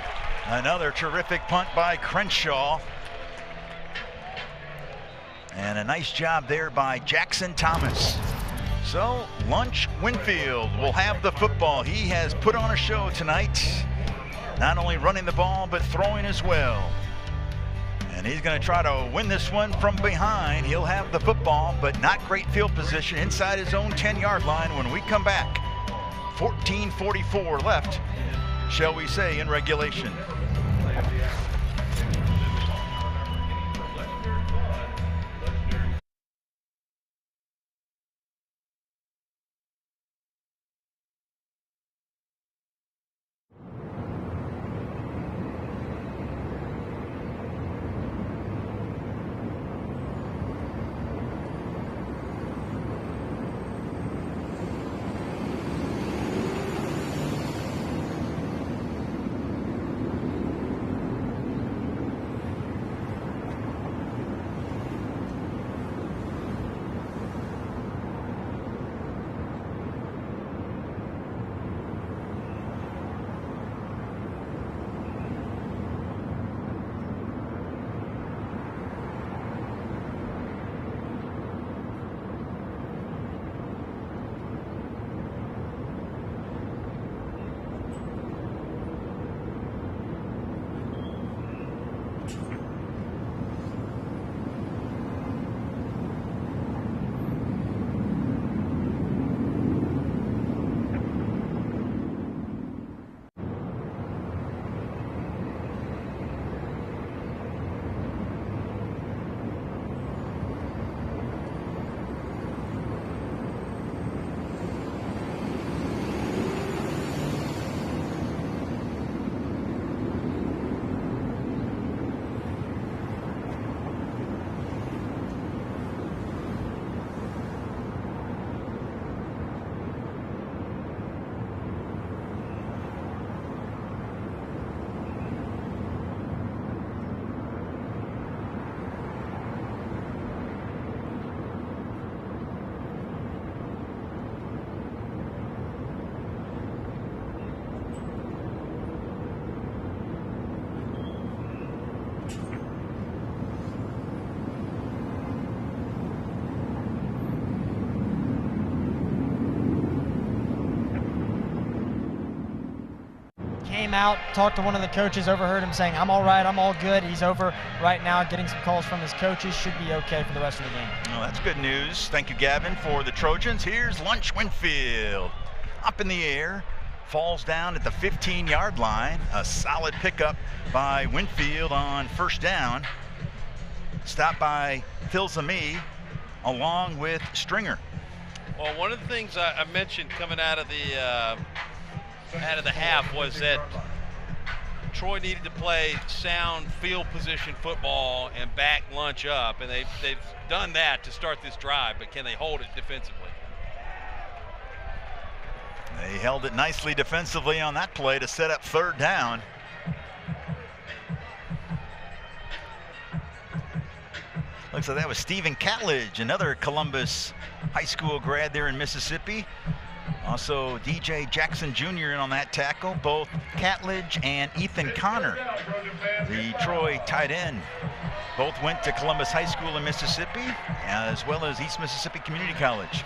Another terrific punt by Crenshaw. And a nice job there by Jackson Thomas. So Lunch Winfield will have the football. He has put on a show tonight, not only running the ball, but throwing as well. And he's going to try to win this one from behind. He'll have the football, but not great field position inside his own 10-yard line when we come back. 14:44 left, shall we say, in regulation. Came out, talked to one of the coaches, overheard him saying, I'm all right, I'm all good. He's over right now getting some calls from his coaches. Should be okay for the rest of the game. Well, that's good news. Thank you, Gavin, for the Trojans. Here's Lunch Winfield. Up in the air, falls down at the 15-yard line. A solid pickup by Winfield on 1st down. Stopped by Phil-Zami along with Stringer. Well, one of the things I mentioned coming out of the half was that Troy needed to play sound field position football and back Lunch up, and they've done that to start this drive, but can they hold it defensively? They held it nicely defensively on that play to set up 3rd down. Looks like that was Stephen Catledge, another Columbus High School grad there in Mississippi. Also, DJ Jackson Jr. in on that tackle, both Catledge and Ethan Connor, the Troy tight end. Both went to Columbus High School in Mississippi, as well as East Mississippi Community College.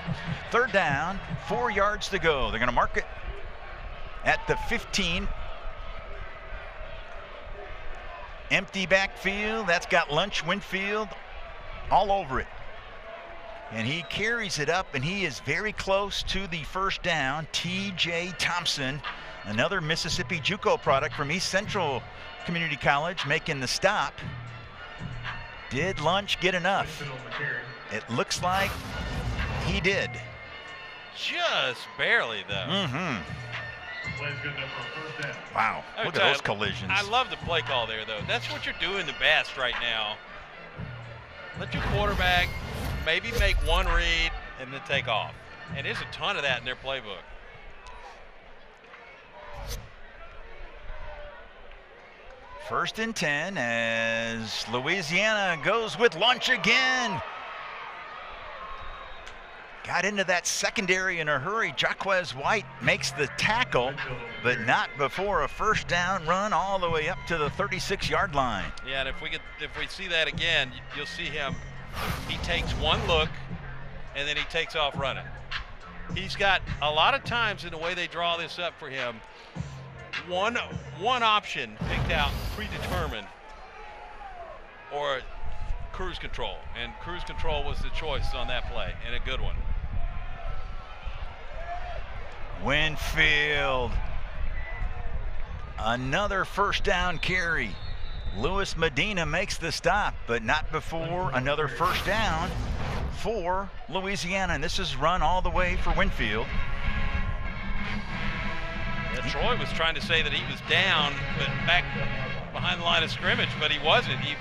Third down, 4 yards to go. They're going to mark it at the 15. Empty backfield. That's got Lunch Winfield all over it. And he carries it up, and he is very close to the first down. T.J. Thompson, another Mississippi JUCO product from East Central Community College, making the stop. Did Lunch get enough? It looks like he did. Just barely, though. Mm-hmm. Wow, look at those collisions. I love the play call there, though. That's what you're doing the best right now. Let your quarterback maybe make one read and then take off. And there's a ton of that in their playbook. First and 10 as Louisiana goes with Lunch again. Got into that secondary in a hurry. Jaquez White makes the tackle, but not before a first down run all the way up to the 36-yard line. Yeah, and if we see that again, you'll see him. He takes one look, and then he takes off running. He's got a lot of times in the way they draw this up for him, one option picked out, predetermined, or cruise control, and cruise control was the choice on that play, and a good one. Winfield, another first down carry. Lewis Medina makes the stop, but not before another first down for Louisiana, and this is run all the way for Winfield. Yeah, Troy was trying to say that he was down, but back behind the line of scrimmage, but he wasn't. He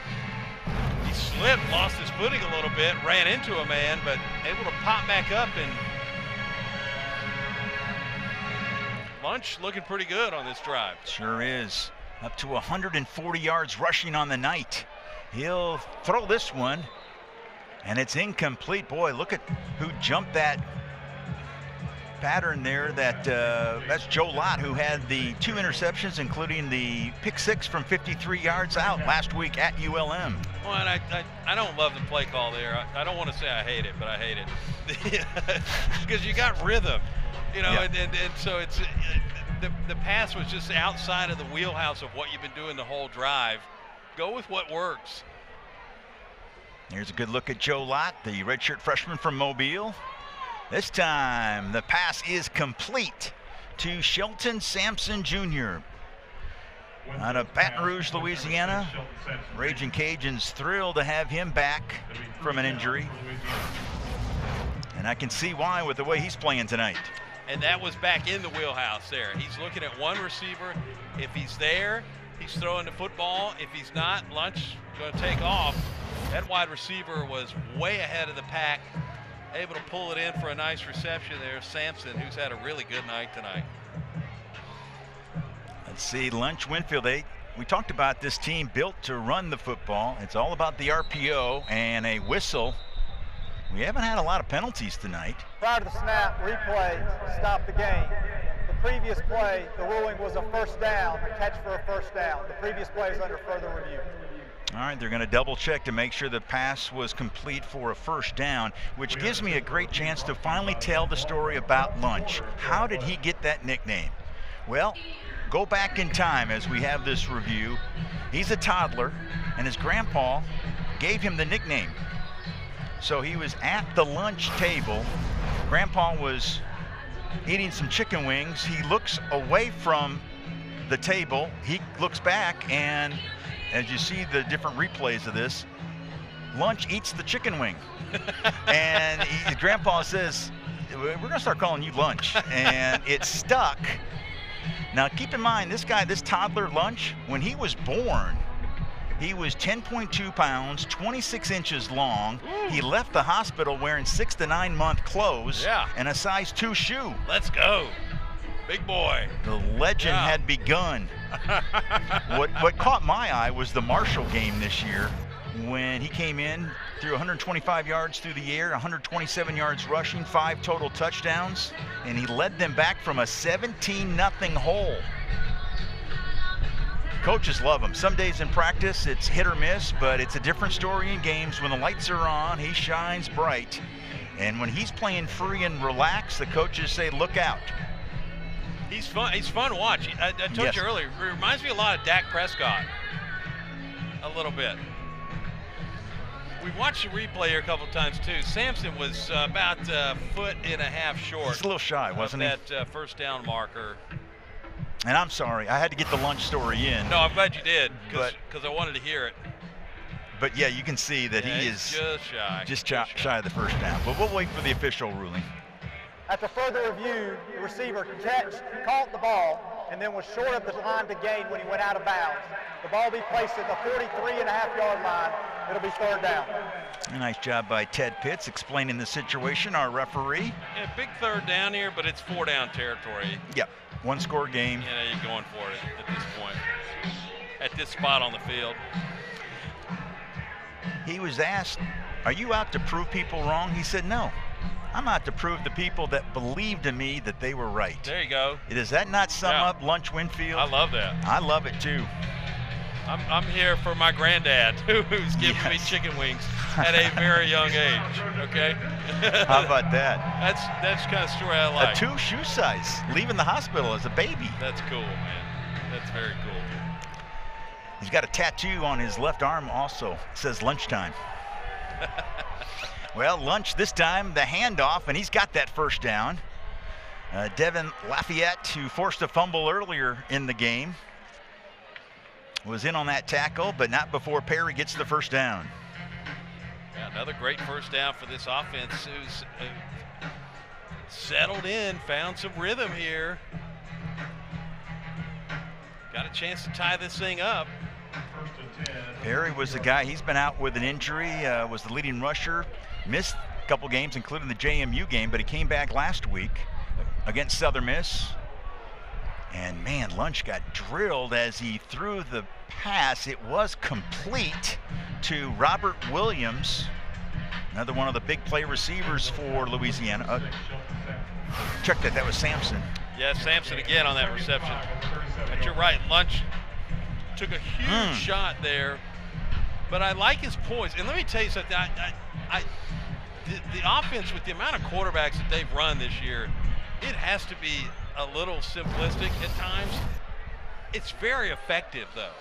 slipped, lost his footing a little bit, ran into a man, but able to pop back up, and Lunch looking pretty good on this drive. Sure is. Up to 140 yards rushing on the night. He'll throw this one, and it's incomplete. Boy, look at who jumped that pattern there. That's Joe Lott, who had the 2 interceptions, including the pick 6 from 53 yards out last week at ULM. Well, and I don't love the play call there. I don't want to say I hate it, but I hate it because you got rhythm, you know, yeah. and so it's the pass was just outside of the wheelhouse of what you've been doing the whole drive. Go with what works. Here's a good look at Joe Lott, the redshirt freshman from Mobile. This time, the pass is complete to Shelton Sampson Jr. out of Baton Rouge, Louisiana. Raging Cajuns thrilled to have him back from an injury. And I can see why with the way he's playing tonight. And that was back in the wheelhouse there. He's looking at one receiver. If he's there, he's throwing the football. If he's not, Lunch going to take off. That wide receiver was way ahead of the pack, able to pull it in for a nice reception there. Sampson, who's had a really good night tonight. Let's see, Lunch Winfield. We talked about this team built to run the football. It's all about the RPO and a whistle. We haven't had a lot of penalties tonight. Prior to the snap, replay stopped the game. The previous play, the ruling was a first down, a catch for a first down. The previous play is under further review. All right, they're going to double check to make sure the pass was complete for a first down, which gives me a great chance to finally tell the story about Lunch. How did he get that nickname? Well, go back in time as we have this review. He's a toddler, and his grandpa gave him the nickname. So he was at the lunch table. Grandpa was eating some chicken wings. He looks away from the table. He looks back, and as you see the different replays of this, Lunch eats the chicken wing. And Grandpa says, we're going to start calling you Lunch. And it stuck. Now, keep in mind, this toddler Lunch, when he was born, he was 10.2 pounds, 26 inches long. Ooh. He left the hospital wearing 6 to 9 month clothes and a size 2 shoe. Let's go. Big boy. The legend had begun. What caught my eye was the Marshall game this year when he came in threw 125 yards through the air, 127 yards rushing, 5 total touchdowns, and he led them back from a 17-0 hole. Coaches love him. Some days in practice it's hit or miss, but it's a different story in games. When the lights are on, he shines bright. And when he's playing free and relaxed, the coaches say, look out. He's fun to watch. I told you earlier, it reminds me a lot of Dak Prescott. A little bit. We've watched the replay here a couple of times too. Sampson was about a foot and a half short. He's a little shy, wasn't he? That first down marker. And I'm sorry, I had to get the lunch story in. No, I'm glad you did, because I wanted to hear it. But yeah, you can see that he is just shy of the first down. But we'll wait for the official ruling. After further review, the receiver caught the ball and then was short of the line to gain when he went out of bounds. The ball will be placed at the 43.5-yard line. It'll be third down. A nice job by Ted Pitts explaining the situation, our referee. Yeah, big third down here, but it's 4-down territory. Yep, 1-score game. Yeah, you're going for it at this point, at this spot on the field. He was asked, are you out to prove people wrong? He said, no. I'm out to prove the people that believed in me that they were right. There you go. Does that not sum up Lunch Winfield? I love that. I love it too. I'm here for my granddad who's giving me chicken wings at a very young age, okay? How about that? That's the kind of story I like. A 2 shoe size, leaving the hospital as a baby. That's cool, man. That's very cool. He's got a tattoo on his left arm also. It says lunchtime. Well, Lunch this time, the handoff, and he's got that first down. Devin Lafayette, who forced a fumble earlier in the game, was in on that tackle, but not before Perry gets the first down. Yeah, another great first down for this offense, who's settled in, found some rhythm here. Got a chance to tie this thing up. Perry was the guy, he's been out with an injury, was the leading rusher, missed a couple games, including the JMU game, but he came back last week against Southern Miss. And man, Lunch got drilled as he threw the pass. It was complete to Robert Williams, another one of the big play receivers for Louisiana. Check that was Sampson. Yeah, Sampson again on that reception. But you're right, Lunch took a huge shot there, but I like his poise. And let me tell you something, the offense with the amount of quarterbacks that they've run this year, it has to be a little simplistic at times. It's very effective though.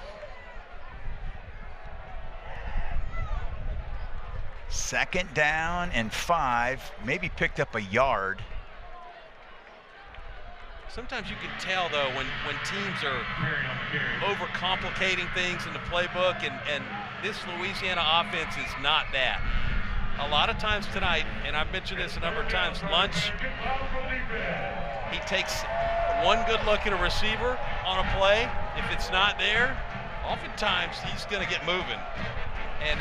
Second down and 5, maybe picked up a yard. Sometimes you can tell though when teams are overcomplicating things in the playbook, and this Louisiana offense is not that. A lot of times tonight, and I've mentioned this a number of times, Lunch, he takes one good look at a receiver on a play. If it's not there, oftentimes he's going to get moving. And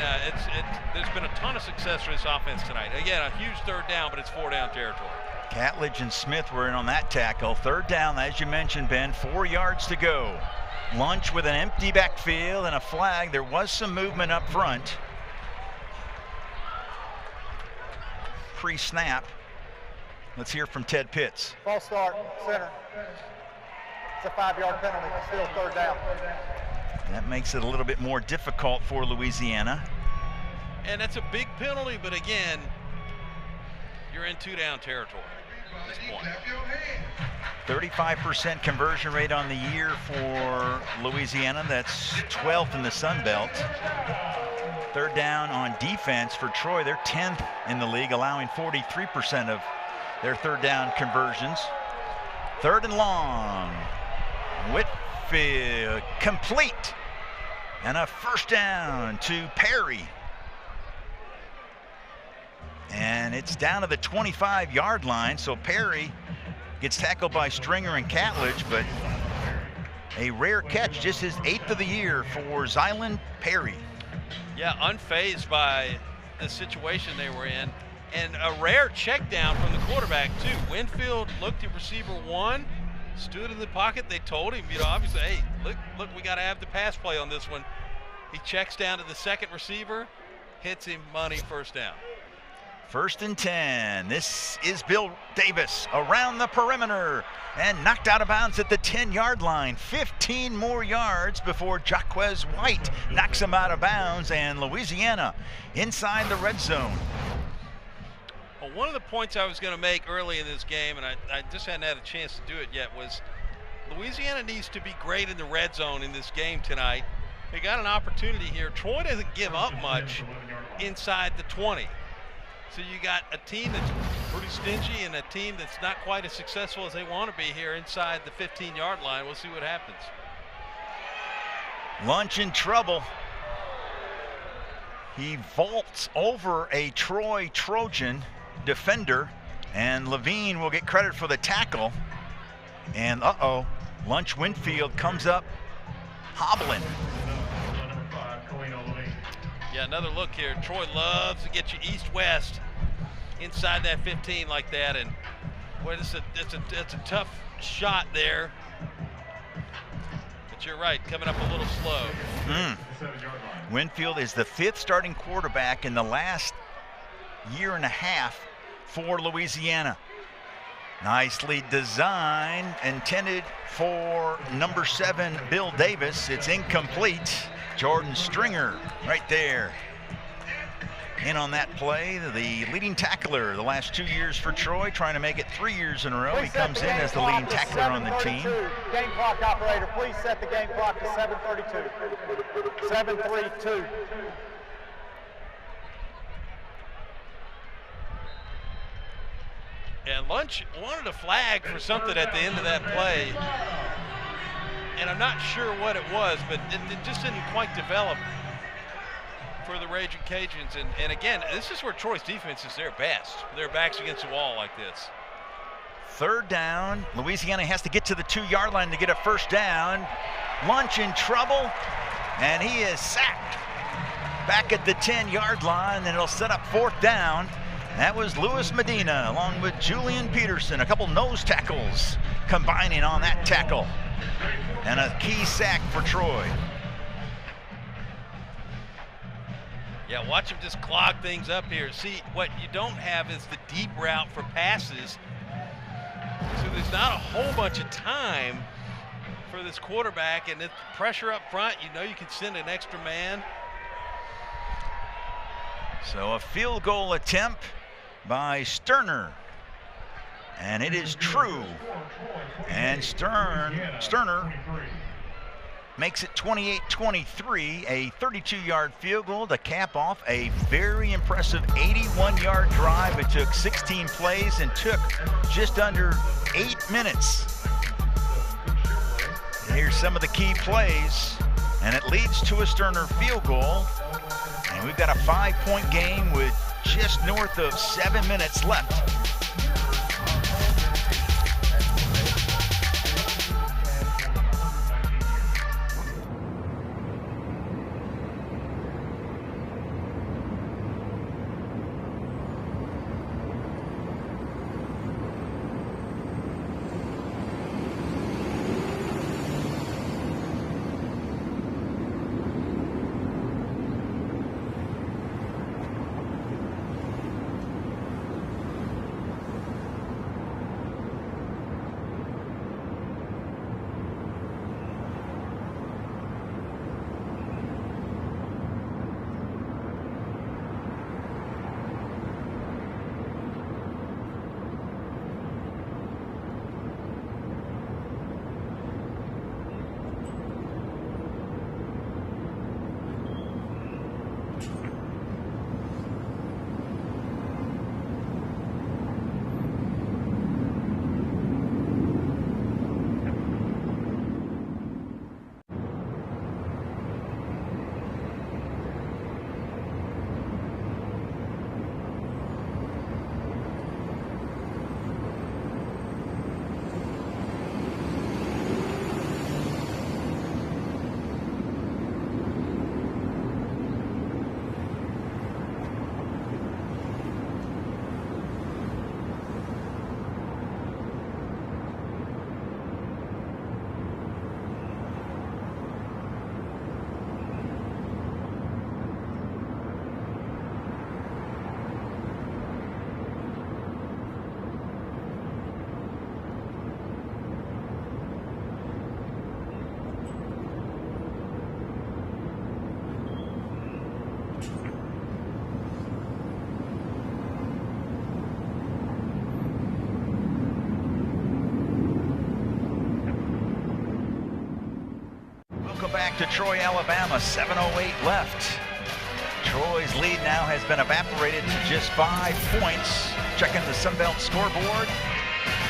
there's been a ton of success for this offense tonight. Again, a huge third down, but it's 4-down territory. Catledge and Smith were in on that tackle. Third down, as you mentioned, Ben, 4 yards to go. Lunch with an empty backfield and a flag. There was some movement up front. Pre-snap. Let's hear from Ted Pitts. False start, center. It's a 5-yard penalty, still third down. That makes it a little bit more difficult for Louisiana. And that's a big penalty, but again, you're in 2-down territory at this point. 35% conversion rate on the year for Louisiana. That's 12th in the Sun Belt. Third down on defense for Troy. They're 10th in the league, allowing 43% of their third down conversions. Third and long. Whitfield complete. And a first down to Perry. And it's down to the 25-yard line, so Perry gets tackled by Stringer and Catledge, but a rare catch, just his 8th of the year for Zylan Perry. Yeah, unfazed by the situation they were in. And a rare check down from the quarterback, too. Winfield looked at receiver 1, stood in the pocket. They told him, obviously, hey, look, we got to have the pass play on this one. He checks down to the second receiver, hits him money, first down. 1st and 10. This is Bill Davis around the perimeter and knocked out of bounds at the 10-yard line. 15 more yards before Jaquez White knocks him out of bounds, and Louisiana inside the red zone. Well, one of the points I was going to make early in this game, and I just hadn't had a chance to do it yet, was Louisiana needs to be great in the red zone in this game tonight. They got an opportunity here. Troy doesn't give up much inside the 20. So you got a team that's pretty stingy and a team that's not quite as successful as they want to be here inside the 15-yard line. We'll see what happens. Lunch in trouble. He vaults over a Troy Trojan defender, and Levine will get credit for the tackle. And Lunch Winfield comes up hobbling. Yeah, another look here. Troy loves to get you east-west inside that 15 like that, and boy, it's a tough shot there. But you're right, coming up a little slow. Winfield is the 5th starting quarterback in the last year and a half for Louisiana. Nicely designed, intended for number 7, Bill Davis. It's incomplete. Jordan Stringer right there. In on that play, the leading tackler the last 2 years for Troy, trying to make it 3 years in a row. He comes in as the leading tackler on the team. Game clock operator, please set the game clock to 7:32. 7:32. And Lunch wanted a flag for something at the end of that play. And I'm not sure what it was, but it just didn't quite develop for the Raging Cajuns. And again, this is where Troy's defense is their best. Their backs against the wall like this. 3rd down. Louisiana has to get to the 2-yard line to get a first down. Lunch in trouble, and he is sacked back at the 10-yard line, and it'll set up 4th down. That was Louis Medina along with Julian Peterson. A couple nose tackles combining on that tackle. And a key sack for Troy. Yeah, watch him just clog things up here. See, what you don't have is the deep route for passes. So there's not a whole bunch of time for this quarterback, and it's pressure up front. You know you can send an extra man. So a field goal attempt by Sterner. And it is true. And Sterner makes it 28-23, a 32-yard field goal to cap off a very impressive 81-yard drive. It took 16 plays and took just under 8 minutes. And here's some of the key plays, and it leads to a Sterner field goal. And we've got a 5-point game with just north of 7 minutes left. back to Troy, Alabama. 7:08 left. Troy's lead now has been evaporated to just 5 points. Checking the Sunbelt scoreboard.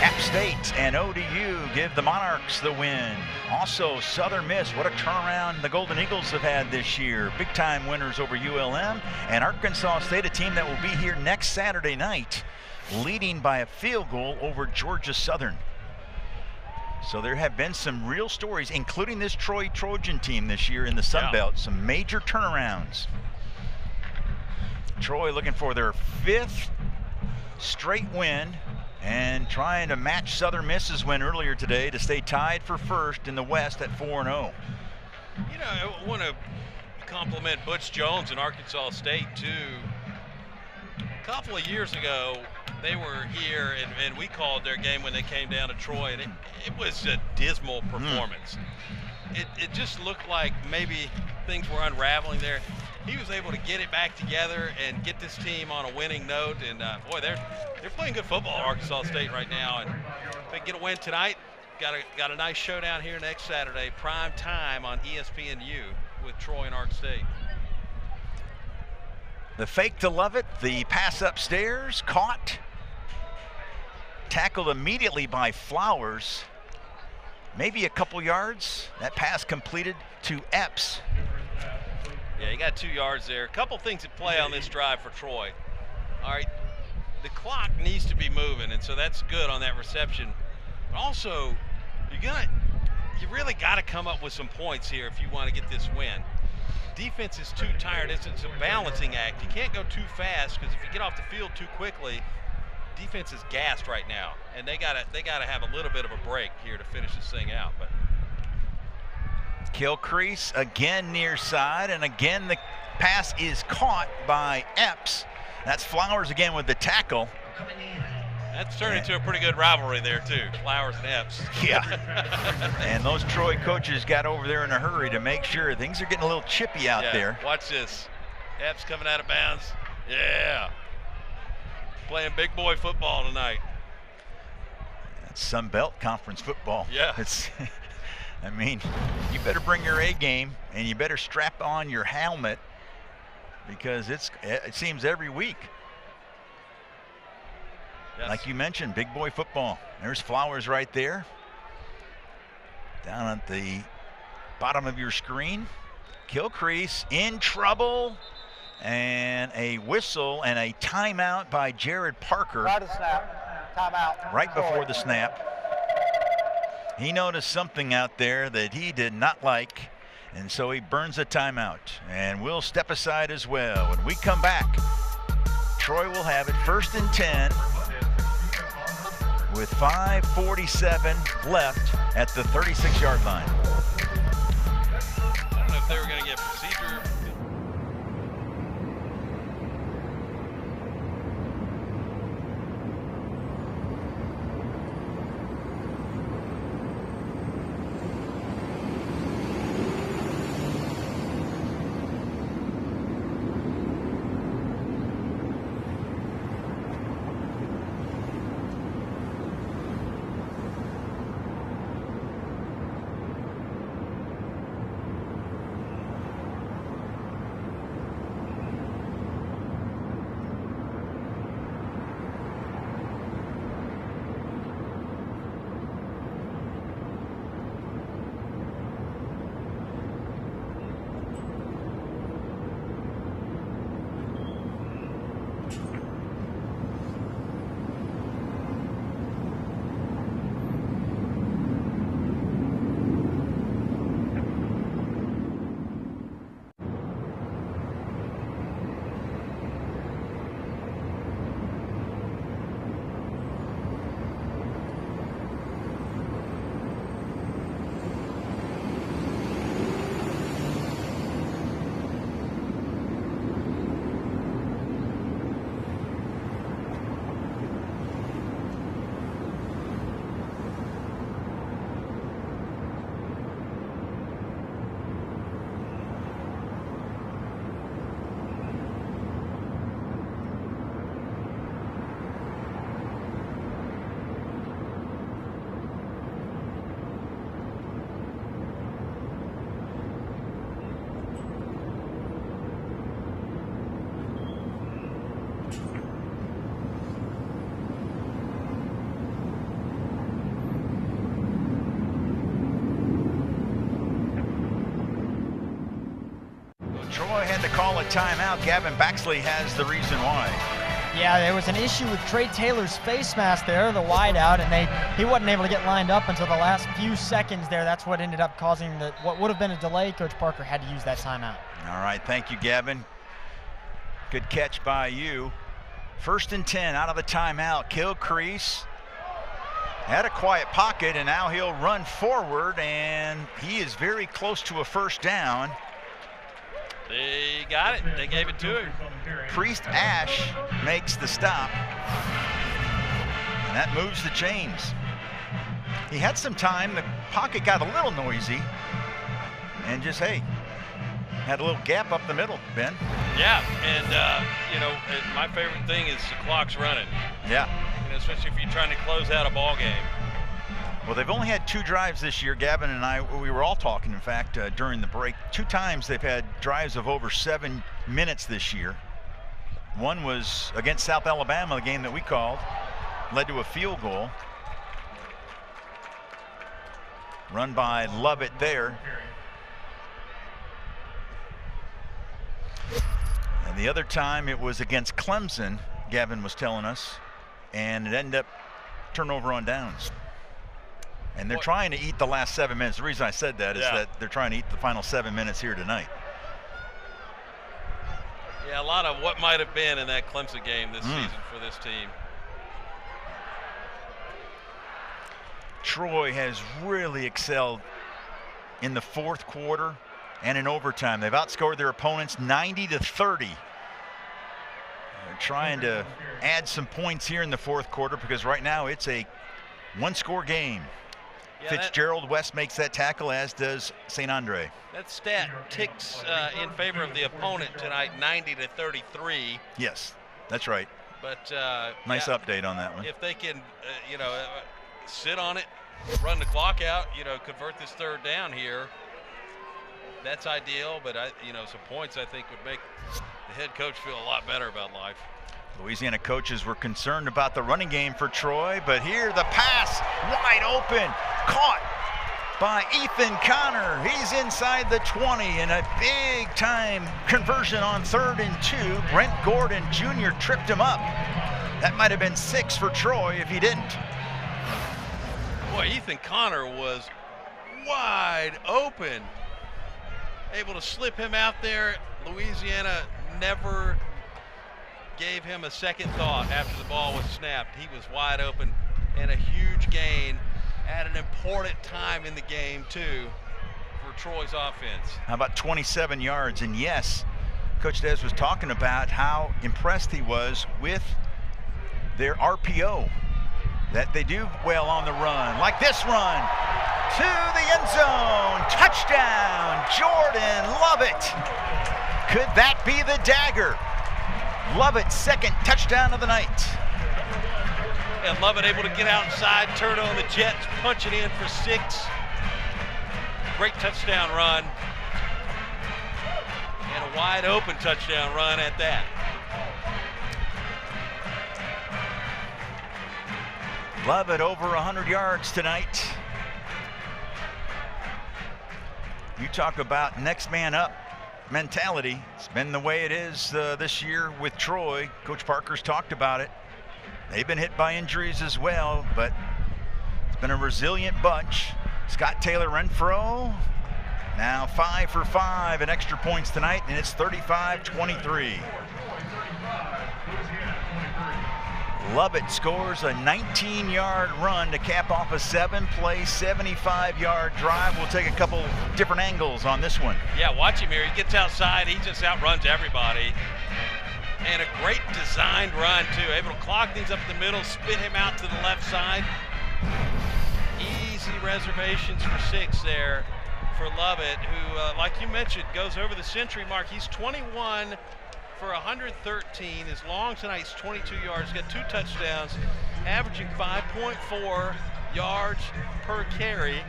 App State and ODU give the Monarchs the win. Also, Southern Miss, what a turnaround the Golden Eagles have had this year. Big-time winners over ULM. And Arkansas State, a team that will be here next Saturday night, leading by a field goal over Georgia Southern. So there have been some real stories, including this Troy Trojan team this year in the Sun Belt. Some major turnarounds. Troy looking for their 5th straight win and trying to match Southern Miss's win earlier today to stay tied for first in the West at 4-0. You know, I want to compliment Butch Jones and Arkansas State too. A couple of years ago, they were here and we called their game when they came down to Troy, and it was a dismal performance. It just looked like maybe things were unraveling there. He was able to get it back together and get this team on a winning note, and boy, they're playing good football, Arkansas State, right now. And if they get a win tonight, got a nice showdown here next Saturday, prime time on ESPNU with Troy and Ark State. The fake to Lovett, the pass upstairs, caught, tackled immediately by Flowers. Maybe a couple yards. That pass completed to Epps. Yeah, he got 2 yards there. A couple things at play on this drive for Troy. All right, the clock needs to be moving, and so that's good on that reception. But also, you really got to come up with some points here if you want to get this win. Defense is too tired. It's a balancing act. You can't go too fast, because if you get off the field too quickly, defense is gassed right now, and they gotta have a little bit of a break here to finish this thing out. But Kilcrease again near side, and again the pass is caught by Epps. That's Flowers again with the tackle. That's turned into a pretty good rivalry there too, Flowers and Epps. Yeah. And those Troy coaches got over there in a hurry to make sure things are getting a little chippy out there. Watch this. Epps coming out of bounds. Yeah. Playing big boy football tonight. That's Sun Belt Conference football. Yeah. I mean, you better bring your A game, and you better strap on your helmet, because it seems every week. Yes. Like you mentioned, big boy football. There's Flowers right there. Down at the bottom of your screen. Kilcrease in trouble. And a whistle and a timeout by Jared Parker. Right at snap. Timeout. Right before the snap. He noticed something out there that he did not like, and so he burns a timeout. And we'll step aside as well. When we come back, Troy will have it 1st and 10 with 5:47 left at the 36-yard line. I don't know if they were going to get procedure. call a timeout. Gavin Baxley has the reason why. Yeah, there was an issue with Trey Taylor's face mask there, the wideout, and he wasn't able to get lined up until the last few seconds there. That's what ended up causing what would have been a delay. Coach Parker had to use that timeout. All right, thank you, Gavin. Good catch by you. 1st and 10 out of the timeout. Kilcrease had a quiet pocket, and now he'll run forward, and he is very close to a first down. They got it. They gave it to him. Priest Ash makes the stop, and that moves the chains. He had some time. The pocket got a little noisy, and just, hey, had a little gap up the middle, Ben. Yeah, and, my favorite thing is the clock's running. Yeah. Especially if you're trying to close out a ball game. Well, they've only had 2 drives this year. Gavin and I, we were all talking, in fact, during the break. 2 times they've had drives of over 7 minutes this year. One was against South Alabama, the game that we called, led to a field goal. Run by Lovett there. And the other time it was against Clemson, Gavin was telling us, and it ended up turnover on downs. And they're trying to eat the last 7 minutes. The reason I said that is that they're trying to eat the final 7 minutes here tonight. Yeah, a lot of what might have been in that Clemson game this season for this team. Troy has really excelled in the 4th quarter and in overtime. They've outscored their opponents 90-30. They're trying to add some points here in the 4th quarter because right now it's a 1-score game. Yeah, Fitzgerald West makes that tackle, as does St. Andre. That stat ticks in favor of the opponent tonight, 90-33. Yes, that's right. But nice update on that one. If they can, sit on it, run the clock out, convert this 3rd down here, that's ideal. But some points I think would make the head coach feel a lot better about life. Louisiana coaches were concerned about the running game for Troy, but here the pass wide open, caught by Ethan Connor. He's inside the 20, and a big time conversion on 3rd and 2. Brent Gordon Jr. tripped him up. That might have been 6 for Troy if he didn't. Boy, Ethan Connor was wide open. Able to slip him out there. Louisiana never gave him a second thought after the ball was snapped. He was wide open, and a huge gain at an important time in the game too for Troy's offense. How about 27 yards? And yes, Coach Des was talking about how impressed he was with their RPO, that they do well on the run, like this run to the end zone. Touchdown, Jordan Lovett. Could that be the dagger? Lovett's 2nd touchdown of the night. And Lovett able to get outside, turn on the Jets, punch it in for 6. Great touchdown run. And a wide open touchdown run at that. Lovett over 100 yards tonight. You talk about next man up mentality. It's been the way it is this year with Troy. Coach Parker's talked about it. They've been hit by injuries as well, but it's been a resilient bunch. Scott Taylor Renfro now 5 for 5 in extra points tonight, and it's 35-23. Lovett scores a 19-yard run to cap off a 7-play, 75-yard drive. We'll take a couple different angles on this one. Yeah, watch him here. He gets outside. He just outruns everybody. And a great designed run, too. Able to clog things up the middle, spit him out to the left side. Easy reservations for 6 there for Lovett, who, like you mentioned, goes over the century mark. He's 21 for 113. His long tonight's 22 yards. Got 2 touchdowns, averaging 5.4 yards per carry.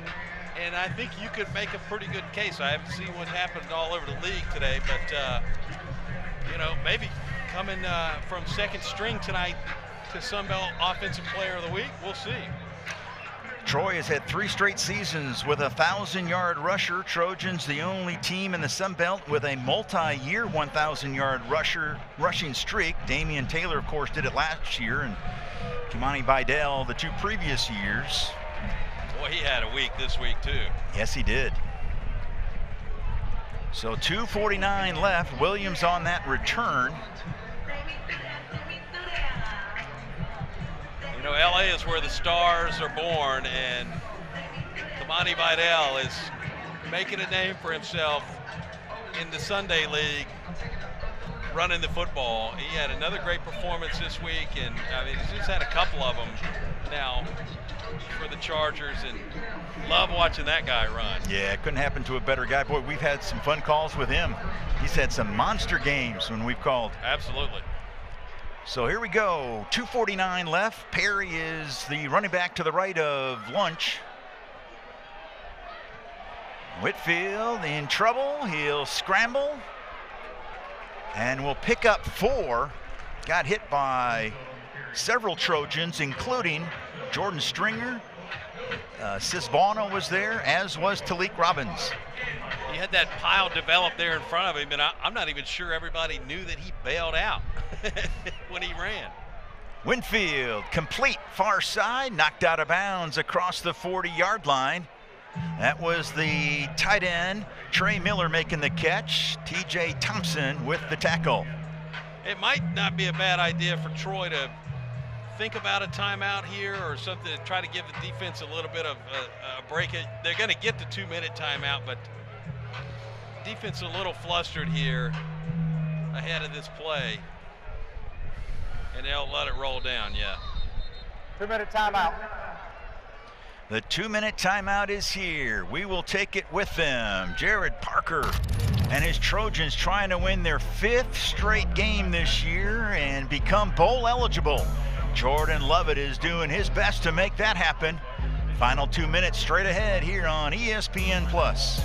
And I think you could make a pretty good case. I haven't seen what happened all over the league today, but maybe coming from 2nd string tonight to Sun Belt Offensive Player of the Week. We'll see. Troy has had 3 straight seasons with a 1,000-yard rusher. Trojans the only team in the Sun Belt with a multi-year 1,000-yard rushing streak. Damian Taylor, of course, did it last year, and Kimani Vidal the 2 previous years. Boy, he had a week this week too. Yes, he did. So 2:49 left. Williams on that return. You know, LA is where the stars are born, and Kimani Vidal is making a name for himself in the Sunday League, running the football. He had another great performance this week, and I mean, he's just had a couple of them now for the Chargers, and love watching that guy run. Yeah, it couldn't happen to a better guy. Boy, we've had some fun calls with him. He's had some monster games when we've called. Absolutely. So here we go, 2:49 left. Perry is the running back to the right of Lunch. Whitfield in trouble, he'll scramble and will pick up 4. Got hit by several Trojans, including Jordan Stringer. Sisbano was there, as was Talik Robbins. He had that pile develop there in front of him, and I'm not even sure everybody knew that he bailed out when he ran. Winfield, complete far side, knocked out of bounds across the 40-yard line. That was the tight end, Trey Miller, making the catch. TJ Thompson with the tackle. It might not be a bad idea for Troy to think about a timeout here or something to try to give the defense a little bit of a break. They're going to get the 2-minute timeout, but defense a little flustered here ahead of this play, and they'll let it roll down. Yeah. 2-minute timeout. The 2-minute timeout is here. We will take it with them. Jared Parker and his Trojans trying to win their 5th straight game this year and become bowl eligible. Jordan Lovett is doing his best to make that happen. Final 2 minutes straight ahead here on ESPN Plus.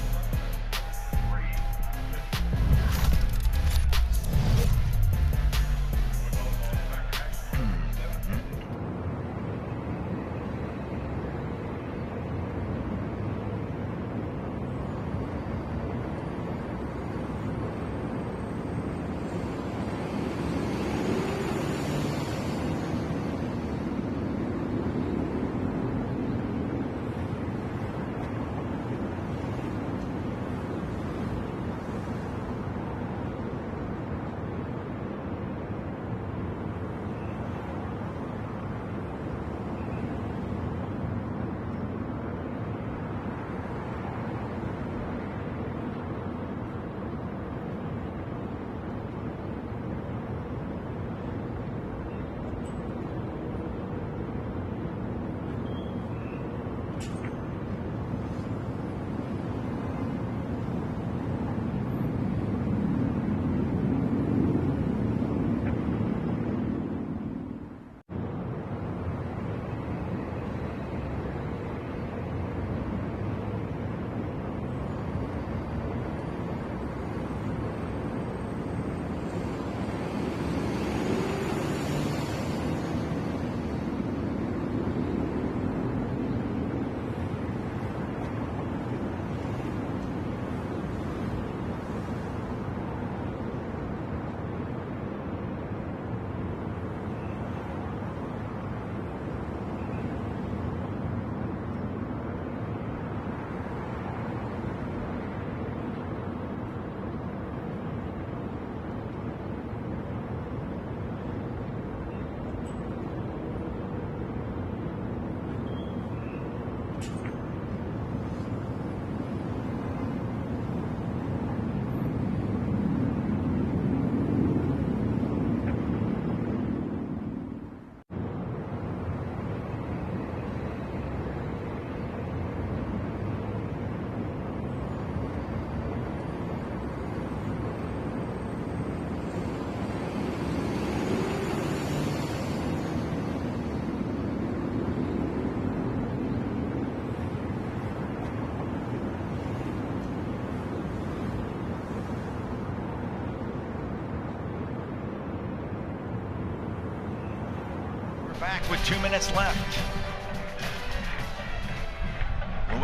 Back with 2 minutes left.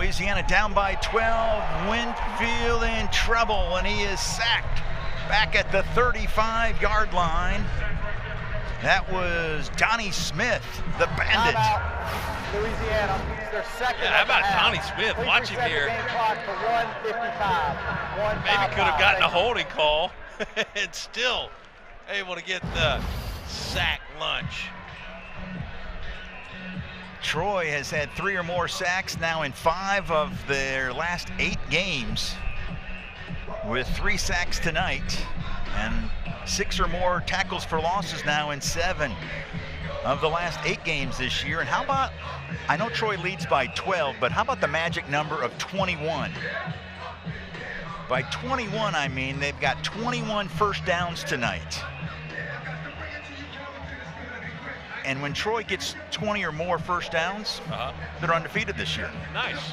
Louisiana down by 12. Winfield in trouble, and he is sacked back at the 35-yard line. That was Donnie Smith, the bandit. Timeout, Louisiana. It's their second. Yeah, how about half. Donnie Smith? Please Watch him reset the here. game clock to 1:55. Maybe could have gotten a holding call and still able to get the sack lunch. Troy has had 3 or more sacks now in 5 of their last 8 games, with 3 sacks tonight, and 6 or more tackles for losses now in 7 of the last 8 games this year. And how about, I know Troy leads by 12, but how about the magic number of 21? By 21, I mean they've got 21 first downs tonight. And when Troy gets 20 or more first downs, they're undefeated this year. Nice.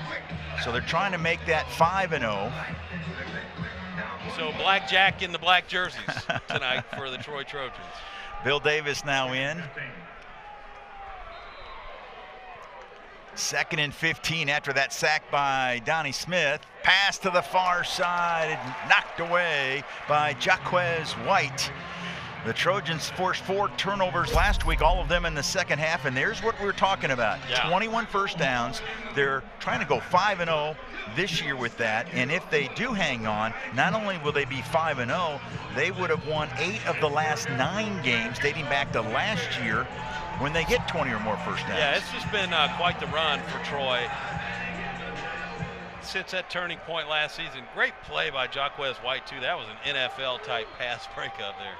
So they're trying to make that 5-0. So blackjack in the black jerseys tonight for the Troy Trojans. Bill Davis now in. 2nd and 15 after that sack by Donnie Smith. Pass to the far side, knocked away by Jaquez White. The Trojans forced 4 turnovers last week, all of them in the second half, and there's what we were talking about. Yeah. 21 first downs. They're trying to go 5-0 this year with that, and if they do hang on, not only will they be 5-0, they would have won 8 of the last 9 games dating back to last year when they get 20 or more first downs. Yeah, it's just been quite the run for Troy since that turning point last season. Great play by Jaquez White, too. That was an NFL-type pass breakup there.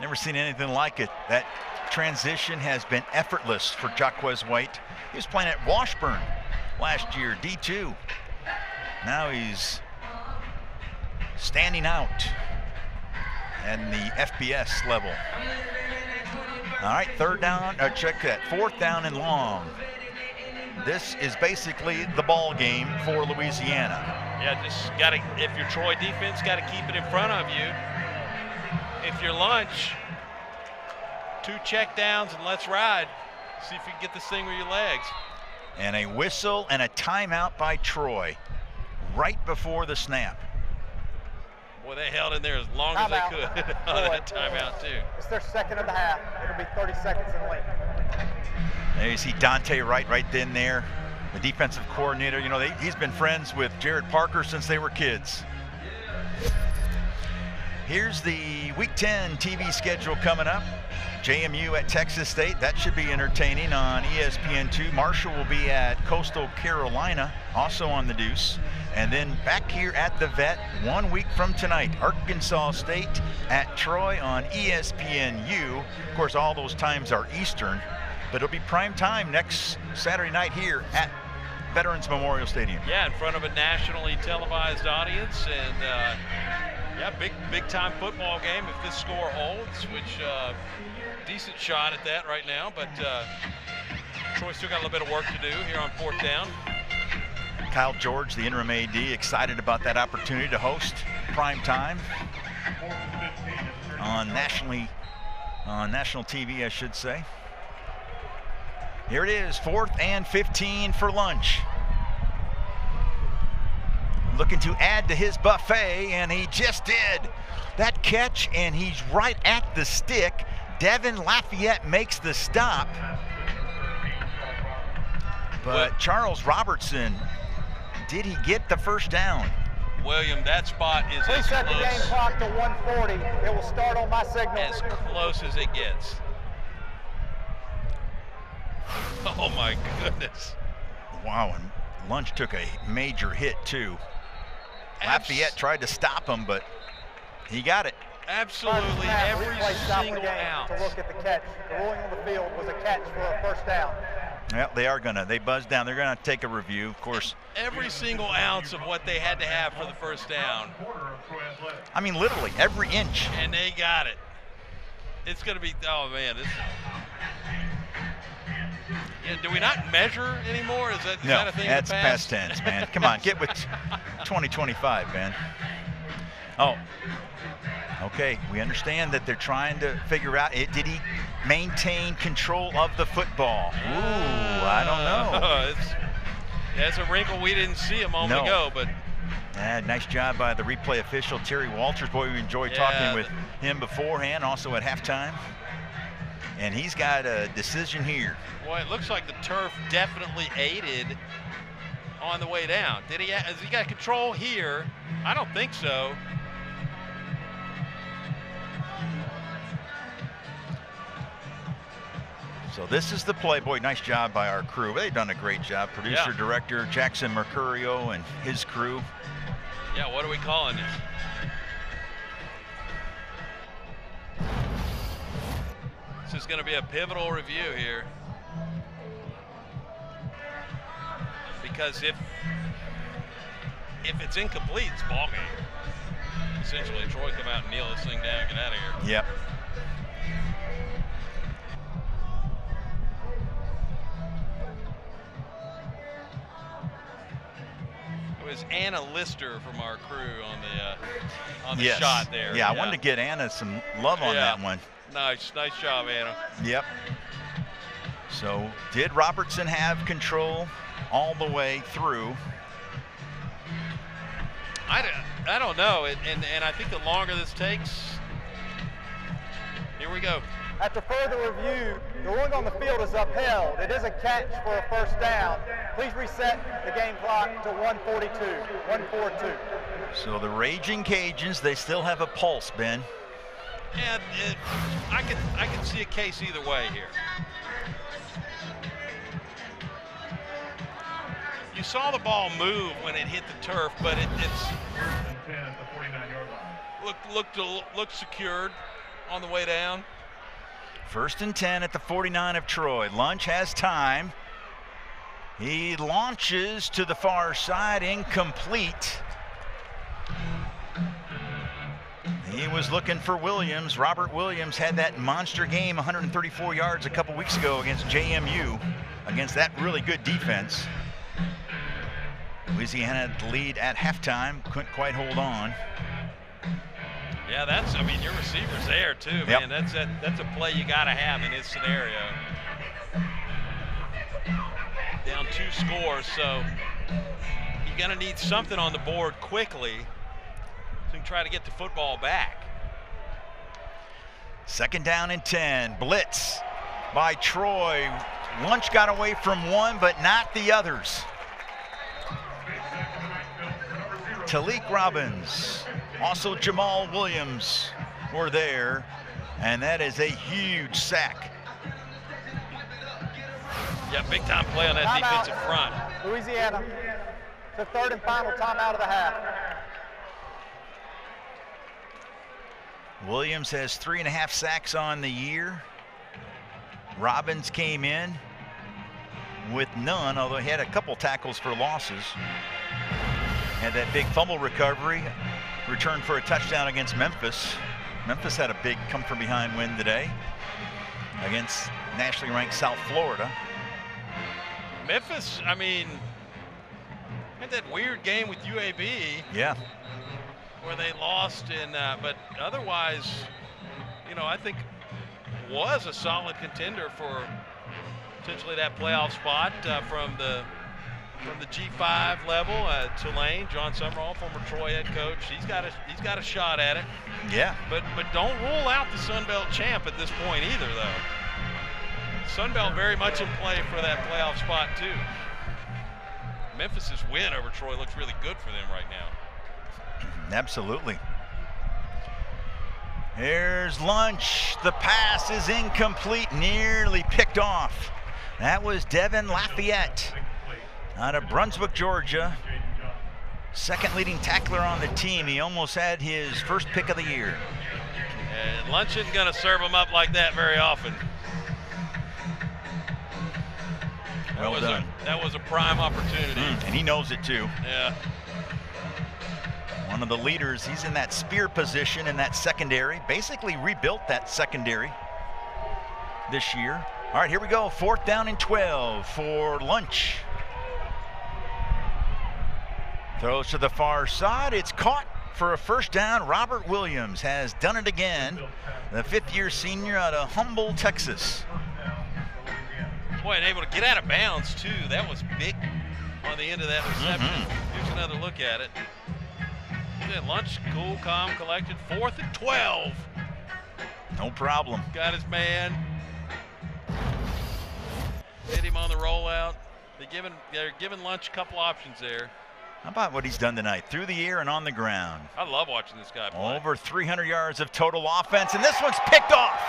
Never seen anything like it. That transition has been effortless for Jaquez White. He was playing at Washburn last year, D2. Now he's standing out at the FBS level. All right, 3rd down, check that, 4th down and long. This is basically the ball game for Louisiana. Yeah, just got to, if your Troy defense, got to keep it in front of you. If you're lunch, 2 check downs and let's ride. See if you can get this thing with your legs. And a whistle and a timeout by Troy right before the snap. Boy, they held in there as long as they could on that timeout, too. It's their second of the half. It'll be 30 seconds in length. There you see Dante Wright right then there, the defensive coordinator. You know, he's been friends with Jared Parker since they were kids. Here's the Week 10 TV schedule coming up. JMU at Texas State. That should be entertaining on ESPN2. Marshall will be at Coastal Carolina, also on the Deuce. And then back here at the Vet 1 week from tonight, Arkansas State at Troy on ESPNU. Of course, all those times are Eastern, but it'll be prime time next Saturday night here at Veterans Memorial Stadium. Yeah, in front of a nationally televised audience, and yeah, big time football game if this score holds, which decent shot at that right now, but Troy still got a little bit of work to do here on 4th down. Kyle George, the interim AD, excited about that opportunity to host prime time on national TV, I should say. Here it is, 4th and 15 for lunch. Looking to add to his buffet, and he just did. That catch, and he's right at the stick. Devin Lafayette makes the stop. But Charles Robertson, did he get the first down? William, that spot is as Reset the game close, clock to 1:40. It will start on my signal. as close as it gets. Oh my goodness. Wow, and Lunch took a major hit too. Lafayette tried to stop him, but he got it. Absolutely every single ounce. To look at the catch. The ruling on the field was a catch for a first down. Well, they buzzed down. They're gonna take a review, of course. Every single ounce of what they had to have for the first down. I mean, literally every inch. And they got it. It's gonna be, oh man, this. Yeah, do we not measure anymore? Is that a thing that's in the past? past tense, man. Come on, get with 2025, man. Oh, okay. We understand that they're trying to figure out, did he maintain control of the football? Ooh, I don't know. That's a wrinkle we didn't see a moment ago, but nice job by the replay official, Terry Walters. Boy, we enjoyed talking with him beforehand, also at halftime. And he's got a decision here. Boy, it looks like the turf definitely aided on the way down. Has he got control here? I don't think so. So this is the play. Boy, nice job by our crew. They've done a great job. Producer, director, Jackson Mercurio and his crew. Yeah, what are we calling this? This is going to be a pivotal review here. Because if it's incomplete, it's ball game. Essentially, Troy come out and kneel this thing down, get out of here. Yep. It was Anna Lister from our crew on the shot there. Yeah, I wanted to get Anna some love on that one. Nice job, Anna. Yep. So did Robertson have control all the way through? I don't know, and I think the longer this takes, here we go. After further review, the ruling on the field is upheld. It is a catch for a first down. Please reset the game clock to 1:42. So the Raging Cajuns, they still have a pulse, Ben. Yeah, I can see a case either way here. You saw the ball move when it hit the turf, but it's 10 at the 49-yard line. Looked secured on the way down. 1st and 10 at the 49 of Troy. Lunch has time. He launches to the far side, incomplete. He was looking for Williams. Robert Williams had that monster game, 134 yards a couple weeks ago against JMU, against that really good defense. Louisiana had the lead at halftime, couldn't quite hold on. Yeah, I mean, your receiver's there too, man. That's a play you got to have in this scenario. Down 2 scores, so you're going to need something on the board quickly so you can try to get the football back. 2nd down and 10. Blitz by Troy. Lunch got away from one, but not the others. Talik Robbins, also Jamal Williams were there, and that is a huge sack. Yeah, big time play on that defensive front. Louisiana, the 3rd and final timeout of the half. Williams has 3.5 sacks on the year. Robbins came in with none, although he had a couple tackles for losses. Had that big fumble recovery, returned for a touchdown against Memphis. Memphis had a big come-from-behind win today against nationally ranked South Florida. Memphis, I mean, had that weird game with UAB. Yeah. Where they lost, but otherwise, you know, I think was a solid contender for potentially that playoff spot from the G5 level. Tulane, John Summerall, former Troy head coach, he's got a shot at it. Yeah. But don't rule out the Sun Belt champ at this point either, though. Sun Belt very much in play for that playoff spot too. Memphis's win over Troy looks really good for them right now. Absolutely. Here's Lunch. The pass is incomplete, nearly picked off. That was Devin Lafayette out of Brunswick, Georgia. 2nd leading tackler on the team. He almost had his 1st pick of the year. And Lunch isn't going to serve him up like that very often. Well done. That was a prime opportunity. And he knows it too. Yeah. One of the leaders, he's in that spear position in that secondary. Basically rebuilt that secondary this year. All right, here we go. 4th down and 12 for Lunch. Throws to the far side. It's caught for a 1st down. Robert Williams has done it again. The 5th-year senior out of Humboldt, Texas. Boy, and able to get out of bounds too. That was big on the end of that reception. Here's another look at it. Then Lunch, cool, calm, collected. 4th and 12. No problem. Got his man. Hit him on the rollout. They're giving Lunch a couple options there. How about what he's done tonight? Through the air and on the ground. I love watching this guy play. Over 300 yards of total offense, and this one's picked off.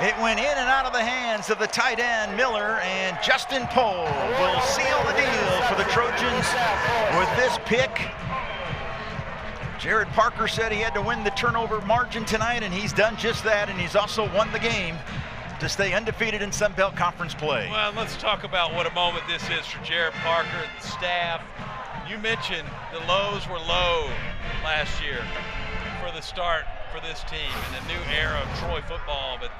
It went in and out of the hands of the tight end, Miller, and Justin Pohl will seal the deal for the Trojans with this pick. Jared Parker said he had to win the turnover margin tonight, and he's done just that, and he's also won the game to stay undefeated in Sun Belt Conference play. Well, let's talk about what a moment this is for Jared Parker and the staff. You mentioned the lows were low last year for the start for this team in a new era of Troy football, but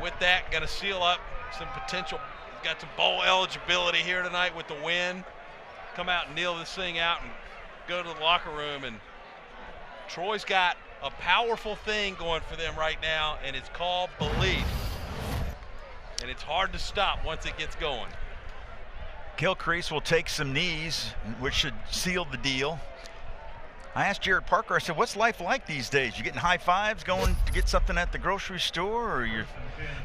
with that, going to seal up some potential. Got some bowl eligibility here tonight with the win. Come out and kneel this thing out and go to the locker room. And Troy's got a powerful thing going for them right now, and it's called belief. And it's hard to stop once it gets going. Gilcrease will take some knees, which should seal the deal. I asked Jared Parker, I said, what's life like these days? You getting high fives going to get something at the grocery store, or you're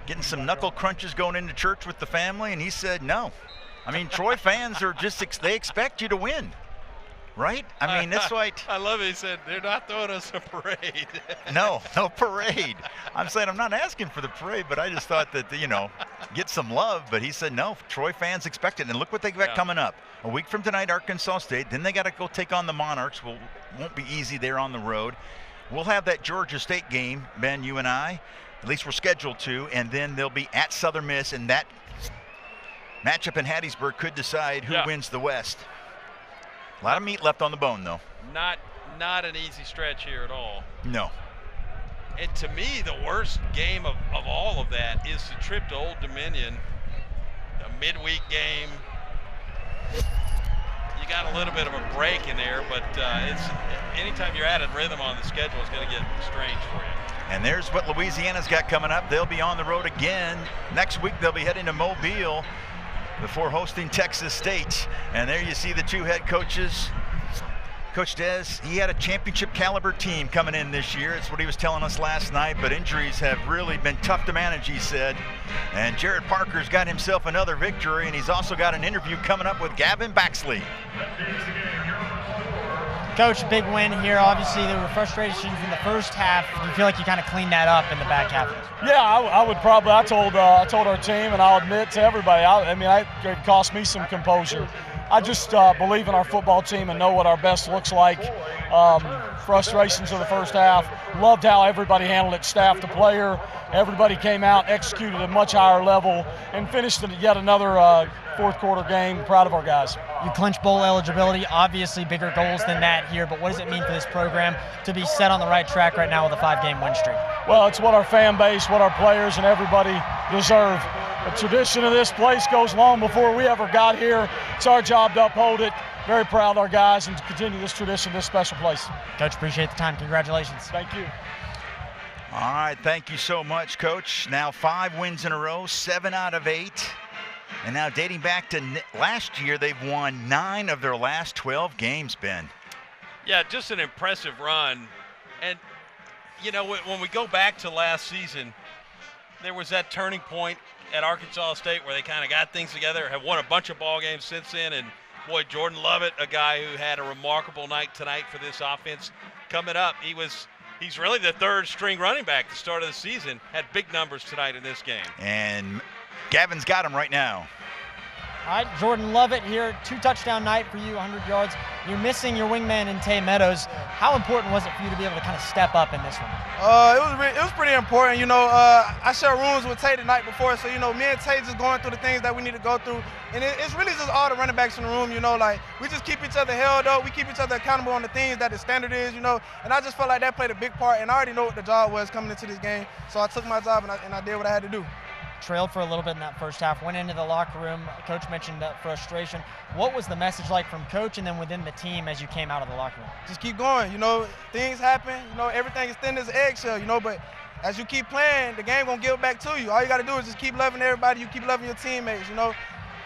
getting some knuckle crunches going into church with the family? And he said, no. I mean, Troy fans are just, they expect you to win, right? I mean, that's why. I love it. He said, they're not throwing us a parade. No parade. I'm saying I'm not asking for the parade, but I just thought that, get some love. But he said, no, Troy fans expect it. And look what they got coming up. A week from tonight, Arkansas State. Then they got to go take on the Monarchs. Won't be easy there on the road. We'll have that Georgia State game, Ben, you and I. At least we're scheduled to. And then they'll be at Southern Miss. And that matchup in Hattiesburg could decide who wins the West. A lot of meat left on the bone, though. Not an easy stretch here at all. No. And to me, the worst game of all of that is the trip to Old Dominion, a midweek game. You got a little bit of a break in there, but it's anytime you're adding rhythm on the schedule, it's going to get strange for you. And there's what Louisiana's got coming up. They'll be on the road again. Next week, they'll be heading to Mobile before hosting Texas State. And there you see the two head coaches. Coach Des, he had a championship caliber team coming in this year. It's what he was telling us last night, but injuries have really been tough to manage, he said. And Jared Parker's got himself another victory, and he's also got an interview coming up with Gavin Baxley. Coach, big win here. Obviously, there were frustrations in the first half. Do you feel like you kind of cleaned that up in the back half? Yeah, I would probably. I told our team, and I'll admit to everybody, it cost me some composure. I just believe in our football team and know what our best looks like. Frustrations of the first half. Loved how everybody handled it, staff to player. Everybody came out, executed at a much higher level, and finished yet another fourth quarter game. Proud of our guys. You clinched bowl eligibility, obviously bigger goals than that here, but what does it mean for this program to be set on the right track right now with a 5-game win streak? Well, it's what our fan base, what our players and everybody deserve. The tradition of this place goes long before we ever got here. It's our job to uphold it. Very proud of our guys and to continue this tradition, this special place. Coach, appreciate the time. Congratulations. Thank you. All right, thank you so much, Coach. Now 5 wins in a row, 7 out of 8. And now dating back to last year, they've won 9 of their last 12 games, Ben. Yeah, just an impressive run. And, when we go back to last season, there was that turning point at Arkansas State where they kind of got things together, have won a bunch of ball games since then. And, boy, Jordan Lovett, a guy who had a remarkable night tonight for this offense coming up. He's really the third string running back at the start of the season, had big numbers tonight in this game. And Gavin's got him right now. All right, Jordan Lovett here, 2-touchdown night for you, 100 yards. You're missing your wingman in Tay Meadows. How important was it for you to be able to kind of step up in this one? It was pretty important. I shared rooms with Tay the night before, so me and Tay just going through the things that we need to go through. And it's really just all the running backs in the room. We just keep each other held up. We keep each other accountable on the things that the standard is. And I just felt like that played a big part. And I already know what the job was coming into this game, so I took my job and I did what I had to do. Trailed for a little bit in that first half, went into the locker room. Coach mentioned that frustration. What was the message like from Coach and then within the team as you came out of the locker room? Just keep going. Things happen. Everything is thin as an eggshell, but as you keep playing, the game gonna give back to you. All you got to do is just keep loving everybody. You keep loving your teammates,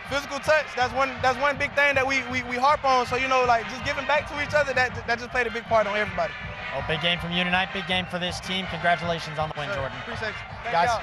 physical touch, that's one big thing that we harp on. So, you know, like just giving back to each other, that just played a big part on everybody. Well, big game from you tonight, big game for this team. Congratulations on the win, Jordan. Appreciate you. Thank Guys. y'all.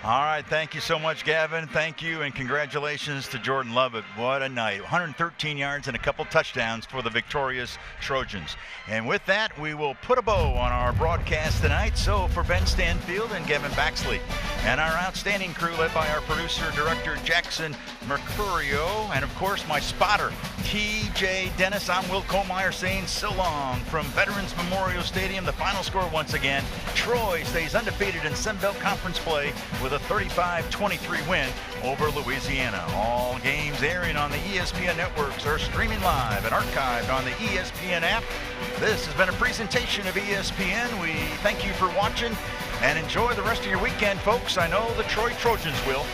All right, thank you so much, Gavin. Thank you, and congratulations to Jordan Lovett. What a night. 113 yards and a couple touchdowns for the victorious Trojans. And with that, we will put a bow on our broadcast tonight. So for Ben Stanfield and Kevin Baxley, and our outstanding crew led by our producer, director Jackson Mercurio, and of course my spotter, TJ Dennis, I'm Will Kohlmeyer saying so long from Veterans Memorial Stadium. The final score once again, Troy stays undefeated in Sun Belt Conference play with a 35-23 win over Louisiana. All games airing on the ESPN networks are streaming live and archived on the ESPN app. This has been a presentation of ESPN. We thank you for watching and enjoy the rest of your weekend, folks. I know the Troy Trojans will.